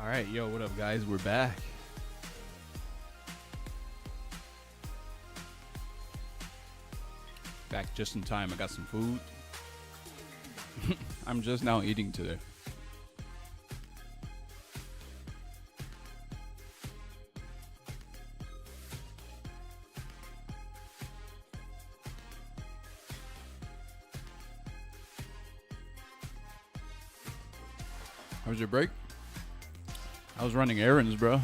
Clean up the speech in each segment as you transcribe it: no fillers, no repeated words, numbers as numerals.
All right, yo, what up, guys? We're back. Back just in time. I got some food. I'm just now eating today. How was your break? I was running errands, bro.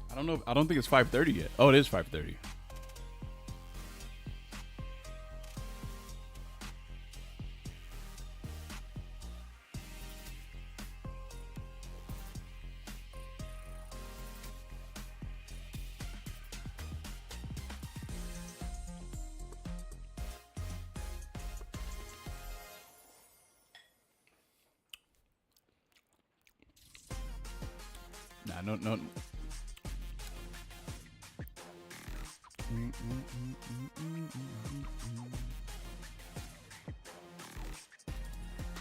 I don't know. I don't think it's 5:30 yet. Oh, it is 5:30. Nah, no.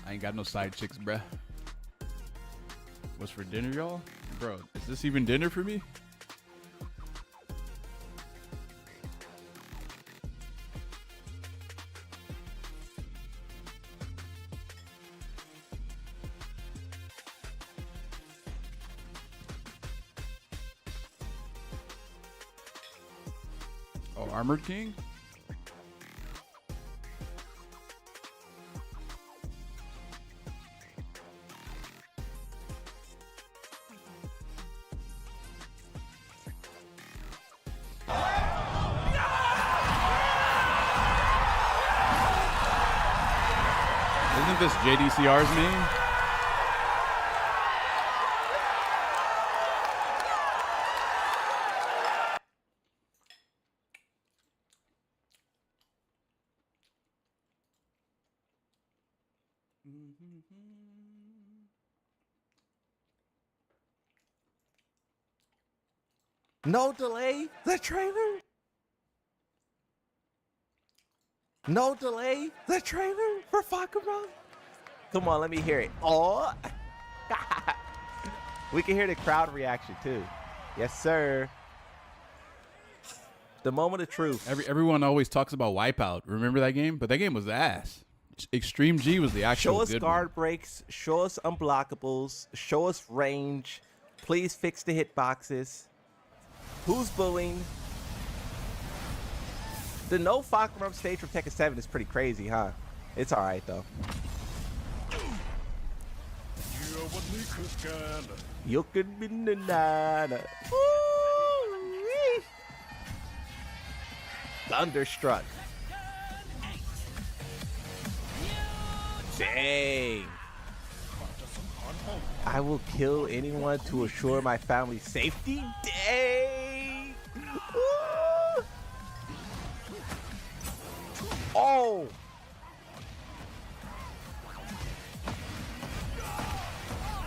I ain't got no side chicks, bruh. What's for dinner, y'all? Bro, is this even dinner for me? Oh, Armored King? Isn't this JDCR's name? No delay, the trailer. No delay, the trailer for Fakura. Come on, let me hear it. Oh, we can hear the crowd reaction too. Yes, sir. The moment of truth. Everyone always talks about Wipeout. Remember that game? But that game was ass. Extreme G was the actual Show us good guard one. breaks. Show us unblockables. Show us range. Please fix the hitboxes. Who's bullying? The no Fakura stage from Tekken 7 is pretty crazy, huh? It's all right though. You could be the nana. Thunderstruck. Dang. I will kill anyone to assure my family's safety. Dang. Ooh. Oh.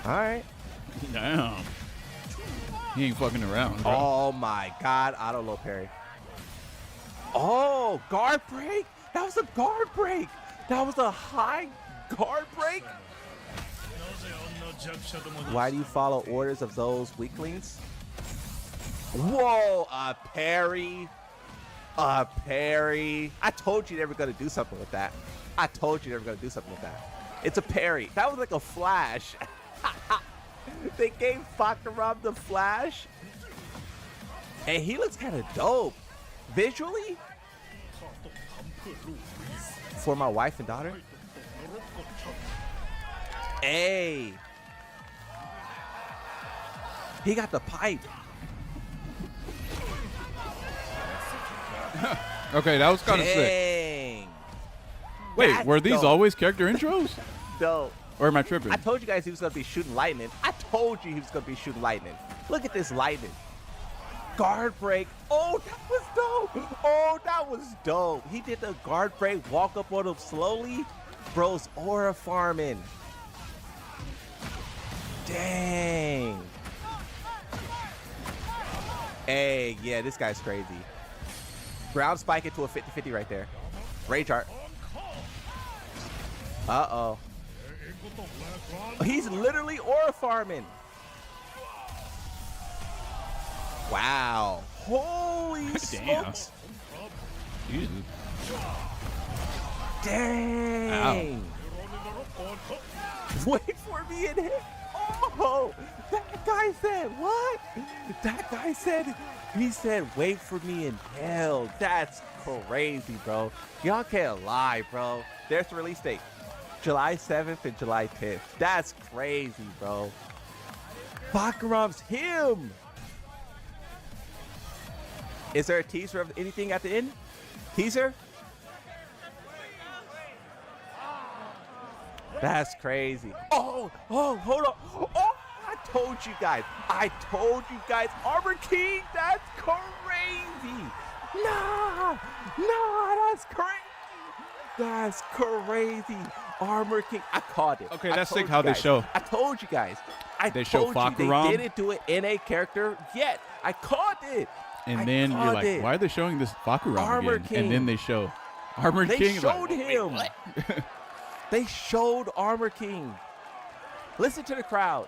All right. Damn. He ain't fucking around, bro. Oh my God. Auto low parry. Oh, guard break. That was a guard break. That was a high guard break. Why do you follow orders of those weaklings? Whoa, a parry. A parry. I told you they were going to do something with that. I told you they were going to do something with that. It's a parry. That was like a flash. They gave Fakura the flash. And he looks kind of dope. Visually. For my wife and daughter. Hey. He got the pipe. Okay, that was kind of sick. Dang. Wait, That's were these dope. always character intros? Dope. Or am I tripping? I told you guys he was going to be shooting lightning. I told you he was going to be shooting lightning. Look at this lightning. guard break. Oh, that was dope. Oh, that was dope. He did the guard break, walk up on him slowly. Bro's aura farming. Dang. Hey, yeah, this guy's crazy. Ground spike into a 50-50 right there. Rage art. Uh-oh. He's literally aura farming. Wow. Holy smokes. Jesus. Dang. Ow. Wait for me and hit. Oh, that guy said what? That guy said, he said, wait for me in hell. That's crazy, bro. Y'all can't lie, bro. There's the release date. July 7th and July 10th. That's crazy, bro. Bakarov's him. Is there a teaser of anything at the end? Teaser? That's crazy. Oh, hold on. Oh, I told you guys. Armor King, that's crazy. Nah, that's crazy. That's crazy. Armor King, I called it. Okay, that's sick how they show. I told you guys. They show Fakuram. They didn't do it in a character yet. I called it. And then you're like, why are they showing this Fakuram Armor again? King. And then they show Armor King. They showed him. They showed Armor King. Listen to the crowd.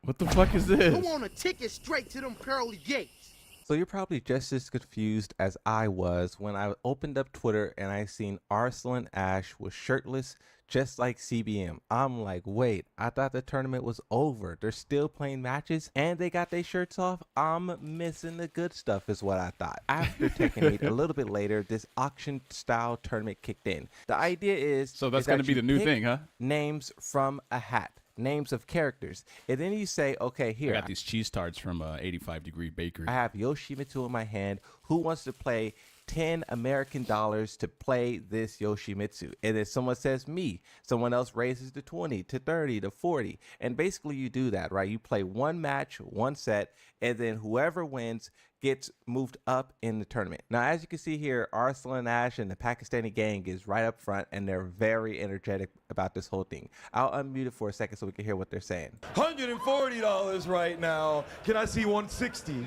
What the fuck is this? Who want a ticket straight to them pearly gates? So you're probably just as confused as I was when I opened up Twitter and I seen Arslan Ash was shirtless just like CBM. I'm like, wait, I thought the tournament was over. They're still playing matches and they got their shirts off. I'm missing the good stuff is what I thought. After Tekken 8, a little bit later, this auction style tournament kicked in. The idea is So that's going to be the new thing, huh? Names from a hat. Names of characters, and then you say, okay, here I got these cheese tarts from 85 Degree Bakery. I have Yoshimitsu in my hand. Who wants to play 10 American dollars to play this Yoshimitsu? And then someone says me. Someone else raises to 20 to 30 to 40, and basically you do that, right? You play one match, one set, and then whoever wins gets moved up in the tournament. Now, as you can see here, Arslan Ash and the Pakistani gang is right up front, and they're very energetic about this whole thing. I'll unmute it for a second so we can hear what they're saying. $140 right now. Can I see 160?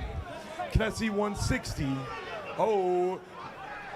Can I see 160? Oh,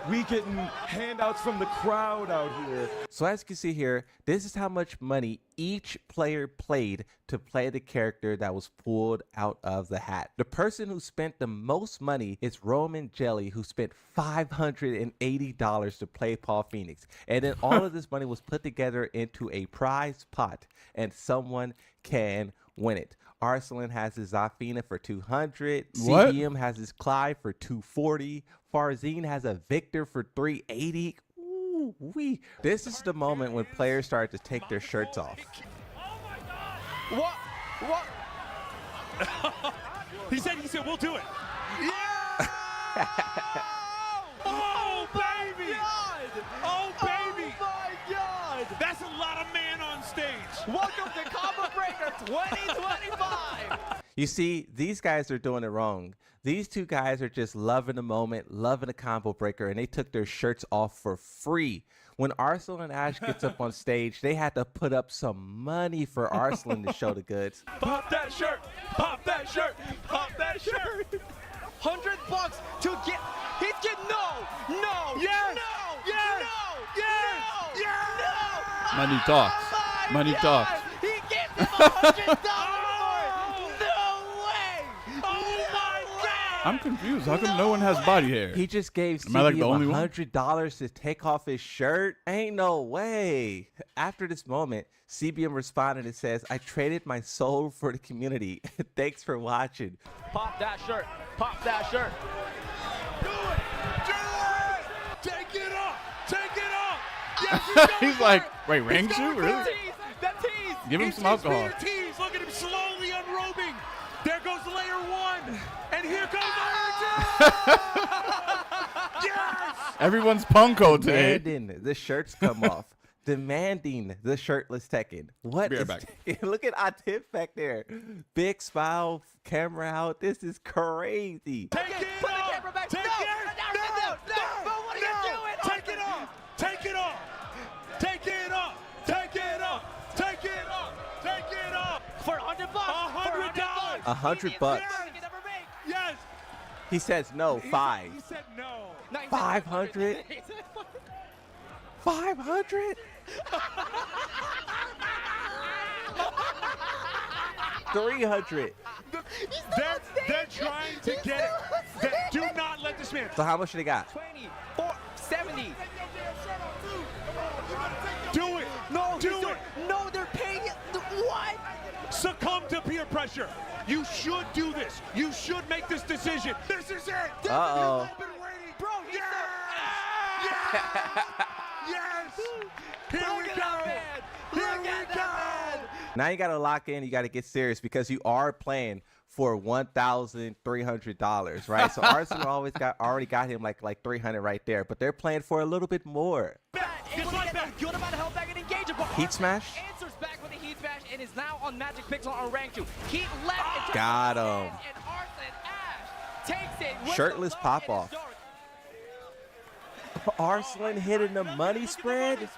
we getting handouts from the crowd out here. So as you can see here, this is how much money each player played to play the character that was pulled out of the hat. The person who spent the most money is Roman Jelly, who spent $580 to play Paul Phoenix. And then all of this money was put together into a prize pot, and someone can win it. Arslan has his Zafina for 200. What? CBM has his Clive for 240. Farzine has a Victor for 380. Ooh wee. This is the moment when players start to take their shirts off. What? He said, we'll do it. Yeah! Oh, baby! Oh, baby! Oh my God! That's a lot of man on stage. Welcome to Combo Breaker 2025. You see, these guys are doing it wrong. These two guys are just loving the moment, loving the combo breaker, and they took their shirts off for free. When Arslan and Ash gets up on stage, they had to put up some money for Arslan to show the goods. Pop that shirt! Pop that shirt! Pop that shirt! $100 to get. He's getting no. Yes! No. Yes! No. Yes! No. Yes! No. Money talks. Oh my Money God. talks. He gets him $100 for it. No way. Oh my God! I'm confused. How come no one has body hair? He just gave Am I like the only CBM one? $100 to take off his shirt? Ain't no way. After this moment, CBM responded and says, I traded my soul for the community. Thanks for watching. Pop that shirt. Pop that shirt. Do it! Do it! Take it off! Take it off! Yes, he's going He's for like, it. wait, He's Rangsu? going for Really? it. That tease. Give him some alcohol. Tease. Look at him slowly unrobing. There goes layer one. And here comes layer two. Yes! Everyone's punko today. And then the shirts come off. demanding the shirtless Tekken. What Be right is back. Tekken? Look at Atif back there. Big smile, camera out. This is crazy. Take it Put the off. camera back. Take No, it. no, but what are you doing? Take it off. Take it off. Take it off. Take it off. Take it off. Take it off. For $100. $100. $100. Yes. He says no. He 5. said no. 500. 500. 300. They're trying to get it. Do not let this man. So how much they got? 24, 70. Do it. No, Do it. No, they're paying it. What? Succumb to peer pressure. You should do this. You should make this decision. This is it. Uh-oh. You've been waiting. Bro, he's Yes. Here we Look at go. that man. Here Look we at go. that man. Now you got to lock in. You got to get serious because you are playing for $1,300, right? So Arsenal already got him like 300 right there, but they're playing for a little bit more. Just like that. Good about to help back and engage him. Heat smash? Answers back with a heat smash and is now on Magic Pixel on rank 2. Heat left and Got him. And Arslan Ash takes it with Shirtless the love pop and off. it's dark. Arslan hitting the money spread.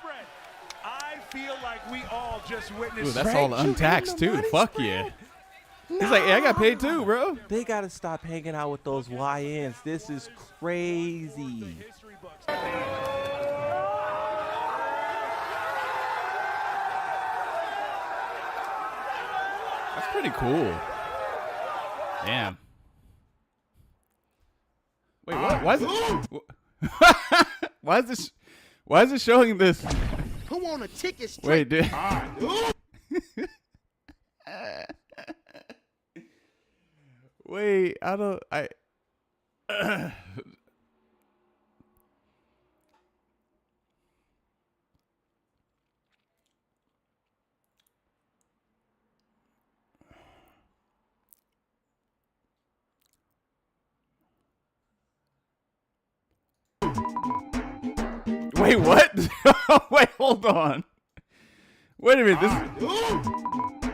I feel like we all just witnessed. Ooh, that's Frank, all you untaxed hitting the too. money Fuck spread? yeah. He's like, yeah, I got paid too, bro. They got to stop hanging out with those YNs. This is crazy. history books. That's pretty cool. Damn. Wait, what? Why is it? Why is it showing this? Who on a ticket straight? Wait, dude. Wait, Wait, what? Wait, hold on. Wait a minute.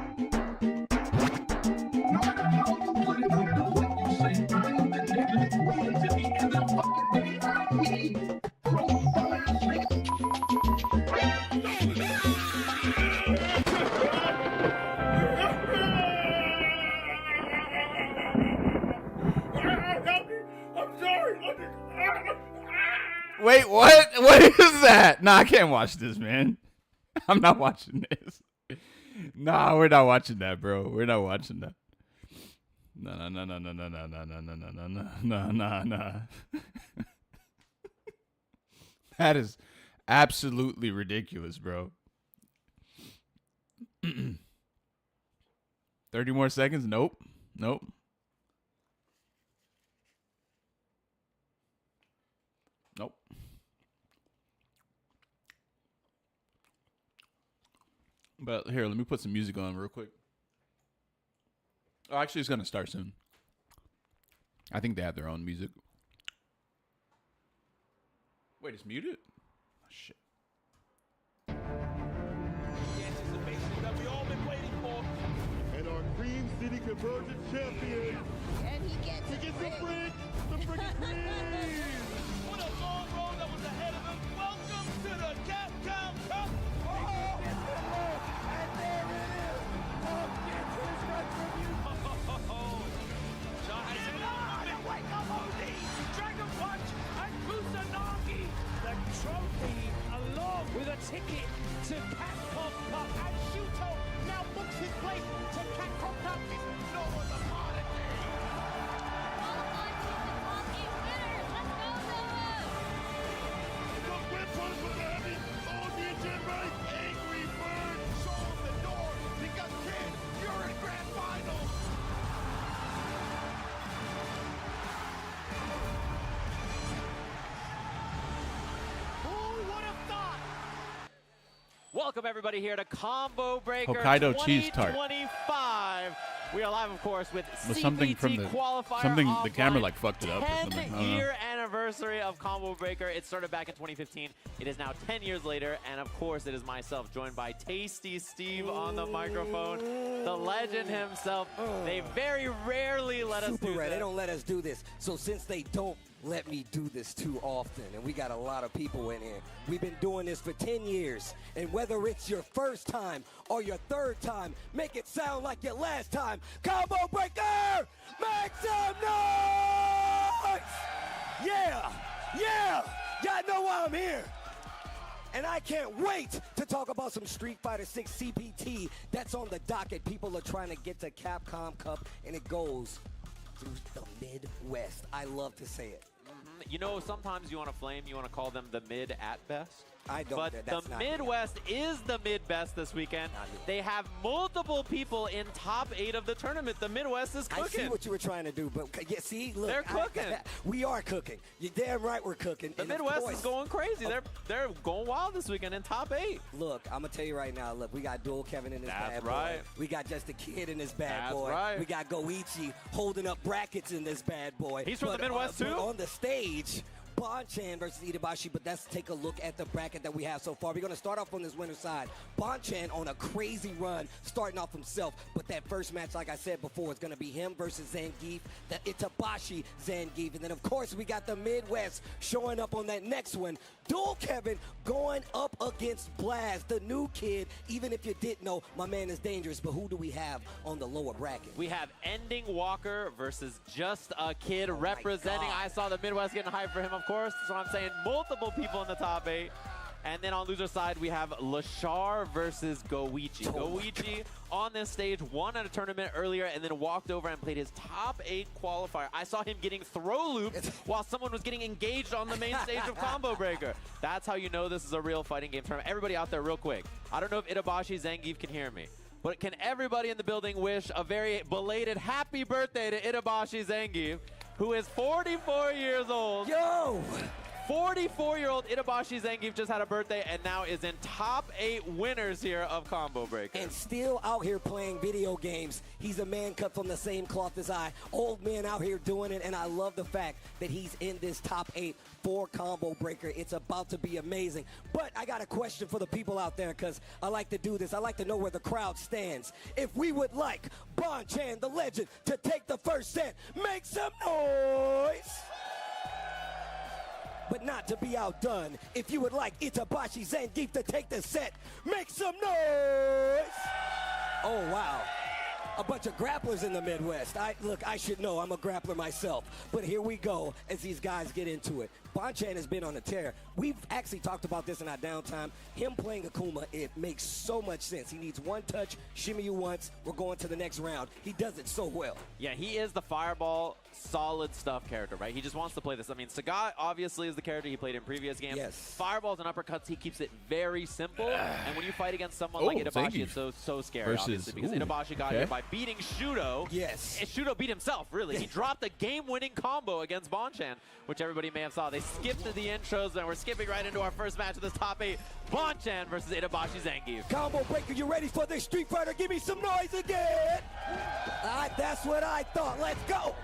Wait, what? What is that? Nah, I can't watch this, man. I'm not watching this. Nah, we're not watching that, bro. We're not watching that. No. That is absolutely ridiculous, bro. 30 more seconds? Nope. Nope. Nope. But here, let me put some music on real quick. Oh, actually, it's going to start soon. I think they have their own music. Wait, it's muted? Oh, shit. The anticipation that we all been waiting for. And our Cream City Convergence champion. And he gets He gets the brick. The brick is green. What a long road that was ahead of him. Welcome to the Capcom Cup. And there it is. Punk gets his retribution. Johnson, wake up, OD. Dragon Punch and Kusanagi. The trophy along with a ticket to Capcom Cup. And Shuto now books his place to Capcom Cup. No one's a part of it. The whip was with the heavy. Oh, the engine right. Angry Bird. Show him the door because, kid, you're in grand finals. Who would have thought? Welcome everybody here to Combo Breaker Hokkaido cheese tart. 2025. We are live, of course, with Was something CBT from the qualifier something the camera offline. like fucked it up or something. I 10th don't know. year anniversary of Combo Breaker. It started back in 2015. It is now 10 years later, and of course, it is myself, joined by Tasty Steve on the microphone, the legend himself. They very rarely let us Super do Red, this. they don't let us do this. So since they don't let me do this too often, and we got a lot of people in here, we've been doing this for 10 years, and whether it's your first time or your third time, make it sound like your last time. Combo Breaker, make some noise! Yeah, yeah, y'all know why I'm here. And I can't wait to talk about some Street Fighter 6 CPT that's on the docket. People are trying to get to Capcom Cup, and it goes through the Midwest. I love to say it. You know, sometimes you want to flame, you want to call them the mid at best. I don't. But That's the not Midwest is the mid-best this weekend. Not me. They have multiple people in top 8 of the tournament. The Midwest is I cooking. see what you were trying to do, but yeah, see, look, They're cooking. We are cooking. You're damn right we're cooking. The And of Midwest course- is going crazy. They're going wild this weekend in top 8. Look, I'm gonna tell you right now. Look, we got Dual Kevin in this That's bad right. boy. We got Just a Kid in this bad That's boy. right. We got Goichi holding up brackets in this bad boy. He's from the Midwest, but too? on the stage, Bonchan versus Itabashi, but let's take a look at the bracket that we have so far. We're going to start off on this winner's side. Bonchan on a crazy run, starting off himself, but that first match, like I said before, is going to be him versus Zangief, the Itabashi Zangief. And then, of course, we got the Midwest showing up on that next one. Dual Kevin going up against Blaz, the new kid. Even if you didn't know, my man is dangerous, but who do we have on the lower bracket? We have Ending Walker versus Just a Kid representing. God. I saw the Midwest getting hyped for him, of course. So I'm saying multiple people in the top 8. And then on loser side, we have Lashar versus Goichi. Goichi on this stage won at a tournament earlier and then walked over and played his top 8 qualifier. I saw him getting throw looped while someone was getting engaged on the main stage of Combo Breaker. That's how you know this is a real fighting game tournament. Everybody out there real quick. I don't know if Itabashi Zangief can hear me, but can everybody in the building wish a very belated happy birthday to Itabashi Zangief, who is 44 years old. Yo! 44-year-old Itabashi Zangief just had a birthday and now is in top 8 winners here of Combo Breaker. And still out here playing video games. He's a man cut from the same cloth as I. Old man out here doing it, and I love the fact that he's in this top 8 for Combo Breaker. It's about to be amazing. But I got a question for the people out there, because I like to do this. I like to know where the crowd stands. If we would like Bonchan, the legend, to take the first set, make some noise! But not to be outdone. If you would like Itabashi Zangief to take the set, make some noise! Oh, wow. A bunch of grapplers in the Midwest. Look, I should know. I'm a grappler myself. But here we go as these guys get into it. Bonchan has been on a tear. We've actually talked about this in our downtime. Him playing Akuma, it makes so much sense. He needs one touch, shimmy you once, we're going to the next round. He does it so well. Yeah, he is the fireball, solid stuff character, right? He just wants to play this. I mean, Sagat obviously is the character he played in previous games. Yes. Fireballs and uppercuts, he keeps it very simple. And when you fight against someone like Itabashi, it's so scary, obviously, because Itabashi got here by beating Shudo. Yes. And Shudo beat himself, really. He dropped a game-winning combo against Bonchan, which everybody may have saw. They skipped the intros, and we're skipping right into our first match of this top 8. Bonchan versus Itabashi Zangief. Combo Breaker, you ready for this Street Fighter? Give me some noise again! That's what I thought. Let's go!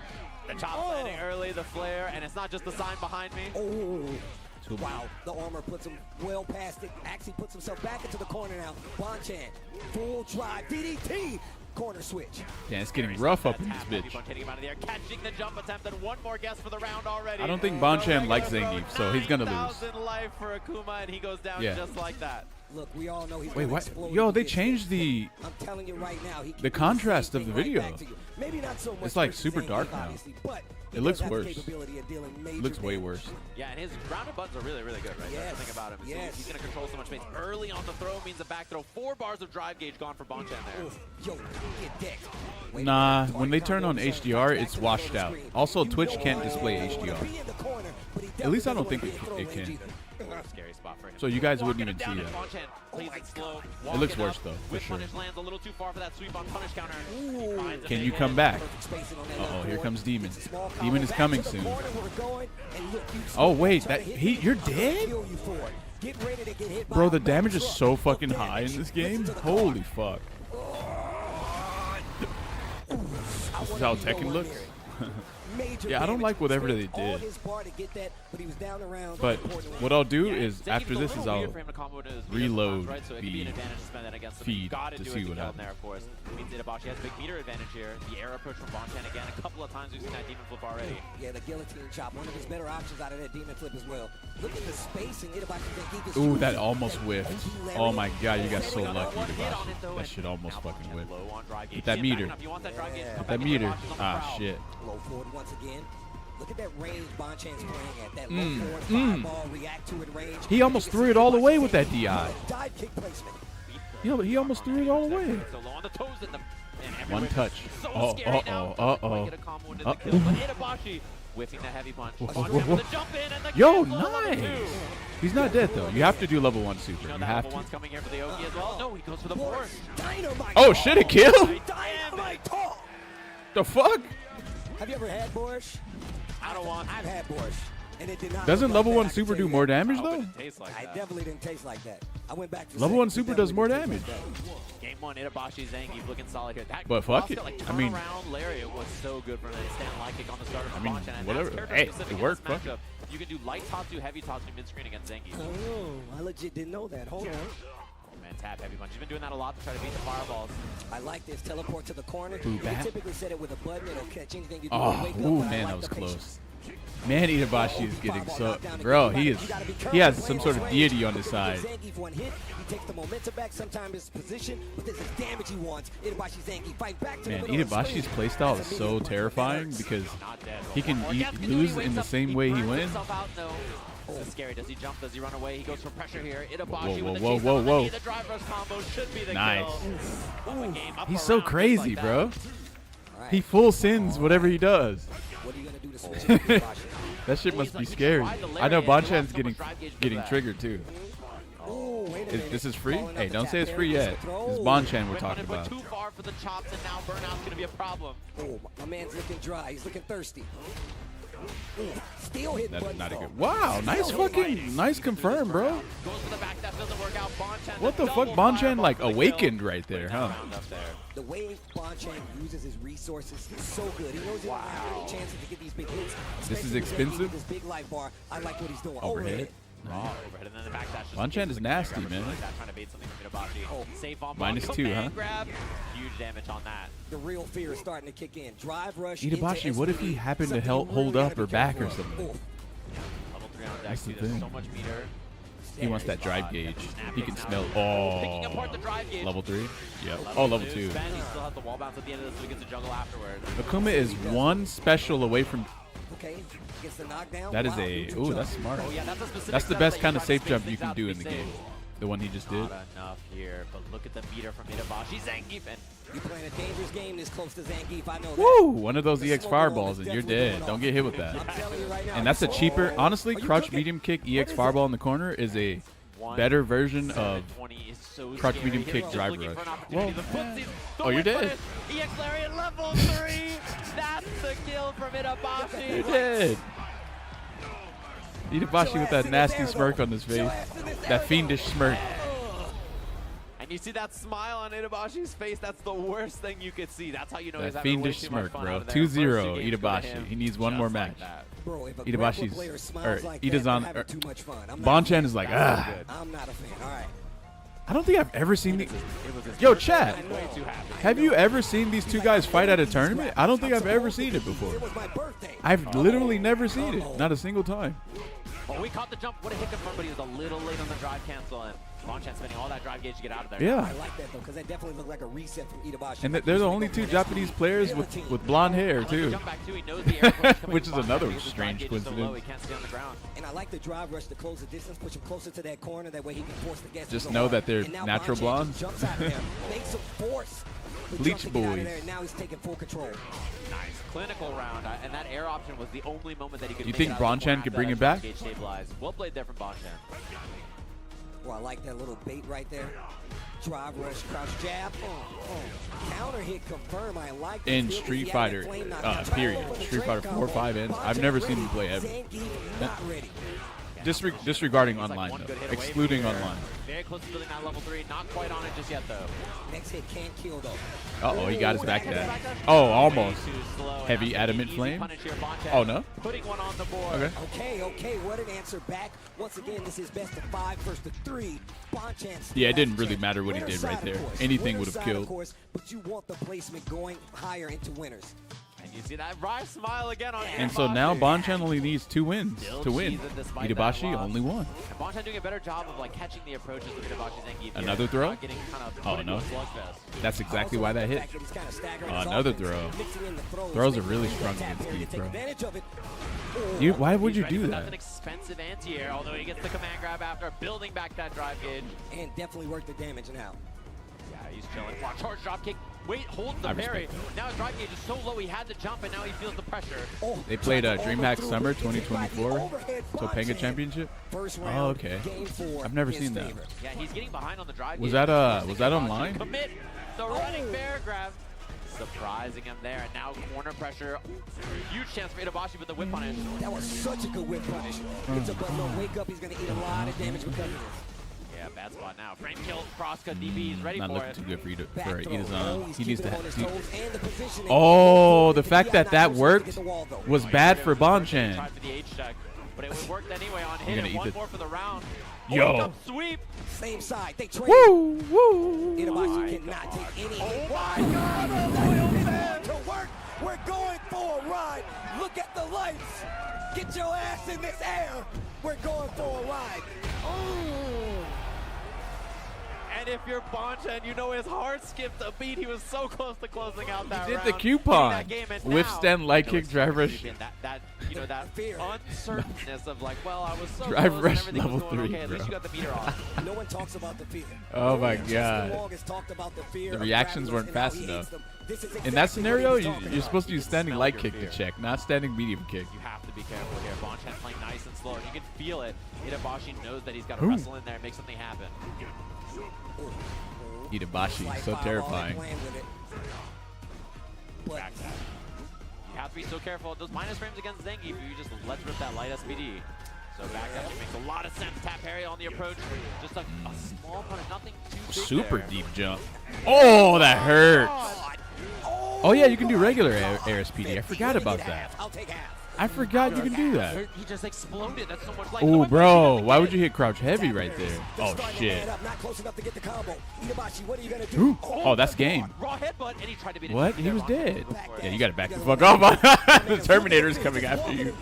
The chop landing early, the flare, and it's not just the sign behind me. Oh, wow. The armor puts him well past it. Actually puts himself back into the corner now. Bonchan, full drive, DDT, corner switch. Yeah, it's getting rough up in this Heavy bitch. punch hitting him out of the air, catching the jump attempt, and one more guess for the round already. I don't think Bonchan likes Zangief, so he's gonna lose. 9,000 life for Akuma, and he goes down just like that. Look, we all know he's Wait, gonna what? explode Yo, if they he gets changed hit. the I'm telling you right now, he can the do contrast same of the thing video. right back to you. Maybe not so much It's like versus super Zangief, dark now. obviously, but he It looks does have the worse. capability of dealing major It looks way damage. worse. Yeah, and his grounded buttons are really, really good, right? That's the thing about him. Yes. He's going to control so much space. Early on the throw means a back throw. 4 bars of drive gauge gone for Bonchan there. Oof. Yo, get decked. Wait a Nah, minute. when they turn on Combo HDR, back it's to the washed middle out. screen. Also, You Twitch know can't why display he wanna HDR. be in the corner, but he At least I definitely don't think doesn't wanna it be in throw can. range either. Scary spot for him. So you guys Walking wouldn't him even down, see and that. Bonchan plays it slow. It looks walking worse up though, for with sure. punish lands a little too far for that sweep on punish counter. Ooh. Finds a Can big you hit. come back? Perfect spacing on that Uh-oh, left here board. comes Demon. It's a small Demon combo is back coming to the soon. corner where we're going, and look, you Oh wait, try to that hit he me, you're I'm gonna dead? kill you for it. Get ready to get hit by Bro, a the damage is truck so of fucking damage. high in this Listen game. to the Holy car. fuck. I This is wanna how be Tekken nowhere looks? near it. major Yeah, I don't damage. like whatever Spent they all did. his bar to get that, but he was down around. But what I'll do is Zangief's after a this little is I'll weird for him to combo into his meter reload sometimes, right? So it could be an the advantage to spend that against him. feed You gotta to do see it to what kill him happens. there, of course. It means Itabashi has a big meter advantage here. The air approach from Bonchan again. A couple of times we've seen that demon flip already. Yeah, the guillotine chop, one of his better options out of that demon flip as well. Look at the spacing. Itabashi Zangief is Ooh, that using almost whiffed. OG Oh my lariat. god, you got so Setting up lucky. One hit on it, though, That and shit almost now fucking Bonchan whiffed. low on drive gauge. Get that Jin meter. backing up. You want that drive gauge, come That back in, meter. Itabachi's on the Ah, prowl. shit. Low forward once again. Look at that range Bonchan's playing at. That low forward five ball, react to it range. He almost threw it all away with that DI. Dive kick placement. He almost threw it all away. So low on the toes and every One whip is touch. So Oh, scary now. uh-oh. Might get a combo into the Uh-oh. kill, but Itabashi whiffing the heavy punch. Whoa, Bonchan whoa, whoa. with the jump in and the Yo, cancel on level nice. 2. He's not dead though. You have to do level 1 super. You know You that have level to. one's coming here for the Oki as well. No, he goes for the force. Dynamite. Oh shit, it killed? Dynamite talk. The fuck? Have you ever had borscht? I don't want. I've had borscht, and it did not. Doesn't look level like 1 that, I can super tell do you more that. damage I hope though? it didn't taste like I that. definitely didn't taste like that. I went back to Level 1 seconds, it super does more definitely didn't damage. taste like that. Game 1, Itabashi Zangief looking solid here. That But fuck cross it. cut, like, I mean- turnaround lariat was so good for the stand light kick on the start of I mean, Bonchan. And whatever. that's Hey, character-specific it in worked, this fuck it. matchup. You can do light Tatsu, heavy Tatsu mid-screen against Zangief. Oh, I legit didn't know that. Hold on. Man, tap heavy punch. He's been doing that a lot to try to beat the fireballs. I like this teleport to the corner. Ooh, You can bat. typically set it with a button. It'll catch anything you do. Oh, Wake up, ooh, but I man, like that was the close. patience. Man, Itabashi is getting so, bro. He has some sort of deity on his side. Zangief one hit, he takes the momentum back. Sometimes his position, but this is damage he wants. Itabashi Zangief fight back to Man, the middle. Itabashi's playstyle is so terrifying because Not dead. he can Or yes, do lose he wakes in the up, same way he burns wins. himself out, no. This is scary. Does he jump? Does he run away? He goes for pressure here. Itabashi Whoa, with the whoa, chase whoa, on the whoa. knee. The drive rush combo should be the Nice. kill. Up a game, up He's a so round, just crazy, like bro. that. All right. He full sins whatever he does. What are you gonna do to switch it, Itabashi? That shit Well, must he's be like, he scary. tried the I know lariat, he lost Bonchan's so getting much drive gauge for getting that. triggered too. Oh, wait a minute. This is free? Falling Hey, off the don't tap say it's there. free Gets yet. the throw. This is Bonchan we're Went talking went about. too far for the chops, and now burnout's gonna be a problem. Oh, my man's looking dry. He's looking thirsty. Still hitting That is buttons, not a though. good. Wow, nice fucking, nice confirm, bro. Goes for the back, that doesn't work out. Bonchan, What the fuck? double Bonchan fireball like for the kill. awakened right there, Putting huh? that round up there. The way Bonchan uses his resources is so good. He knows he doesn't have any chances to get these big hits. This is especially with expensive? This big life bar. I like what he's doing. Overhead. Oh, overhead, and then the back dash. just Bonchan gets is the nasty, grab or something man. Like that, trying to bait something from Itabashi. Oh, safe on -2, command huh? grab. Huge damage on that. The real fear is starting to kick in. Drive rush. Itabashi, into what if he SPD, happened to something help you hold really up gotta or be back or careful of. something? Oof. Level 3 on deck. That's the There's thing. so much meter. He wants that drive gauge. He can smell. Picking apart the Oh, drive gauge. level 3. Yep. Oh, level 2. Ben, he still has the wall bounce at the end of this, so he gets to juggle afterward. Akuma is one special away from. Okay, gets the knockdown. That is Wow, a. neutral Ooh, jump. that's smart. Oh yeah, that's a specific That's the setup best that kind you of try to safe space jump you things can out do to in be the safe. game. The one he just did. Not enough here, but look at the meter from Itabashi Zangief, and You playing a dangerous game this close to Zangief. I know that. Woo! One of those The EX smoke fireballs roll is and you're definitely dead. going Don't off. get hit with I'm that. telling you right now. And that's a cheaper. Honestly, Are you crouch cooking? medium kick What EX is fireball it? in the corner is a one better version of 20 is so crouch scary. medium Here kick he's drive looking for rush. an opportunity. Well, The footsies, the oh, you're whip dead. punish, EX Lariat level 3. That's the kill from Itabashi. You're dead. Itabashi with that nasty smirk on his face. That fiendish smirk. And you see that smile on Itabashi's face. That's the worst thing you could see. That's how you know he's That having way fiendish too much smirk, fun bro. out of there. 2-0 First 2 games go to Itabashi. him, He needs one just more like match. that. Bro, if a Itabashi's- grappler player smiles or like Itazan- that, they're or having too much fun. I'm not a Bonchan fan. is like, That's ah. good. I'm not a fan. All right. I don't think I've ever seen the. It was his Yo, first chat. time. I'm way too happy. Have you ever seen these two guys fight at a tournament? I don't think I've ever seen it before. It was my birthday. I've literally never seen it. Not a single time. Oh, we caught the jump. What a hit confirmed, but he was a little late on the drive cancel, and Bonchan spending all that drive gauge to get out of there. I Yeah. like that though, because that definitely looked like a reset from Itabashi. And they're the only two Japanese players with blonde hair, I like the too. jump back too. He knows the air approach coming Which from is Bonchan, another because his strange drive gauge is so low, coincidence. he can't stay on the ground. And I like the drive rush to close the distance, push him closer to that corner. That way he can force the gas. Just to go know hard. that they're And now natural Bonchan blondes. just jumps out of there, makes him force the Bleach jump to get out of boys. there, and now he's taking full control. Nice. Clinical round, and that air option was the only moment that he could You make think it out of the corner Bonchan after could bring that it back? drive gauge stabilized. Well played there from Bonchan. Well, I like that little bait right there. Drive rush, crouch jab. Counter hit confirm. I like that. In Still, Street he had Fighter, that flame knockout. period. Oh, the Street Drake Fighter 4, combo. 5 ends. I've Bonchan never seen ready. him play ever. Zangief not ready. Disregarding It's like online, one though. good hit away from Excluding here. online. Very close to building that level 3. Not quite on it just yet, though. Next hit can't kill though. Uh-oh, he got his back Back dash. dash. Oh, Way almost. too slow, and Heavy that's an adamant easy flame? punish here. Bonchan Oh, no? Putting one on the board. Okay. Okay, what an answer back. Once again, this is best of 5 versus the 3. Bonchan. Yeah, it didn't really matter what he did right there. Anything would have killed. Of course, but you want the placement going higher into winners. And you see that wry smile again on And so now Itabashi. Bonchan only needs 2 wins Still to win. cheesing despite that Itabashi loss. only 1. And Bonchan doing a better job of like catching the approaches of Itabashi Zangief here. Another throw? Not getting kind of Oh, put into no. a slugfest. That's exactly why that hit. Another throw. Throws Throws are really strong against Perry to Steve, take bro. advantage of it. Why would He's you ready do for that? That's an expensive anti-air, although he gets the command grab after building back that drive gauge. And definitely work the damage now. Yeah, he's chilling. Block, charge, drop kick. Wait, holds the I parry. respect Now his drive gauge is so low he had to jump, and now he feels the pressure. They played DreamHack Summer 2024 Topanga Championship. First Oh, round, okay. game 4 I've never in his seen that. favor. Yeah, he's getting behind on the drive Was gauge. that online? Commit the running bear grab. Surprising him there, and now corner pressure. Huge chance for Itabashi with the whip punish. That was such a good whip punish. It's a button on wake up. He's going to eat a lot of damage because of this. Yeah, bad spot now. Frame kill, crosscut DB, he's ready Not for looking it. too good for Back throw. Itazan. He's He needs to keeping him on his have. toes and the positioning. Oh, the If fact he that had that not forced him to worked get the wall, though. was Oh, bad yeah, for it was worth it. He Bonchan. tried for the H-check, but it would worked anyway on hit. gonna And eat one the- more for the round. Yo. Oh, sweep. Same side. They trade. Woo! Woo! Itabashi cannot take any. Oh my God! Oh, to work. We're going for a ride. Look at the lights. Get your ass in this air. We're going for a ride. Oh. And if you're Bonchan, you know his heart skipped a beat. He was so close to closing out that Did round. the coupon. That game, and Withstand now, light you know, kick, it's drive rush. creeping. That that Fear. uncertainness of like, well, I was so Drive close rush and everything was level going 3, okay. At least you bro. got the meter off. No one talks about the fear. Oh my Justin God. Wong has talked about the fear The of reactions grappling weren't and how fast he enough. hates them. This is In exactly that what scenario, he's talking you're about. supposed to use standing smell light your kick to fear. check, not standing medium kick. You have to be careful here. Bonchan playing nice and slow, and you can feel it. Itabashi knows that he's got to Ooh. wrestle in there and make something happen. Itabashi, Slight so foul, terrifying. playing with it. But Back that. You have to be so careful. Those minus frames against Zangief, you just let's rip that light SPD. So back that makes a lot of sense. Tap parry on the approach. Just a small punish, nothing too big Super there. deep jump. Oh, that hurts. Oh yeah, you can do regular air SPD. I forgot about that. I'll take half. I forgot you can do that. He just exploded. That's so much light. Oh, No, bro, but- why would you hit crouch heavy right there? They're Oh starting to shit. man up, not close enough to get the combo. Itabashi, what are you gonna do? Ooh. Oh, that's game. Raw headbutt, and he tried to beat it. What? He was Raw dead. headbutt. Yeah, you gotta back the fuck off. The Terminator's coming after you.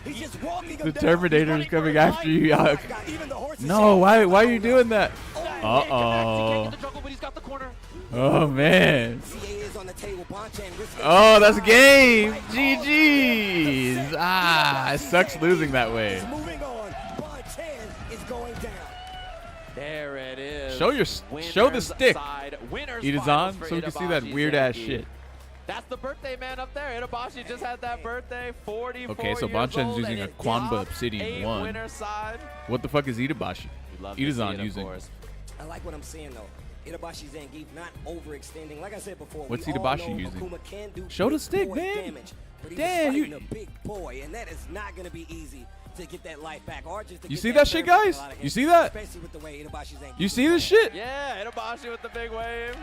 He's just walking him The down. Terminator's coming after you. Oh my Yuck. God, even the horse is No, shaking. why are you doing that? He can't Uh-oh. get the juggle, but he's got the corner. Oh, man. CA is on the table. Bonchan risking Oh, that's a it. game. Right. GG's. Ah, it sucks losing that way. He's moving on. Bonchan is going down. There it is. Show the Winner's stick. side. Winner's Eat his finals on for so we can see that Itabashi weird ass Zangief. shit. That's the birthday man up there. Itabashi just had that birthday. 44 Okay, so years Bonchan's old, using and a it Kwanba dropped Obsidian a 1. winner's side. What the fuck is Itabashi? We love to see Itazan it, of using. course. I like what I'm seeing though. Itabashi Zangief not overextending. Like I said before, What's we all Itabashi know using? Akuma can do Show the big stick, boy man. Damage, but he's Damn, fighting you- a big boy, and that is not going to be easy to get that life back. Or just to You get see that shit, turn back guys? a lot of You hits, see that? Especially with the way Itabashi Zangief You is see this playing. shit? Yeah, Itabashi with the big wave.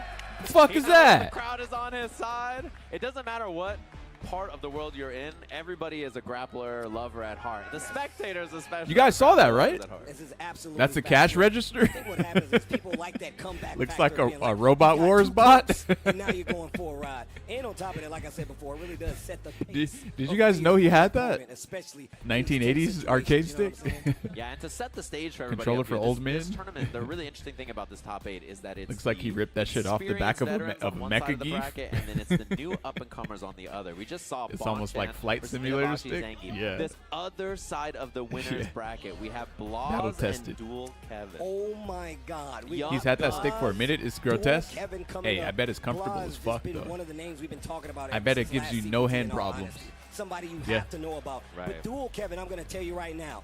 The fuck He is knows that? The crowd is on his side. It doesn't matter what part of the world you're in. Everybody is a grappler lover at heart. The spectators especially. You guys saw that, are right? at heart. This is absolutely That's a cash fascinating. register? I think what happens is people like that comeback Looks factor like of a being like, Robot you got Wars 2 bot. pumps, and now you're going for a ride. And on top of that, like I said before, it really does set the pace. Did of you guys know he had that? opponent, especially in 1980s these arcade situations, you know stick? what I'm saying? Yeah, and to set the stage for everybody. Controller up for here, old this men? tournament, the really interesting thing about this top 8 is that it's Looks like he the ripped that shit off the back of a experienced veterans on one Mecha side of the Geef. bracket, and then it's the new up and comers on the other. We just saw It's almost like Bonchan Flight versus Simulator Itabashi stick. Zangief. Yeah. This other side of the winners Yeah. bracket, we have Battle Blaz tested. and Dual Kevin. Oh my God. We Young He's had that stick for a minute. It's grotesque. Kevin coming Hey, I up. bet it's comfortable Blaz as has fuck, been though. one of the names we've been talking about I ever bet it since gives last you season, no in hand all problems. honesty. Somebody you Yeah. have to know about. Right. With Dual Kevin, I'm going to tell you right now,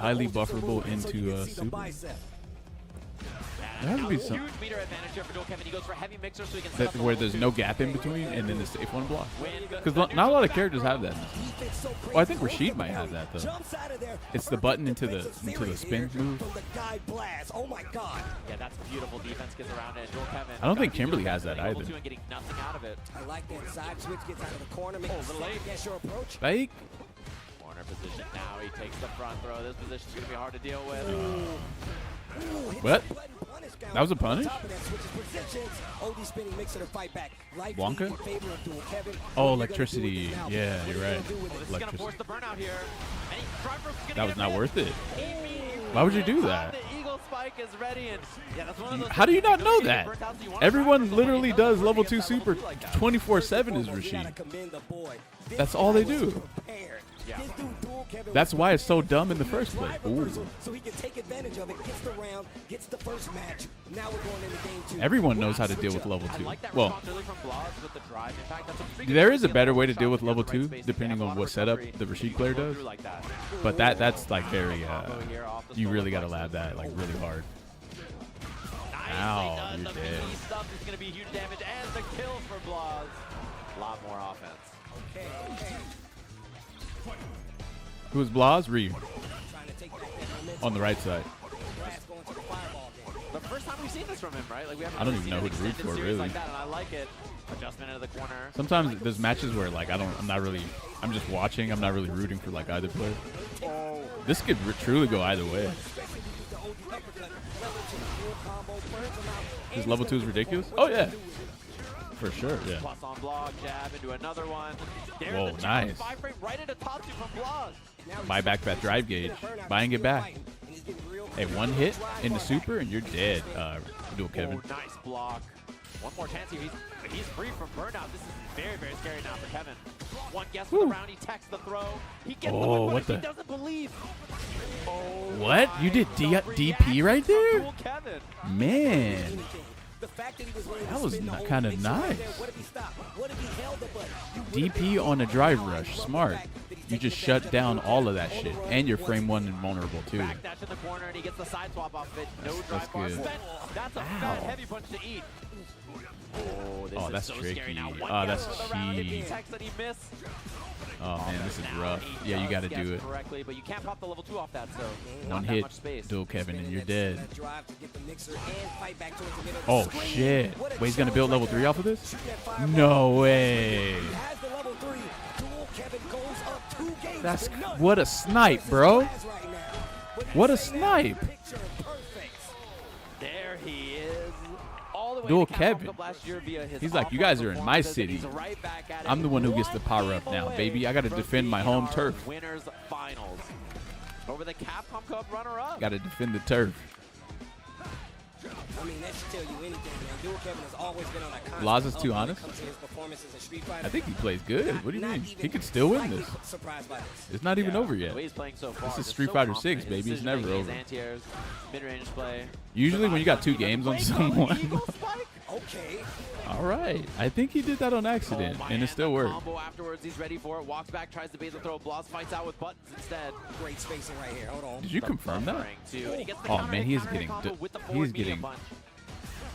highly bufferable into super. There has to be some Huge meter advantage here for Joel Kevin. He goes for heavy mixer so he can set that up the where level there's 2. no gap in between and then the safe one block. Win good Because neutral not a lot of back characters row. have that. Oh, I think Rashid might have that though. It's the button into the spin move. Oh my God! Yeah, that's beautiful defense gets around it. Joel Kevin. I don't think got Kimberly level has that 2 either. And getting nothing out of it. I like that side switch. Gets out of the corner. Makes little late. Guess your approach. Fake. Corner position now. He takes the front throw. This position's going to be hard to deal with. What? That was a punish? Wonka? Oh, electricity. Yeah, you're right. This is going to force the burnout here. That was not worth it. Why would you do that? The Eagle Spike is ready, and yeah, that's one of those How do you not know that? Everyone literally does level 2 super 24/7 is Rashid. That's all they do. That's why it's so dumb in the first place. Ooh. So he can take advantage of it, gets the round, gets the first match. Now we're going into game 2. Everyone knows how to deal with level 2. Well, from Blaz with the drive. In fact, that's a pretty there good is a better way to deal with shot. level 2, depending on what setup the Rashid player does. But that's like very, you really got to lab that like really hard. Ow, you're dead. Stuff is going to be huge damage, and the kill for Blaz. A lot more offense. Okay. Who's Blaz? Reed. On the right side. The first time we've seen this from him, right? Like we haven't I don't really even know seen who to an root for, extended series really. like that, and I like it. Adjustment into the corner. Sometimes there's matches where like I'm not really, I'm just watching. I'm not really rooting for like either player. This could truly go either way. His level 2 is ridiculous. Oh yeah, for sure. Yeah. Plus on block, jab into another one. There's Whoa, the nice. 5 right into top 2 from Blaz. Buy back that drive gauge. Buy and get back. Hey, one hit in the super and you're dead. Dual Kevin. Oh, nice block. One more chance here. He's free from burnout. This is very, very scary now for Kevin. One guess for the round. He techs the throw. He gets the win what punish. the? He doesn't believe. Oh, What? You did DP right there? Dual Kevin. Man. The fact that he was willing to That was spend the whole kind of mix right nice. there. What if he stopped? What if he held the button? DP on a drive rush. Smart. You just shut down all of that shit. And you're frame 1 invulnerable too. Back dash in the corner, and he gets the side swap off it. No drive bar good. spent. That's a fat heavy punch to eat. Oh, this is that's so tricky. scary now. One Oh, guess that's for the round. If he cheap. techs and he missed. Oh man, this is Now rough. he Yeah, you does got to guess do it. correctly, but you can't pop the level 2 off that, so not One that hit, much space. dual Kevin, and you're dead. That drive to get the mixer and fight back towards the middle. Oh Screen. shit. What a Wait, he's gonna build level challenge 3 right off of this? there. Shoot that fireball. No way. He has the level 3. Dual Kevin goes up 2 games That's to none. what a snipe, bro. Blaz right now. What do you What a say now? snipe. Picture perfect. There he is. All the way Dual to Capcom Kevin. Cup last year via his He's like, you off-road guys are in my performances, and city. he's right back at it. I'm the one who gets the One power up game now, away baby. I got to from defend my being home our turf. Winners finals over the Capcom Cup runner-up. Got to defend the turf. I mean, that should tell you anything, man. Dual Kevin has always been on a constant Blaz is up too when it honest? comes to his performances in Street Fighter. I think he plays good. What do you Not mean? even He could still win slightly this. surprised by this. It's not even over The yet. way he's playing so far, This is just Street so Fighter confident. 6, His baby. It's never decision-making, over. his anti-airs, mid-range play. Usually when you got 2 games on someone. Eagle spike. Okay. All right. I think he did that on accident, Oh, and man, it still the worked. combo afterwards, he's ready for it. Walks back, tries to bait the throw. Blaz fights out with buttons instead. Great spacing right here. Hold on. Did you confirm that? Buffering, too. And he gets the Oh, counter man, hit, he is counter hit getting combo d- with the he forward is medium getting- punch.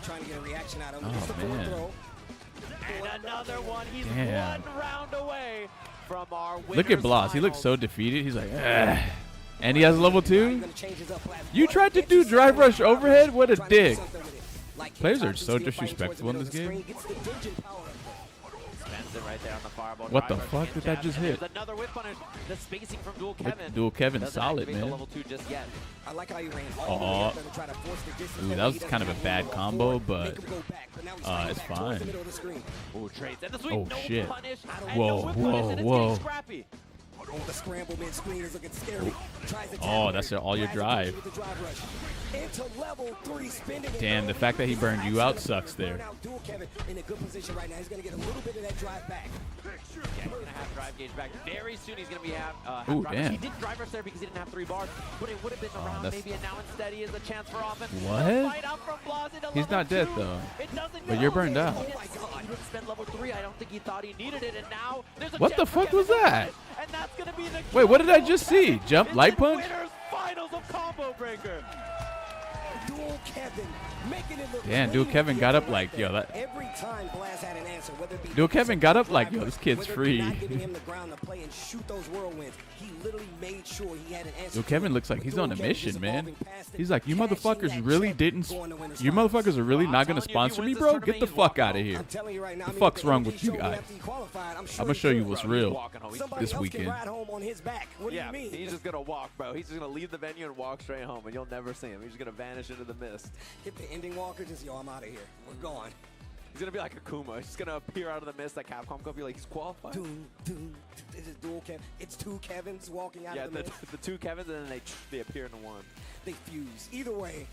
Trying to get a reaction out of him. Oh, Gets the forward man. throw. And another one. He's Damn. one round away from our Look at winners Blaz. He looks so finals. defeated. He's like, ugh. And he has level Now he's 2? gonna change his up platform. You tried to do drive rush overhead? What a Trying to do dick. something with it. Like Players hip are hop so and steel fighting towards the disrespectful in middle this of the game. screen. Gets the Dungeon power up. Spends it right there on the fireball. What the drive rush fuck again, did that jab, just and hit? there's another whip punish. The spacing from Dual Kevin. Dual Kevin Doesn't solid, activate the man. level 2 just yet. I like how he ran all the way up there to try to force the distance. Ooh, way that was he doesn't kind of a have bad room to go combo, forward, but, make him go back. But now he's fighting it's back towards fine. the middle of the screen. Ooh, trades. And the sweep. Oh, no shit. punish. And Whoa, no whip whoa, punish, and it's whoa. getting scrappy. Oh, the scramble mid-screen is looking scary. Tries to Oh, tackle that's it. all your Blaz drive. with the drive rush. Into level 3, spending it Damn, the early. fact that he burned you out He's sucks there. burn out Dual Kevin in a good position right now. He's going to get a little bit of that drive back. Yeah, he's going to have drive gauge back. Very soon he's going to be have Ooh, drive rush. damn. He did drive rush there because he didn't have 3 bars, but it would have been around that's- maybe, and now instead he has a chance for offense. What? The fight out from Blaz into He's level not dead, 2. though. It doesn't But go. you're burned out. He didn't spend level 3. I don't think he thought he needed it, and now there's a What chance the for fuck Kevin was to win that? it, and that's going to be the Wait, what did I just see? It's Jump, the light punch? Winners finals of Combo Breaker. Dual Kevin making it look Damn, Dual clean Kevin with got the up like, right yo, there. that. Every time Blaz had an answer, whether it be Dual Kevin got up like, yo, drive this kid's whether it be free. not giving him the ground to play and shoot those whirlwinds, he literally made sure he had an answer. Dual to Kevin it. looks like But he's Dual on a Kevin mission, just man. evolving past it, He's like, you cashing motherfuckers that really check, didn't. going to winners You finals. motherfuckers are really I'm not gonna telling you, if he sponsor me, wins this bro. tournament, Get the he's fuck walking out of home. here. I'm telling you right now, I The mean, fuck's if the wrong MVP with you show guys? after he qualified, I'm sure I'm gonna he show you could. what's Bro, he's real walking home. Somebody this else weekend. can ride home on his back. What Yeah, do you mean? he's just gonna walk, bro. He's just gonna leave the venue and walk straight home, and you'll never see him. He's just gonna vanish into the mist. Hit the ending walker, just yo, I'm out of here. We're gone. He's gonna be like Akuma. He's just gonna appear out of the mist at Capcom Cup. Be like, he's qualified. Doom, doom. This is dual Kev. It's two Kevins walking out Yeah, of the the, mist. the two Kevins, and then they appear into one. They fuse. Either way,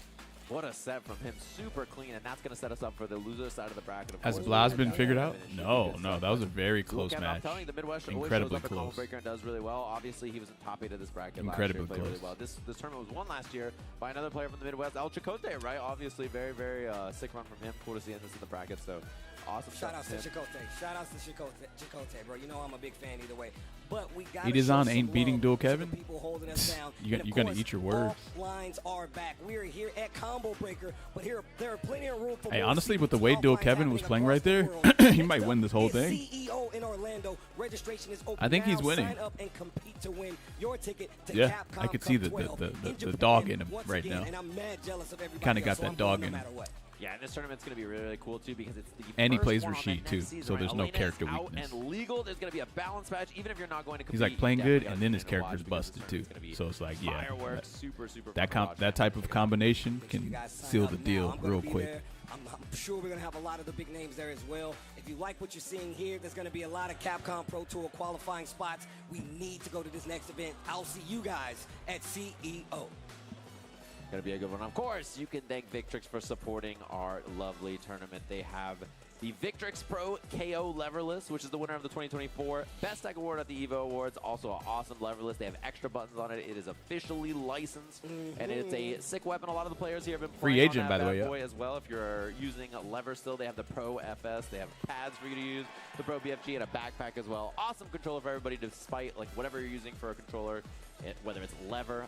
What a set from him. Super clean, and that's going to set us up for the loser side of the bracket. Has course. Blaz been figured out? Finish. No, Good no, stuff. that was a very Dual close Kevin, match. I'm telling you, the Midwest Incredibly always shows up at Combo close. Breaker and does really well. Obviously, he was in top 8 of this bracket Incredibly last year. Played really close. well. This tournament was won last year by another player from the Midwest, El Chicote, right? Obviously, very, very sick run from him. Cool to see him this in the bracket. So awesome. shout out stuff to from him. Chicote. Shout out to Chicote, bro. You know I'm a big fan either way. But we got Edizan ain't beating Dual Kevin? people holding us down. You're And of gonna course, eat your words. all lines are back. We're here at Combo Breaker, but there are plenty of room for Hey, more honestly, with the CBT way Dual offlines Kevin was happening playing right across the there, world. he Next might up win this whole is thing. CEO in Orlando. Registration is open I think he's now. winning. Sign up and compete to win your ticket to Yeah, Capcom I could Cup see the 12 in Japan dog in him once right again, now. And I'm mad jealous of everybody Kinda else, got so that I'm going dog no in him. matter what. Yeah, and this tournament's going to be really, really cool, too, because it's the And he first plays one on Rashid, the too, next season, so right? there's no Elena is character out weakness. and legal. There's going to be a balanced match, even if you're not going to compete. He's like playing you good, definitely and then his have to watch character's because busted this too. tournament's gonna be So it's like, yeah, fireworks, super, super that fun to watch. that type of combination Make sure you can guys sign seal up the now. deal I'm gonna real be quick. there. I'm sure we're going to have a lot of the big names there as well. If you like what you're seeing here, there's going to be a lot of Capcom Pro Tour qualifying spots. We need to go to this next event. I'll see you guys at CEO. Gonna be a good one. Of course, you can thank Victrix for supporting our lovely tournament. They have the Victrix Pro KO leverless, which is the winner of the 2024 Best Tech Award at the EVO Awards. Also an awesome leverless. They have extra buttons on it. It is officially licensed, and it's a sick weapon. A lot of the players here have been Free playing agent, on by that the way, bad yeah. boy as well. If you're using a lever still, they have the Pro FS. They have pads for you to use, the Pro BFG, and a backpack as well. Awesome controller for everybody, despite like whatever you're using for a controller. Whether it's lever,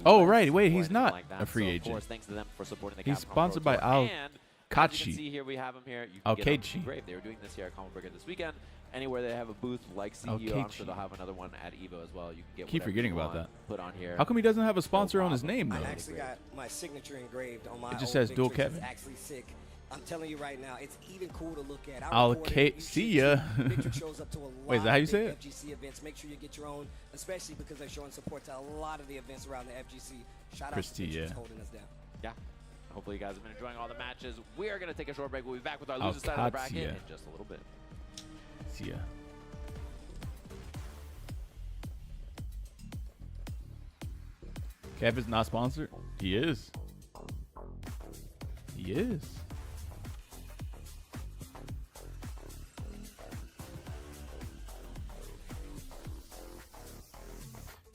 Oh, lens, right. Wait, or he's anything not like that. a free So, agent. Of course, thanks to them for supporting the He's Capcom sponsored Pro by Tour. Al And as you Kachi. can see here, we have him here. You can get him Alkachi. great. They were doing this here at Combo Breaker this weekend. Anywhere they have a booth like CEO, I'm Alkachi. sure they'll have another one at EVO as well. You can get Keep whatever forgetting you about want that. put on here. How come he doesn't have a sponsor on his problem. name I though? actually got my signature engraved on my It just old says Dual Victrix. Kevin. It's actually sick. I'm telling you right now, it's even cool to look at. I'll record it. You see should ya. too. Victrix shows up to a lot Wait, is that how you of say big it? FGC events. Make sure you get your own, especially because they're showing support to a lot of the events around the FGC. Shout out Christy, to Victrix yeah. holding us down. Yeah. Hopefully you guys have been enjoying all the matches. We are going to take a short break. We'll be back with our loser side of the bracket Alkatia. in just a little bit. See ya. Kevin's not sponsored? He is. He is.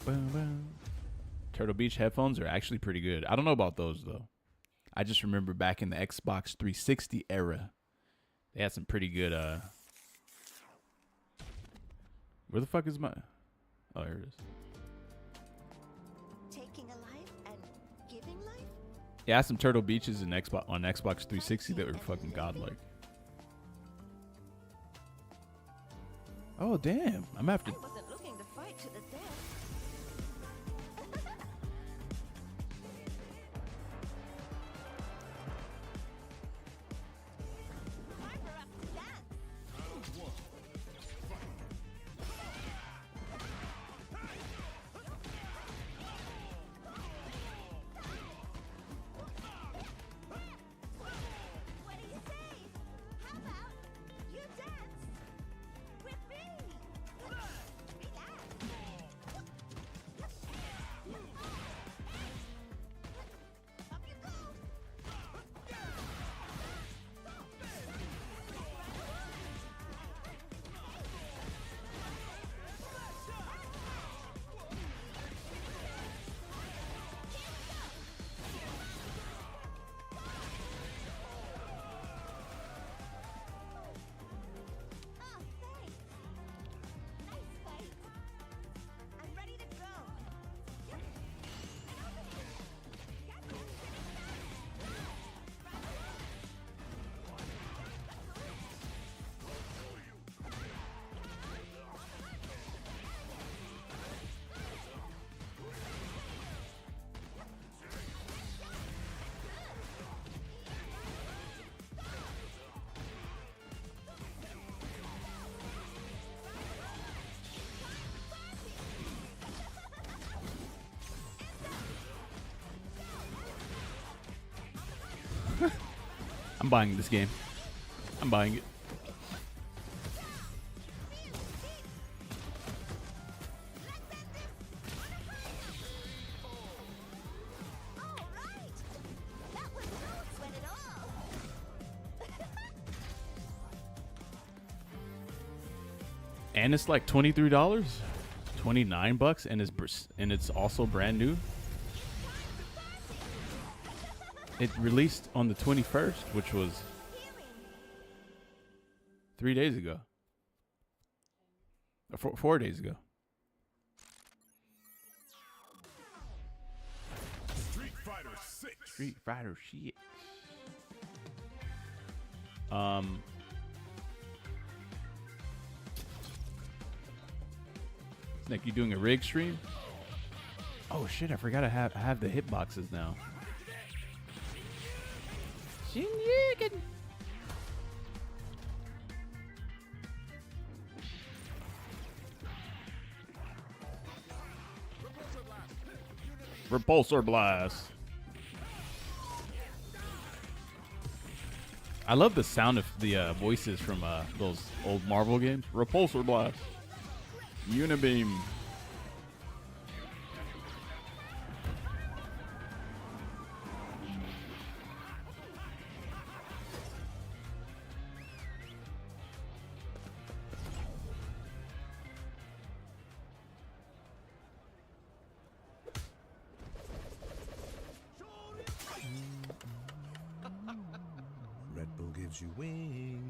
Boom, boom. Turtle Beach headphones are actually pretty good. I don't know about those though. I just remember back in the Xbox 360 era, they had some pretty good where the fuck is my oh, here it is. Taking a life and giving life? Yeah, I had some Turtle Beaches in Xbox on Xbox 360 that were fucking godlike. Oh damn. I'm after I wasn't looking to fight to the death. Time for us to dance. What do you say? How about you dance with me? Relax. I'm buying this game. I'm buying it. All right. That was no sweat at all. And it's like $23, $29, and it's also brand new. It released on the 21st, which was 3 days ago. 4 days ago. Street Fighter 6. Street Fighter shit. Nick, you doing a rig stream? Oh shit! I forgot I have the hitboxes now. Repulsor Blast. I love the sound of the voices from those old Marvel games. Repulsor Blast. Unibeam. Red Bull gives you wings.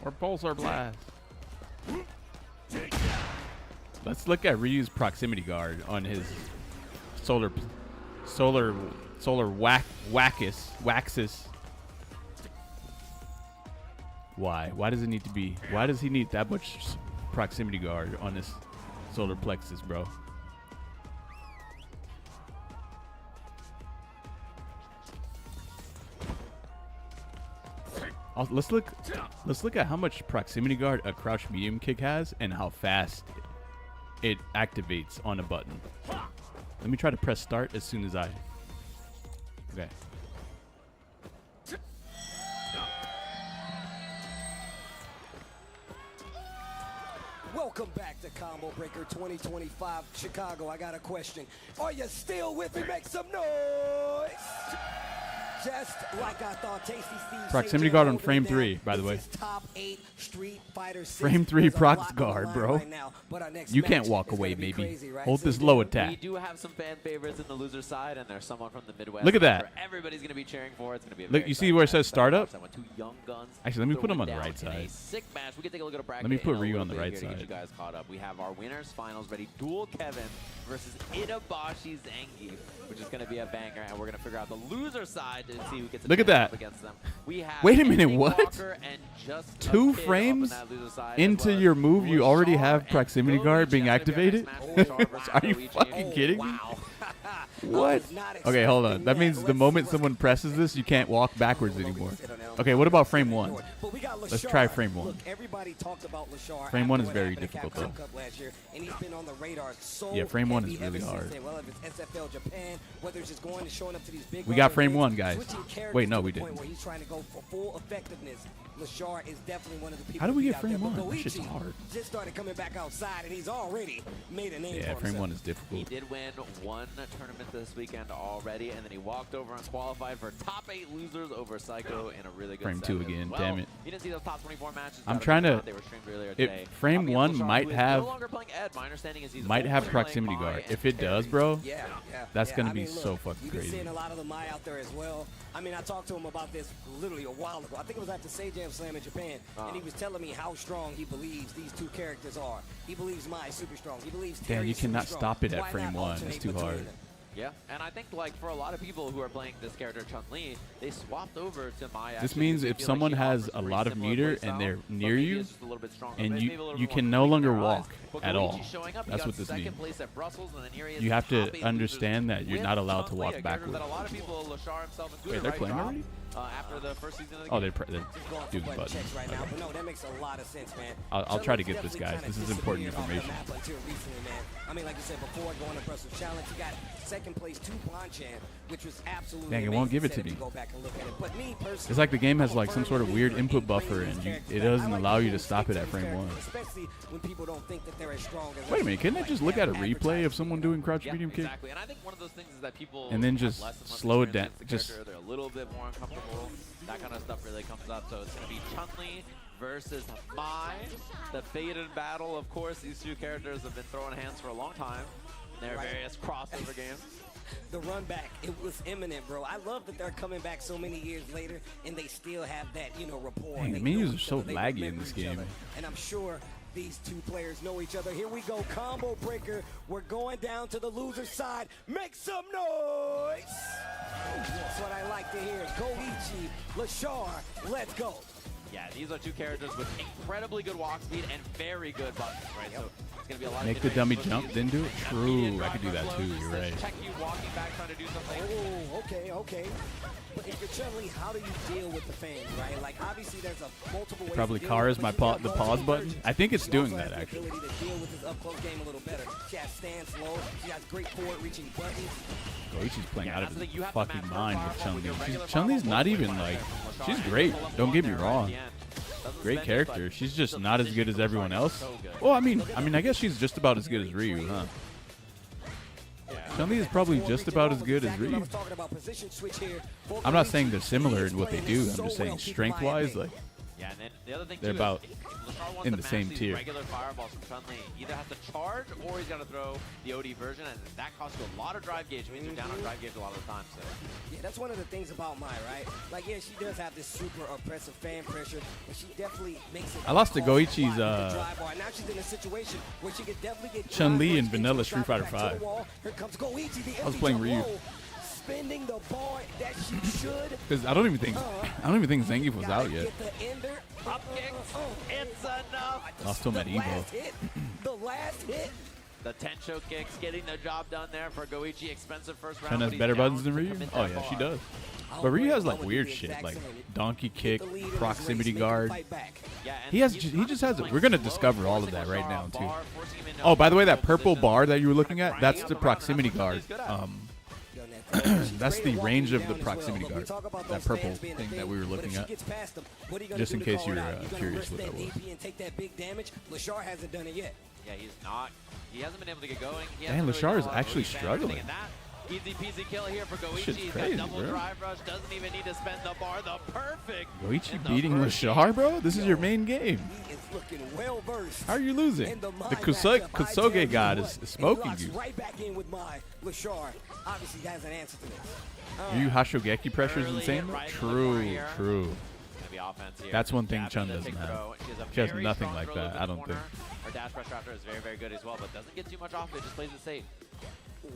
Repulsor Blast. Let's look at Ryu's proximity guard on his solar waxes. Why? Why does it need to be? Why does he need that much proximity guard on his solar plexus, bro? Let's look at how much proximity guard a crouch medium kick has and how fast it activates on a button. Let me try to press start as soon as I. Okay. Welcome back to Combo Breaker 2025 Chicago. I got a question. Are you still with me? Make some noise. Just like I thought, Tasty Steve. Proximity guard on frame 3, by the way. Top 8 Street Fighter 6. Frame 3 There's a prox lot guard, on the bro. line right now, but our next You can't match walk is away, gonna be maybe. crazy, right? Hold So this low We attack. do have some fan favorites in the loser side, and there's someone from the Midwest. Look at that. where everybody's going to be cheering for. It's going to be a Look, very you see where it says exciting match. startup? I want two young guns. Actually, let me put going him on the down right in a side. sick match. We can take a look at a bracket. Let me put in a Ryu little on the bit right here to get side. you guys caught up. We have our winners finals ready. Dual Kevin versus Itabashi Zangief, which is going to be a banger, and we're going to figure out the loser side to see who gets a Look at chance that. up against them. We have Wait a minute, Anthony what? Walker and just a 2 kid up frames on that loser side, as into well as your move, you already have Lashar proximity and guard being Goichi. That's gonna be activated? our next match. Lashar versus Are you Goichi. fucking kidding me? Wow. What? Okay, hold on. That means the moment someone presses this, you can't walk backwards anymore. Okay, what about frame 1? Let's try frame 1. Look, everybody talked about Lashar Frame after 1 is what very happened at difficult, Capcom though. Cup last year, and he's been on the radar so Yeah, frame 1 is heavy really ever since hard. then. Well, if it's SFL Japan, whether it's just going and showing up to these big We got other frame events, 1, guys. switching characters Wait, no, to we the point didn't. where he's trying to go for full effectiveness. Lashar is definitely one of the people. How do we to get beat out frame there, 1? but That shit's Goichi hard. just started coming back outside, and he's already made a name Yeah, for frame himself. 1 is He difficult. did win one tournament this weekend already, and then he walked over and qualified for top 8 losers over Psycho in a really good Frame set 2 as again, well. damn it. You didn't see those top 24 matches. I'm Gotta trying check them to- out. They were streamed earlier If today. frame Up against 1 Lashar, might who is have- no longer playing Ed. My understanding is he's Might have only playing proximity Mai guard. and If it Perry. does, bro, Yeah. that's gonna I be mean, so look, fucking we've been crazy. seeing a lot of the Mai out there as well. I mean, I talked to him about this literally a while ago. I think it was at the Sejam Slam in Japan, and he was telling me how strong he believes these two characters are. He believes Mai is super strong. He believes Damn, Terry you is super cannot strong. stop it at Why frame not 1. It's alternate too between hard. them? Yeah, and I think like for a lot of people who are playing this character Chun-Li, they swapped over to Mai. This actually means because they if feel someone like she has offers a very lot of similar meter play and they're style, near but maybe you, it's just a little bit stronger. and Maybe you a little you bit can more no quick in longer their eyes. walk But at Goichi all. showing up, he That's got what this second means. place at Brussels, and then here he is You the have to top 8 understand losers that you're with not allowed to Chun-Li, walk a character backwards. that a lot of people, Lashar himself included, Wait, they're right, playing Drop? already? after the first season of the Oh, game. they're doing button buttons. checks right now, Okay. but no, that makes a lot of sense, man. I'll try to get Chun-Li's this, guys. definitely This is kinda important disappeared off the information. map until recently, man. I mean, like you said before, going to Brussels Challenge, you got second place to Bonchan, which was absolutely Dang, it amazing. won't give it Said to if you me. go back and look at it. But me personally, It's like the game has I'm a like some firm sort of weird believer in input bringing buffer, these and characters it back. I doesn't like allow you to people stop stick it at these frame one. characters, especially when people don't think that they're as strong as Wait a us. minute, couldn't I Like just look at a that replay of advertising, someone you know? doing crouch Yeah, medium kick? exactly. And I think one of those things is that people And then have just less and less slow it experience down- with the just- character. They're a little bit more uncomfortable. That kind of stuff really comes up. So it's going to be Chun-Li versus Mai. The fated battle, of course. These two characters have been throwing hands for a long time in their Right. various crossover games. The run back, it was imminent, bro. I love that they're coming back so many years later and they still have that, you know, rapport. Dang, They the menus know are each so other, they laggy in remember this each game. other. And I'm sure these two players know each other. Here we go, combo breaker. We're going down to the loser side. Make some noise. That's what I like to hear. Goichi, Lashar, let's go. Yeah, these are two characters with incredibly good walk speed and very good buttons, right? So it's going to be a lot Make of the hit dummy rates. jump, then do it? Immediate True, I could do drive that flow, too, you're this right. Check you walking back trying to do something. Oh, okay. But if you're Chun-Li, how do you deal with the fans, right? Like, obviously, there's a multiple ways Probably to deal Kara's with my it, but the you got pause multiple button. versions. I think it's She doing also that, has the actually. ability to deal with his up-close game a little better. She has stance low. She has great forward-reaching buttons. Goichi's playing Yeah, out of that's the his thing, you have to fucking match mind her with fireball with your Chun-Li. regular Chun-Li's fireball not with even one like, fire from she's Lashar. great. Pull up Don't one get me there right at wrong. the end. Doesn't Great spend it, character. but She's just the not as position good as from Lashar everyone is else. so good. Well, I mean, I guess she's just about as good as Ryu, huh? Chun-Li is probably just about as good as Ryu. I'm not saying they're similar in what they do. I'm just saying strength-wise, like, Yeah, and then the other thing they're too about is if Lashar wants in to the match same these tier. regular fireballs from Chun-Li, he either has to charge or he's got to throw the OD version, and that costs you a lot of drive gauge. It means you're down on drive gauge a lot of the time. So Yeah, that's one of the things about Mai, right? Like, yeah, she does have this super oppressive fan pressure, but she definitely makes it. I lost to hard Goichi's, with the drive bar. Now she's in a situation where she could definitely get Chun-Li drive in bars vanilla into Street the Fighter back to the 5. wall. Here comes Goichi, the I was empty playing jump Ryu. low, spinning the bar that she should. Because I don't even think Zangief was out yet. Get the ender. up kicks, it's enough. Lost to him at The Evo. last hit. The last hit. The Tencho kicks getting the job done there for Goichi. Expensive first round. Chun but has he's better down buttons than to Ryu? commit Oh that yeah, she bar. does. But Ryu has like weird shit, like donkey kick, proximity guard. Yeah, and He has he's he not just just has it. playing We're gonna slow, discover all of forcing that right Lashar now off too. bar, forcing him into Oh, by the way, that uncomfortable purple positions, bar that you were looking kinda at, that's grinding the on the ground, and proximity that's guard. what he's good at. That's the range of the proximity guard. That purple thing that we were looking at. Just in case you were curious what that was. And take that big damage. Lashar hasn't done it yet. Yeah, he's not. He hasn't been able to get going. He Damn, hasn't really Lashar done is a lot of actually OD damage, struggling. and that easy peasy kill here for Goichi. shit's He's crazy, got double bro. drive rush. Doesn't even need to spend the bar. The perfect. Goichi in the beating first Lashar, bro? This is your main game. He is looking well versed. How are you losing? In the The Mai matchup, I tell Kusoge you god what, is and he smoking locks you. Right back in with Mai. Lashar obviously has an answer to this. Ryu Hashogeki pressure is Early insane. hit right in the bar True, here. true. Gonna be offense here. That's one thing Jab Chun into doesn't take have. throw. She has very nothing strong like throw that, to the I don't corner. think. Her dash pressure after is very, very good as well, but doesn't get too much off it. Just plays it safe. You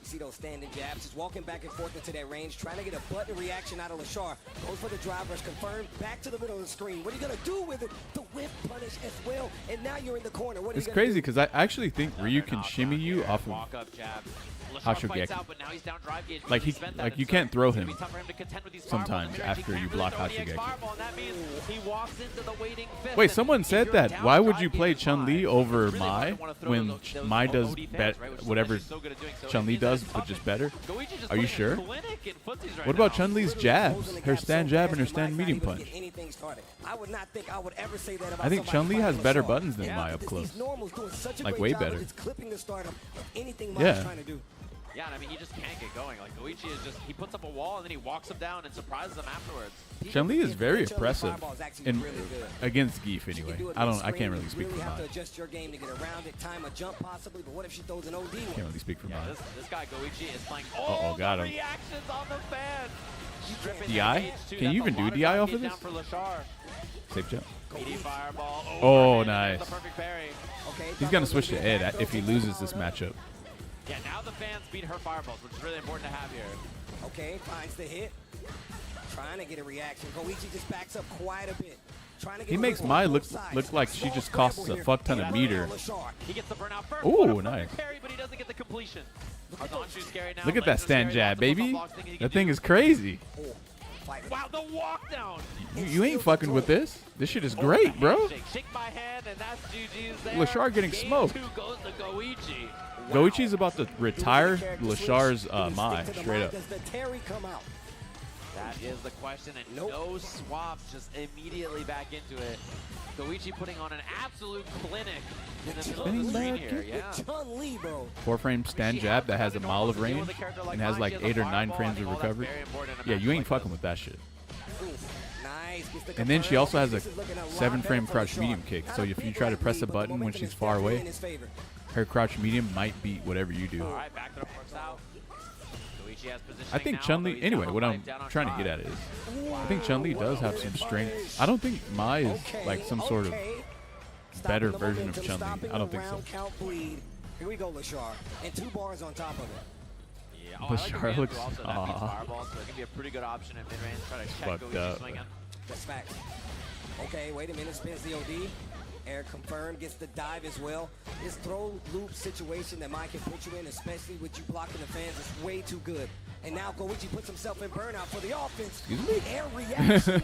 see those standing jabs, just walking back and forth into that range, trying to get a button reaction out of Lashar. Goes for the drive rush, confirmed, back to the middle of the screen. What are you going to do with it? The whip punish as well, and now you're in the corner. What are It's you gonna crazy do? because I actually think Ryu can Knockdown shimmy you here. off of Walk up jab. Lashar Hashogeki. fights out, but now he's down drive gauge Like because he- spent that, like and you so can't throw it's gonna him be tough for him to contend with these sometimes fireballs. He after can't you really block throw the X Hashogeki. fireball, and that means he walks into the waiting fifth. Wait, And someone if said you're that. down Why would drive you gauge play is Chun-Li fine. over You really Mai wouldn't wanna throw when those Mai does OD fans, right, which is whatever she's so good at doing. So it Chun-Li means that does, it's but tough. just better? Goichi's just Are you putting a sure? clinic in footsies right What about now. Chun-Li's jabs? Her stand jab and her stand medium punch. Anything started. I would not think I would ever say that about I think somebody Chun-Li has fighting better Lashar. buttons than Yeah, Mai up These close. normals doing such a Like, great way job better. of just clipping the startup of anything Mai's Yeah. trying to do. Yeah, and I mean, he just can't get going. Like, Goichi is just, he puts up a wall and then he walks him down and surprises him afterwards. Chun-Li is very Chun-Li oppressive fireball is actually in, really good. against Geef She can anyway. do it I mid-screen. can't really You speak for really have to Mai. adjust your game to get around it, time a jump possibly, but what if she throws an OD Can't one? really speak for Yeah, Mai. this guy Goichi is playing Uh-oh, all got the him. reactions on the fan. Stripping DI? that gauge, too. Can you That's even a do lot of DI drive off of gauge this? down for Lashar. Safe jump. PD fireball. Oh, overhand, nice. the perfect parry. Okay, He's gonna switch to Ed if he loses this matchup. Yeah, now the fans beat her fireballs, which is really important to have here. Okay, finds the hit. Trying to get a reaction. Goichi just backs up quite a bit. Trying to get He a makes rip on Mai both look sides. like she Small just costs scramble a here. fuck ton of That's meter. Lashar. He gets the burnout first. Ooh, What a perfect nice. Parry, but he doesn't get the completion. Honshu's scary now. Look at that Laser's stand scary. jab, Lots of baby. buff blocks thinking he can That thing do. is crazy. Wow, the walk down. You ain't fucking with this. This shit is great, bro. Shake my hand, and that's GG's there. Lashar getting Game smoked. 2 goes to Goichi. Goichi's about to retire Lashar's Mai straight up. Does the Terry come out? That is the question, and no swaps, just immediately back into it. Goichi putting on an absolute clinic in the middle of the screen here. Yeah. Chun-Li, bro. 4-frame stand jab that has a mile of range and has like 8 or 9 frames of recovery. Yeah, you ain't fucking with that shit. Nice. And then she also has a 7-frame crouch medium kick. So if you try to press a button when she's far away, her crouch medium might beat whatever you do. All right, back throw works out. Goichi has positioning I think now, Chun-Li, although he's anyway, down what on I'm five, down on trying to five. get at is, I think Chun-Li does have some strength. I don't think Mai is like some sort of better version of Chun-Li. I don't think so. Here we go, Lashar. And 2 bars on top of it. Yeah, I like the Lashar man looks- through also that beats fireball, so it can be a pretty good option at mid-range. Try to check Fucked Goichi up. swinging. That's facts. Okay, wait a minute. Spins the OD. Air confirmed. Gets the dive as well. This throw loop situation that Mike can put you in, especially with you blocking the fans, is way too good. And now Goichi puts himself in burnout for the offense. Excuse me? Air reaction.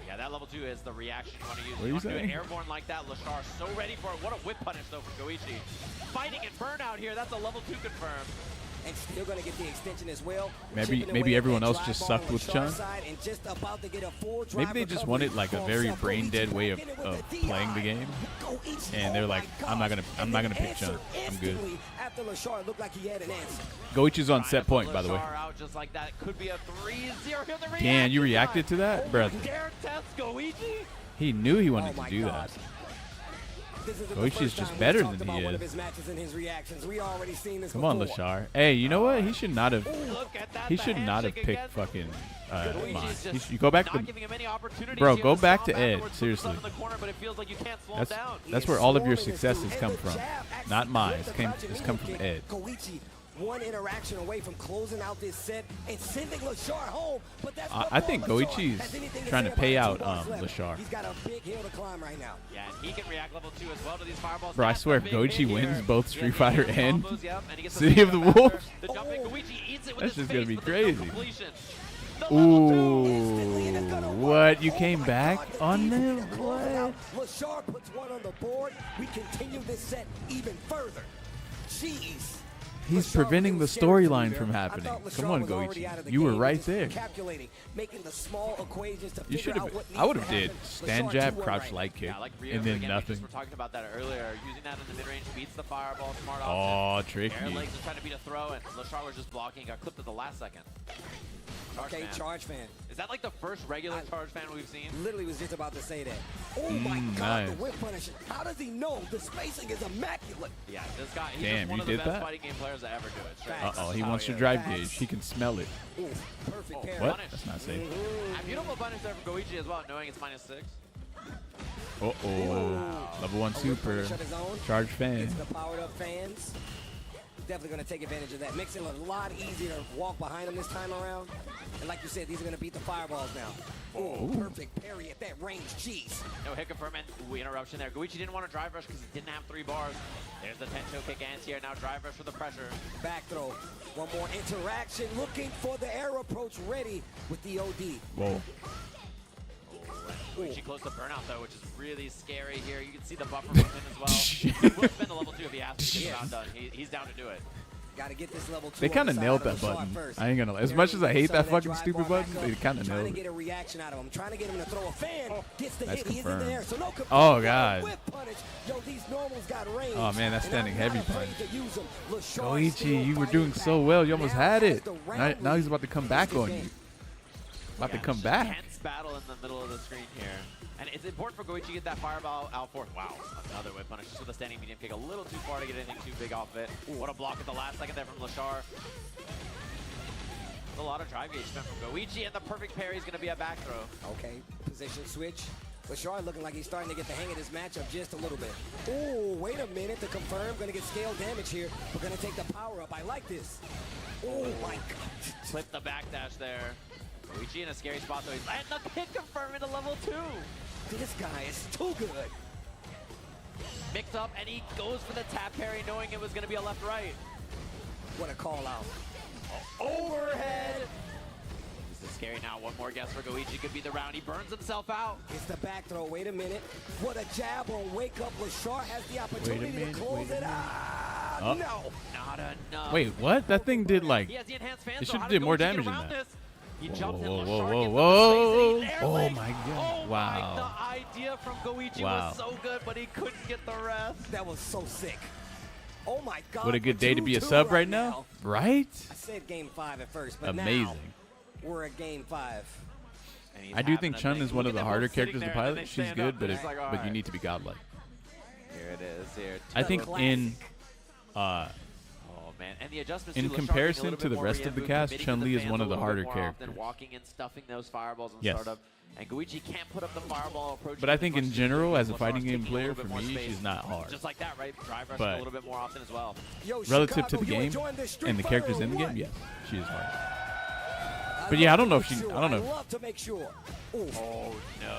Yeah, that level 2 is the reaction you want to use. What are You you want to do saying? it airborne like that. Lashar so ready for it. What a whip punish, though, from Goichi. Fighting in burnout here. That's a level 2 confirmed. And still going to get the extension as well. Maybe Chipping away at everyone that else drive just ball sucked on with Lashar's Chun. side and just about to get a full drive Maybe they just recovery wanted like a for very himself. brain dead way of Walking in with the playing the DI. game. Goichi, And they're oh like, my I'm not gosh. gonna And pick then Chun. answered I'm good. instantly After Lashar looked like he had an answer. Goichi's on Trying set to point, put by the way. Lashar out just like that. Could be a 3-0 here. The Damn, you reaction reacted to time. that? Bruh, Dare test Goichi? he knew he wanted Oh to my do God. that. This isn't the Goichi's first just time better we've than talked he about one is. of his matches and his reactions. We already seen this Come on, before. Lashar. Hey, you know what? He should not have. Look at that. He the should not have handshake picked again. fucking Goichi's Mai. just You go back not to, giving him any opportunities bro. here Go to back stop to Ed. afterwards, put Seriously, himself in the corner, but it feels like you can't slow him down. that's where all of your Swarming success this has dude. come And the from, jab actually not mine. with the It's come from crouching Ed. Goichi, one interaction away from closing out this set and sending Lashar home. But that's I think before Lashar Goichi's has anything trying say to pay about out the 2 bars left. Lashar. He's got a big hill to climb right now. Yeah, and he can react level 2 as well to these fireballs. Bro, I That's swear the if big Goichi hit wins here. both Yeah, Street he Fighter hits and combos, yep, and he gets City of the second Wolves. after. The jump in, Goichi eats it with That's his just gonna face, be but there's no crazy. completion. The level 2. Ooh, what? You came my back God, the on defense them? to close it out. What? Lashar puts one on the board. We continue this set even further. Jeez. He's Lashar preventing really the scared me storyline there. from I happening. thought Lashar Come on, was already out of Goichi. the You were game, right just there. Calculating, making the small equations to You figure should out have. what I would needs have to did happen. stand Lashar jab, 2-1 crouch right light kick, Yeah, like Rio and then again, we nothing. just were talking about that earlier. Using that in the mid-range beats the fireball. Smart Oh, option. tricky. Air legs is trying to beat a throw, and Lashar was just blocking. Got clipped at the last second. Charge Okay, fan. charge fan. Is that like the first regular charge fan we've seen? Literally was just about to say that. Oh my God, the nice. whip punish. How does he know? The spacing is immaculate. Yeah, this guy, he's Damn, just one you of the did best that? fighting game players to ever do it. Straight Facts. up. Uh-oh, That's he how wants to is. drive Facts. gauge. He can smell it. Ooh, perfect parry. What? Punish. That's not safe. And beautiful punish there from Goichi as well, knowing it's -6. Uh-oh. Level 1 A whip super. punish of his own. Charge fan. Gets the powered up fans. Definitely going to take advantage of that. Makes it a lot easier to walk behind him this time around. And like you said, these are going to beat the fireballs now. Oh, perfect parry at that range. Jeez. No hit confirmment. Ooh, interruption there. Goichi didn't want to drive rush because he didn't have 3 bars. There's the Tencho kick anti here. Now drive rush for the pressure. Back throw. One more interaction. Looking for the air approach ready with the OD. Whoa. Goichi close to burnout though, which is really scary here. You can see the buffer from him as well. He will spend a level 2 if he has to get the round done. He's down to do it. Got to get this level 2. They kind of nailed that button. I ain't gonna lie. As much as I hate that fucking stupid button, they kind of Trying nailed to get it. a reaction out of him. Trying to get him to throw a fan. Gets the That's hit. He's in the air. So no confirm. Oh, God. Whip punish. Yo, these normals got range. Oh, man, that's And standing I'm not heavy afraid punch. to use them. Lashar Goichi, still you were fighting doing so back. well. You almost Now had has it. the Now round he's about to come back on you. About to come back. Tense battle in the middle of the screen here. And it's important for Goichi to get that fireball out forth. Wow, another whip punish just with a standing medium kick. A little too far to get anything too big off of it. Ooh, what a block at the last second there from Lashar. A lot of drive gauge spent from Goichi, and the perfect parry is going to be a back throw. Okay, position switch. Lashar looking like he's starting to get the hang of this matchup just a little bit. Oh, wait a minute to confirm. Going to get scale damage here. We're going to take the power up. I like this. Oh, my God. Clip the backdash there. Goichi in a scary spot, though. He's and the hit confirm into level 2. This guy is too good. Mix up, and he goes for the tap parry, knowing it was going to be a left-right. What a call out. Overhead. This is scary now. One more guess for Goichi could be the round. He burns himself out. It's the back throw. Wait a minute. What a jab on wake up. Lashar has the opportunity to close it. Oh. No. Not enough. Wait, what? That thing did like. He has the enhanced fan, It so should how have did does more Goichi get damage than around that. this? He Whoa, jumps whoa, and whoa, Lashar whoa, gets whoa. the space. Air Oh leg. my God. Oh Wow. my, the idea from Goichi Wow. was so good, but he couldn't get the rest. That was so sick. Oh my God. What a good day to be a 2-2 sub right now. Right? I said game 5 at first, but now Amazing. we're at game 5. And he's I do having think a Chun thing. is one Look of the at them harder both sitting characters to there, and then pilot. they She's stand good, up, but and if, it's like, but you alright. need to be godlike. Here it is. Here. I think in Oh man, and the adjustments in to Lashar being a comparison little to bit the more rest of the reactive, cast, committing to Chun-Li the is fans one a of the little harder bit more often, characters. walking and stuffing those fireballs and Yes. startup. And Goichi can't put up the fireball approach. But I as think much in as general, he as a Lashar's fighting game taking a player, little for bit more me, space. she's not hard. Just like that, right? Drive rushing But a little bit more often as well. Yo, Relative to Chicago, the you game enjoying this Street and the Fighter characters or in the what? game, yes, she is hard. I But yeah, I love don't to know make if she. sure. I don't know. I love to make sure. Ooh. Oh no,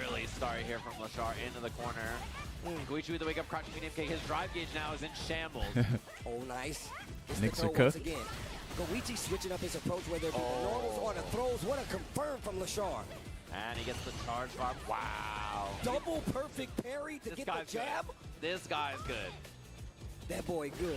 early start here from Lashar into the corner. Goichi with the wake up crouching medium kick. His drive gauge now is in shambles. Oh, nice. It's Nix the or throw once cook. again. Goichi switching up his approach, whether it be the normals or the throws. What a confirm from Lashar. And he gets the charge bar. Wow. Double perfect parry to This get the guy's jab. good. This guy's good. That boy good.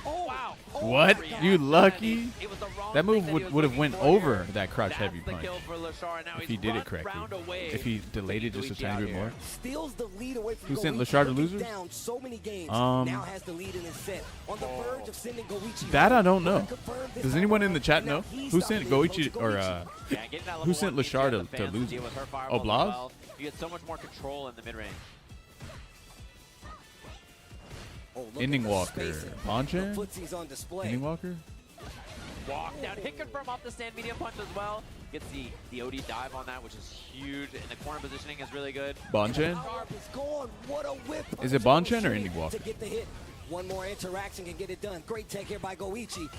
Oh, Wow. oh What? my God. You lucky? It was the wrong That move thing he was would have looking went for over here. that crouch That's heavy the punch kill for Lashar, and now if he's he did run it correctly. round away. If he delayed it just a Goichi tiny out bit here. more. Steals the lead away from Who sent Goichi, Lashar to looking loser? down so many games. Um, now has the lead in his set. On the verge of sending Goichi That home. I don't know. But confirmed this Does time anyone in the around, chat and now know he's who stopping sent the approach Goichi of or Goichi. Yeah, getting that level who sent one means you Lashar have to the fans lose? deal with her Oh, fireballs as Blaz? well. You get so much more control in the mid range. Oh, look Ending at the Walker. spacing. Bonchan? The footsie's on display. Ending Walker? Walk down, hit confirm off the stand medium punch as well. Gets the OD dive on that, which is huge. And the corner positioning is really good. Bonchan? Power up is gone. What a whip Is it punch Bonchan on or the Ending Walker? To get the hit. One more interaction can get it done. Great tech here by Goichi.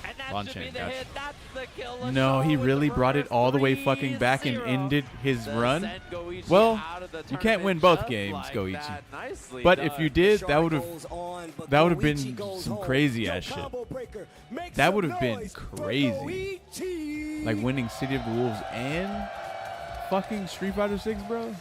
And that Bonchan, should be the gotcha. hit. That's the kill. No, he Lashar with really the brought it reverse all the way fucking back and 3-0. ended his To run. send Goichi Well, out of the you can't win tournament both just games, like Goichi. that. Nicely But done. if you did, that Lashar would have goes on, but that would have Goichi been goes some home. crazy Yo, ass shit. combo breaker. Make That some would have been noise for crazy. Goichi. Like winning City of the Wolves and fucking Street Fighter 6, bro.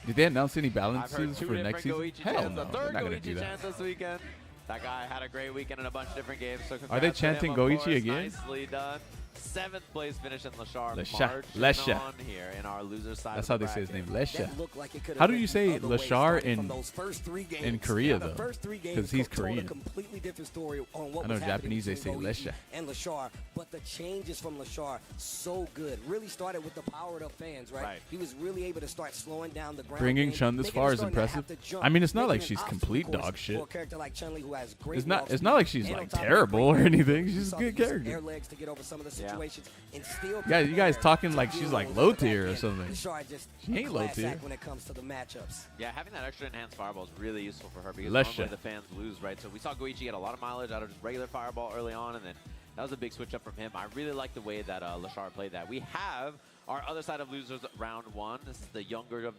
Did they announce any I've heard balances two for next season? different Goichi Hell chants. no, A they're third not gonna Goichi do that. chance this weekend. That guy had a great weekend in a bunch of different games. So Are they congrats to him, chanting of Goichi course. again? Nicely done. 7th place finish in Lashar. Lesha. marching Lesha. on here in our loser side. That's of how the they say his bracket. name, Lesha. That looked like it could have How do went you the say other way, Lashar starting from in those first 3 games. in Korea, Now, the though? first 3 games 'Cause he's told Korean. a completely different story on what I know was happening Japanese, they between say Goichi Lesha. and Lashar, but the changes from Lashar so good. Really started with the powered up fans, right? Right. He was really able to start slowing down the ground. Bringing game, Chun this making far her is starting to have impressive. to jump, I mean, it's not like making she's an complete obstacle dog course shit. For a character like Chun-Li who has great It's not. walk It's not like she's speed, and like on top of that, terrible great or anything. You She's a saw good the use of character. Air legs to get over some of the Yeah. situations and still. Yeah, you guys prepare talking to like deal she's like with low the tier or back end. something. Lashar just She ain't low class tier. act when it comes to the matchups. Yeah, having that extra enhanced fireball is really useful for her because Lesha. normally the fans lose, right? So we saw Goichi get a lot of mileage out of just regular fireball early on, and then that was a big switch up from him. I really like the way that Lashar played that. We have our other side of losers round 1. This is the younger of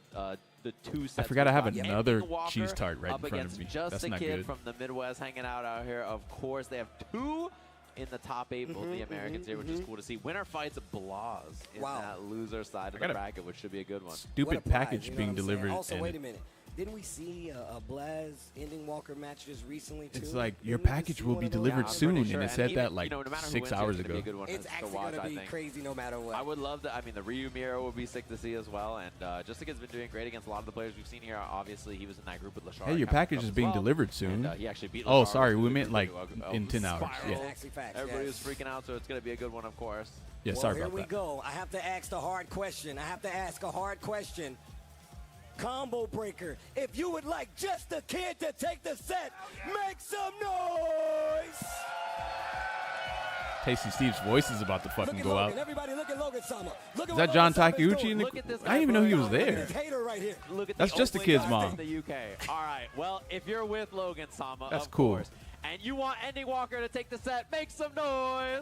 the 2 sets. I forgot I We've have got another Ending Walker cheese tart right up in front of against me. Just That's a not kid good. from the Midwest hanging out here. Of course, they have 2 in the top 8, both the Americans here, which is cool to see. Winner fights Blaz in Wow. that loser side of got the a bracket, which should be a good one. What Stupid a prize, package you know being what I'm saying? delivered. Also, and wait a minute. Didn't we see a Blaz Ending Walker match just recently, too? It's like your Didn't we just package see will one be of those? delivered I'm soon, pretty sure. and it said even, that like no matter who 6 wins, hours it's gonna be ago. a good one It's to actually watch, going to I be think. crazy no matter what. I would love to. I mean, the Ryu Miro would be sick to see as well. And Just a Kid's been doing great against a lot of the players we've seen here. Obviously, he was in that group with Lashar. Hey, your Captain package Cup is as being well. delivered soon. And, he actually beat Oh, Lashar, sorry, which we was meant a like good in 10 hours. spiral. Yeah. Facts, Everybody yes. was freaking out, so it's going to be a good one, of course. Yeah, Well, sorry here about we that. go. I have to ask the hard question. I have to ask a hard question. Combo breaker. If you would like just a kid to take the set, make some noise. Tasty Steve's voice is about to Look fucking at go Logan. out. Everybody look at Logan Sama. Look at Is what that John Logan Sama is Takeuchi? doing. Look at this I didn't even know he was Look at there. this hater right here. Look at That's the just the opening kid's guys mom. in the UK. All right. Well, if you're with Logan Sama, That's of cool. course, and you want Ending Walker to take the set, make some noise.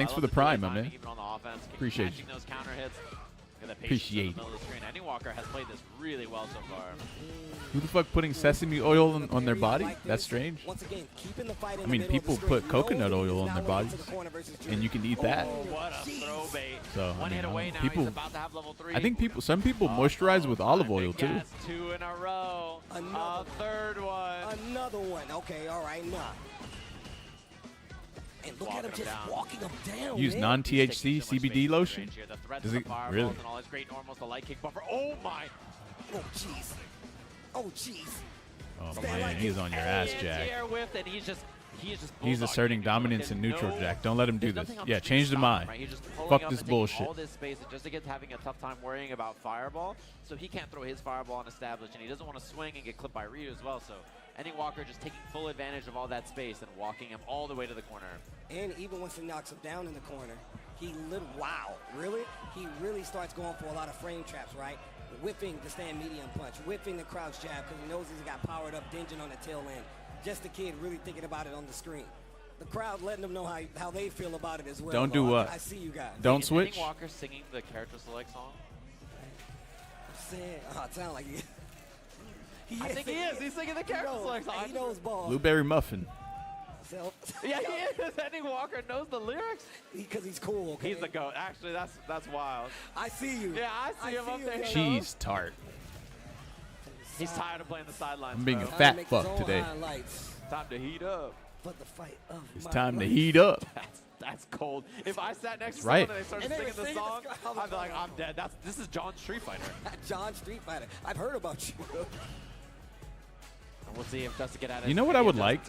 Thanks I for love the prime, my timing man. even on the offense, Appreciate catching you. those counter hits. Look at the patience in Appreciate the middle of the screen. Andy Walker has played this really well so far. Who the fuck putting sesame oil on their body? That's strange. I mean, people put coconut oil on their bodies, and you can eat that. What a throw bait. So One hit away now. people, He's about to have level 3. I think some people moisturize with olive oil too. Yes, 2 in a row. A third one. Another one. Okay, all right, nah. And look at him just walking him down. Use man. non-THC CBD lotion. The threats Does of it the fireballs really? and all his great normals, the light kick buffer. Oh my! Oh jeez. Oh jeez. Oh man, he's on your ass, Jack. Air whipped, and he's just He's asserting dominance in neutral, Jack. Don't let him do this. Yeah, change the mind. Right? He's just pulling Fuck up this and taking bullshit. all this space, and just against having a tough time worrying about fireball, so he can't throw his fireball unestablished, and he doesn't want to swing and get clipped by Ryu as well. So Andy Walker just taking full advantage of all that space and walking him all the way to the corner. And even once he knocks him down in the corner, wow, really? He really starts going for a lot of frame traps, right? Whipping the stand medium punch, whipping the crouch jab because he knows he's got powered up Denjin on the tail end. Just the kid really thinking about it on the screen. The crowd letting them know how they feel about it as well. Don't do what? I see you guys. Don't Is switch. Andy Walker singing the character select song? I'm saying, it sounds like I think he is. He's singing the character select song. He knows ball. Blueberry muffin. Yeah, he is. Andy Walker knows the lyrics. Because he's cool. Okay? He's the GOAT. Actually, that's wild. I see you. Yeah, I see him up there. Cheese tart. He's tired of playing the sidelines. I'm being bro. a fat fuck today. Time to heat up. But the fight of It's my time to life. heat up. That's cold. If I sat next to right. someone and they started And they singing were the singing song, the song, I'd be like, I'm dead. This is John Street Fighter. John Street Fighter. I've heard about you. And we'll see if Justin get out of You know what I would like?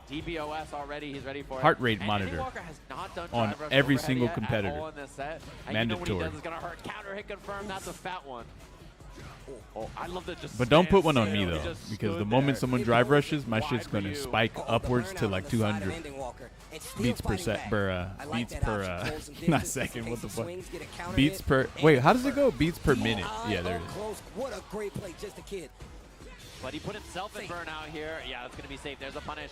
DBOS already. He's ready for it. Heart rate And monitor Andy Walker has not done on drive rush every overhead single yet competitor. At all in this set. And Mandatory. You know what he does is going to hurt. Counter hit confirmed. That's a fat one. Oh, I love that. Just But don't put one on me standstill. He though, just because the stood moment there. someone drive rushes, my shit's Wide gonna for you. spike upwards to like 200 beats per beats per not second. What the fuck? Beats per. Wait, how does it go? Beats per minute. Yeah, there it is. What a great play, just a kid. But he put himself in burnout here. Yeah, that's going to be safe. There's a punish.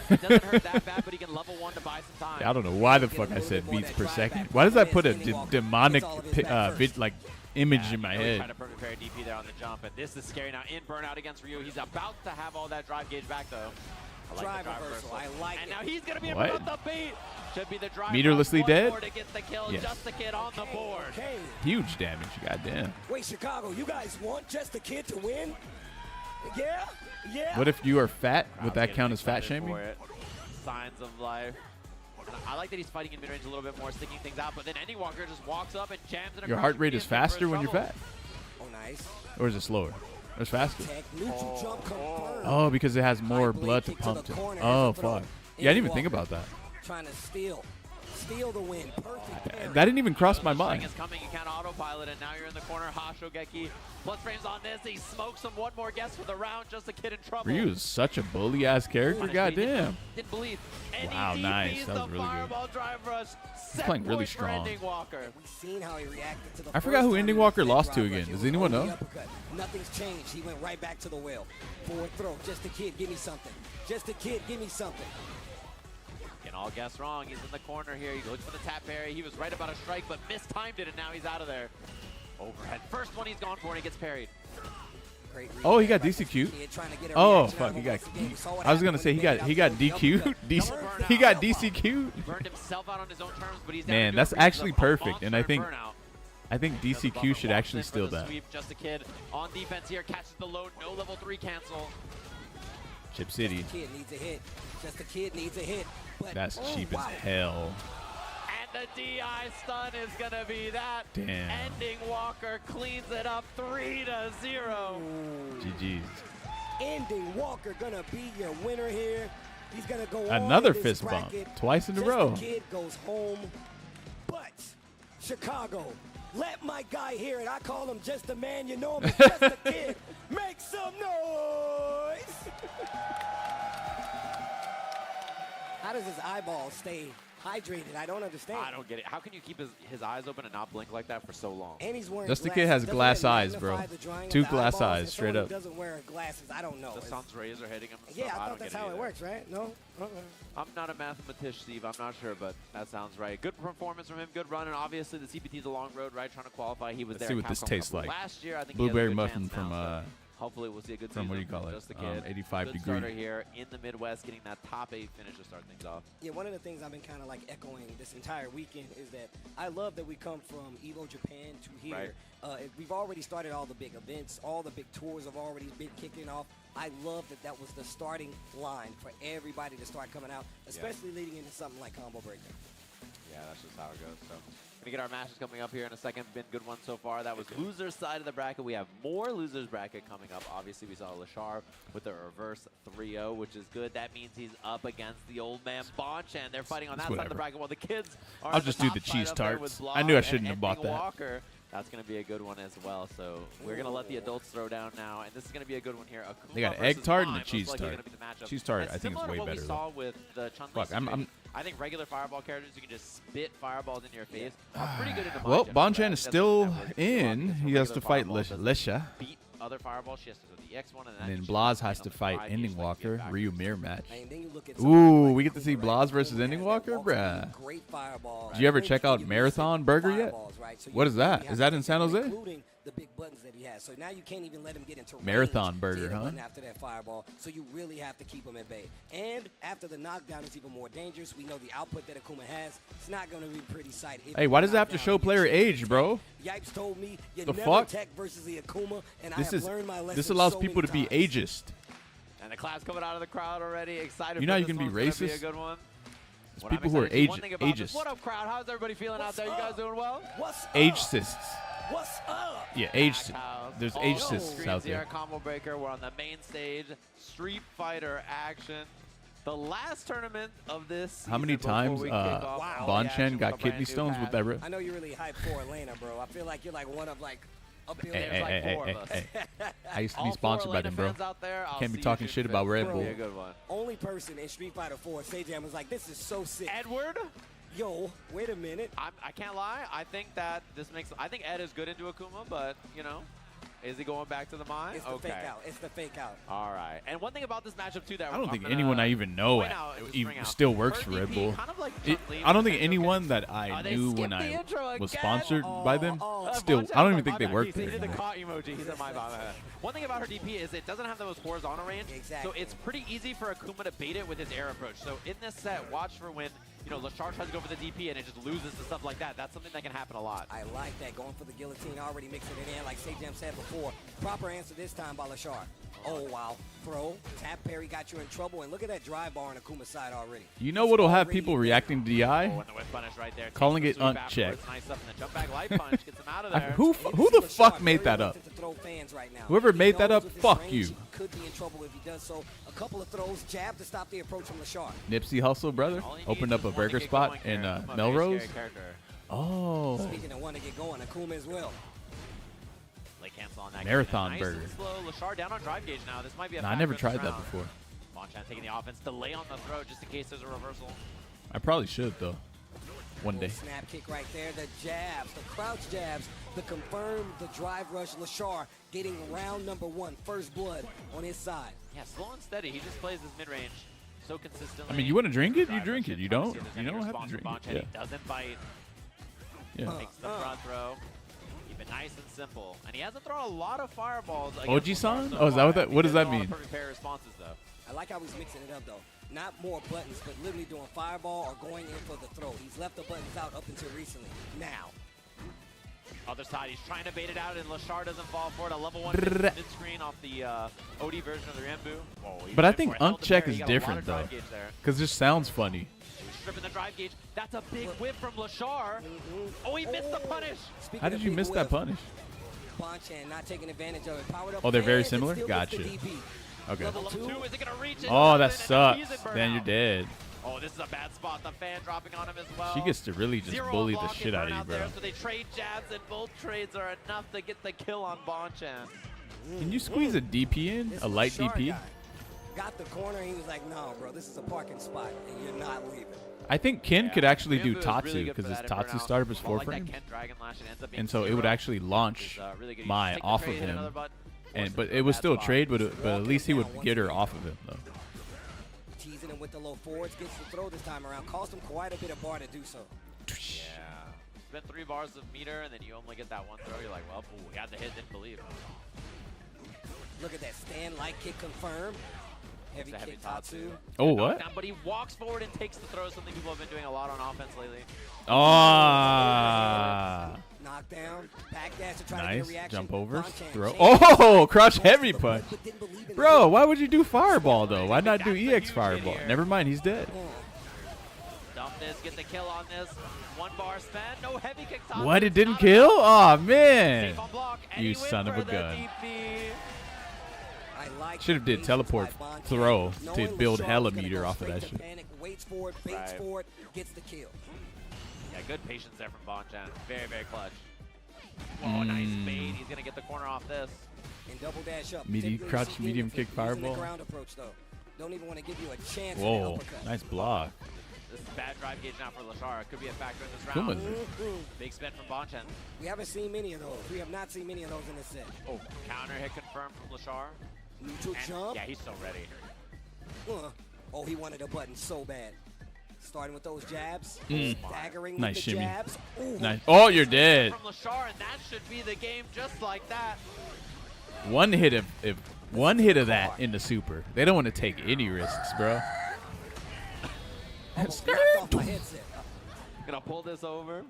It doesn't hurt that bad, but he can level 1 to buy some time. I don't know why the fuck I said beats per second. Why does that put a demonic like image in my Trying head? to perfect parry DP there on the jump, and this is scary now. In burnout against Ryu. He's about to have all that drive gauge back, though. I like Drive the drive reversal. reversal. I like and it. now he's going to be able What? to the beat. Should be the drive. Meterlessly one dead? more to get the kill. Yes. Just the kid on the board. Okay. Huge damage. Goddamn. Wait, Chicago, you guys want just a kid to win? Yeah? Yeah? What if you are fat? Would Crowd's that getting count as fat excited shaming? for it. Signs of life. And I like that he's fighting in mid-range a little bit more, sticking things out, but then Andy Walker just walks up and jams in a Your crouch heart rate medium is kick for faster his when you're trouble. fat, Oh, nice. or is it slower? It's faster. Tech, neutral jump confirmed. Oh, because it has more High blade blood to kick to pump the to. corner Oh, as a throw. fuck. Yeah, I didn't even Andy think about Walker that. Trying to steal the win. Perfect parry. That didn't even cross my The string mind. is coming, you can't autopilot, and now you're in the corner. Hashogeki plus frames on this. He smokes him. One more guess for the round. Just a kid in trouble. Ryu is such a bully ass character. Punish, but he Goddamn. Didn't believe. And Wow, he nice. DPs That was the really good. fireball drive rush. Set playing really point for strong. Andy Walker. We've seen how he reacted to the I forgot first who time Andy he Walker did lost to drive again. rush. It Does was anyone only know? uppercut. Nothing's changed. He went right back to the well. Forward throw. Just a kid. Give me something. Just a kid. Give me something. Can all guess wrong. He's in the corner here. He looks for the tap parry. He was right about a strike, but mistimed it, and now he's out of there. Overhead. First one he's gone for, and he gets parried. Great read Oh, he got there by DCQ'd? the kid trying to get a Oh reaction out fuck, of he him got. once again. We saw what I was happened gonna when say he he made got it out to the DQ'd. uppercut. He got DCQ'd. Burned himself out on his own terms, but he's Man, down to that's do it. actually He's a perfect, and I monster think burnout. DCQ should actually Walks in for steal the that. sweep. Just a kid on defense here, catches the load. No level 3 cancel. Chip City. Just a kid needs a hit. Just a kid needs a hit. But, That's oh, cheap wow. as hell. And the DI stun is gonna be that. Damn. Ending Walker cleans it up 3-0. GG's. Ending Walker gonna be your winner here. He's gonna go Another on in this fist bump, bracket. twice in a Just row. The kid goes home. But Chicago, let my guy hear it. I call him just a man. You know him as just a kid. Make some noise. How does his eyeball stay hydrated. I don't understand. I don't get it. How can you keep his eyes open and not blink like that for so long? And he's wearing Just the glasses. kid has Doesn't glass that eyes, bro. magnify the drawing of 2 the glass eyeballs? eyes, And straight someone up. who doesn't wear glasses, I don't know. The It's- sun's rays are hitting him. And Yeah, stuff. I don't thought that's get how it either. works, right? No? I'm not a mathematician, Steve. I'm not sure, but that sounds right. Good performance from him. Good run, and obviously the CPT's a long road, right? Trying to qualify. He was Let's there. see at what this Capcom tastes Cup like. last year. I think Blueberry he has a good muffin chance from now, so hopefully we'll see a good from what do season you call it? Just a kid. 85 good degree. starter here in the Midwest, getting that top 8 finish to start things off. Yeah, one of the things I've been kind of like echoing this entire weekend is that I love that we come from Evo Japan to here. We've already started all the big events. All the big tours have already been kicking off. I love that that was the starting line for everybody to start coming out, especially leading into something like Combo Breaker. Yeah, that's just how it goes. So, gonna get our matches coming up here in a second. Been good ones so far. That was losers side of the bracket. We have more losers bracket coming up. Obviously, we saw Lashar with a reverse 3-0, which is good. That means he's up against the old man Bonchan. They're fighting on that side of the bracket while the kids are. I'll just do the cheese tarts. I knew I shouldn't have bought that. Walker. That's going to be a good one as well. So we're going to let the adults throw down now, and this is going to be a good one here. Akuma They got an versus egg tart and a Mime, cheese most likely tart. gonna be the matchup. Cheese tart, And I think, is similar to way what better, we though. saw with the Chun-Li Fuck, I'm- I think regular Fireball characters you can just spit fireballs in your face are pretty good in the Well, Bonchan. Bonchan is That's still something that works in. well, He because has regular to fight Fireball doesn't Lisha. Beat other Fireballs. She has to go to the X one, and And then she Blaz fight has on to the fight 5 Ending usually to get Walker. back. Ryu mirror match. And then you look at Ooh, like we get to see Akuma, Blaz right? versus Akuma Ending has Walker? that walks Bruh. with great fireball. Did you ever Great check out use Marathon of Burger yet? fireballs, right? So you What is really that? have Is to that in think San about Jose? including the big buttons that he has. So now you can't even let him get into Marathon range Burger, to hit a huh? button after that fireball. So you really have to keep him at bay. And after the knockdown, it's even more dangerous. We know the output that Akuma has. It's not going to be pretty sight. If Hey, you why does it knock have to down, show you player choose age, to bro? tech. Yipes told me you The never fuck? tech versus the Akuma, and This I is have learned my lesson. this allows so people to many be times. ageist. And the class coming out of the crowd already. Excited. You know for you this can be one. It's gonna racist? a good one. It's What I'm people who are excited to see, one thing about this- ageist. What up, crowd? How's everybody feeling out there? You guys doing well? What's up? Agesists. What's up? Yeah, Packed house. There's All agesists screens out here there. at Combo Breaker. We're on the main stage. Street Fighter action. The last tournament of this. How many season before times we kick off all the action Bonchan with got a brand kidney new stones with pass. that? I know you're really hyped for Atlanta, bro. I feel like you're like one of like a billion. Hey, There's like hey, four hey, of us. hey, I used to be All four sponsored by Atlanta them, bro. fans out there, I'll Can't be see you talking shooting shit about fist. Red Bro, Bull. be a good one. Only person in Street Fighter 4, Sajam was like, this is so sick. Edward? Yo, wait a minute. I can't lie. I think that this makes. I think Ed is good into Akuma, but you know, is he going back to the mine? It's the fake out. It's the fake out. All right. And one thing about this matchup too that I don't think I'm anyone gonna I even know point out and just even bring out. still works for Bird Red DP, Bull. kind of like It- Chun-Li, I don't think okay. anyone that I They knew skipped when the I intro was again. sponsored by them still. Bonchan, I don't even my think they bad. work He there. did the anymore. caught emoji. He said my bad. One thing about her DP is it doesn't have the most horizontal range. Exactly. So it's pretty easy for Akuma to bait it with his air approach. So in this set, watch for when Lashar tries to go for the DP and it just loses to stuff like that. That's something that can happen a lot. I like that. Going for the guillotine, already mixing it in. Like Sajam said before. Proper answer this time by Lashar. Oh, wow. Throw. Tap parry got you in trouble. And look at that drive bar on Akuma's side already. You know what'll have Already people there. reacting to Oh, DI? and the whip punish right there. Calling Takes it the sweep unchecked. afterwards. Nice stuff in the jump back light punch. Gets him out of there. Who the fuck made that up? Whoever made that up, fuck you. He could be in trouble if he does so. A couple of throws, jab to stop the approach from Lashar. Nipsey Hussle, brother, All he opened needs up a is one to burger get spot going in here. Akuma, very Melrose. scary character. Oh, Speaking of one to get going, Akuma as well. Late cancel on that. Marathon nice burger. And slow. Lashar down on drive gauge now. This might be a I factor never in this tried that round. before. Bonchan taking the offense. Delay on the throw just in case there's a reversal. I probably should though, one day. Little snap kick right there. The jabs, the crouch jabs, the confirm, the drive rush. Lashar getting round number 1, first blood on his side. Yeah, slow and steady. He just plays his mid-range so consistently. I mean, you want to drink it, you Drive drink rush it. You trying to don't. see if there's You any don't have to response drink from it. Bonchan. Yeah. He doesn't bite. Yeah. Makes the front throw. Keep it nice and simple. And he hasn't thrown a lot of fireballs. against Oji-san? Lashar so Oh, is that far. what that- He what does did that throw a lot mean? of perfect pair responses though. I like how he's mixing it up, though. Not more buttons, but literally doing fireball or going in for the throw. He's left the buttons out up until recently. Now. Other side, he's trying to bait it out, and Lashar doesn't fall for it. A level 1 mid-screen off the OD version of the Rambu. Whoa, he But I went think for it. Held the uncheck parry. is He got a lot of different drive though, gauge there. because it sounds funny. He was stripping the drive gauge. That's a big whip from Lashar. Oh, he missed the punish. Speaking How of did you big miss that whiff, punish? Bonchan not taking advantage of it. Powered up Oh, they're very fans and similar? still gets the Gotcha. DP. Okay. Level Level 2, 2. is it going to reach it? Oh, that Doesn't, and he's sucks. in Then you're burnout. dead. Oh, this is a bad spot. The fan dropping on him as well. She gets to really just Zero bully the unlock shit and out of you, burnout bro. there, so they trade jabs, and both trades are enough to get the kill on Bonchan. Can you squeeze a DP in? This A light Lashar DP? guy got the corner. He was like, no, bro, this is a parking spot, and you're not leaving. I think Ken could actually do Bamboo is Tatsu really good because for his that Tatsu inverted startup is out. 4 Like that frames. Ken Dragon Lash, it ends up being And so it would 0, actually launch which is, really good. You Mai just take the off of trade, hit him. another button, force And him but to it a was bad still a spot. trade, but at least he would get her off of him though. Teasing him with the low forwards, gets the throw this time around. Cost him quite a bit of bar to do so. Yeah. Spent 3 bars of meter, and then you only get that one throw. You're like, well, ooh, he had the hit, didn't believe. Look at that stand light kick confirmed. Heavy It's a heavy kick Tatsu. Oh, what? Knockdown, but he walks forward and takes the throw, something people have been doing a lot on offense lately. Ah, Knockdown. Backdash to try to nice. get a reaction. Jump over. Bonchan Throw. changed Oh, crush goes to heavy the punch. but didn't believe in the Bro, hit. why would you do Fireball though? Why not do That's the EX huge Fireball? hit here. Never mind, he's dead. Dump this, get the kill on this. 1 bar spent, no heavy kick. Tatsu. What? It didn't Not kill? enough. Oh man. Safe on block, and You he wins son of for a the gun. DP. I like Should have the did patience teleport by Bonchan. throw to Knowing build Lashar hella was gonna meter go off of straight that to shit. Panic, waits for it, baits Right. for it, gets the kill. Yeah, good patience there from Bonchan. Very, very clutch. Oh, nice bait. He's going to get the corner off this. And double dash up. Medium Typically, crouch, you see medium Demon kick, Flip using the fireball. ground approach though. Don't even want to give you a chance. for the Whoa, uppercut. nice block. This is bad drive gauge now for Lashar. Could be a factor in this Kuma's round. Mhm. Big spin from Bonchan. We haven't seen many of those. We have not seen many of those in this set. Oh, counter hit confirmed from Lashar. Neutral And jump. yeah, he's so ready. Oh, he wanted a button so bad. Starting with those jabs. Mm. Staggering Nice with the shimmy. jabs. Ooh. Nice. Oh, you're dead. From Lashar, and that should be the game just like that. One hit of that in the super. They don't want to take any risks, bro. Almost knocked off my headset. Gonna pull this over. And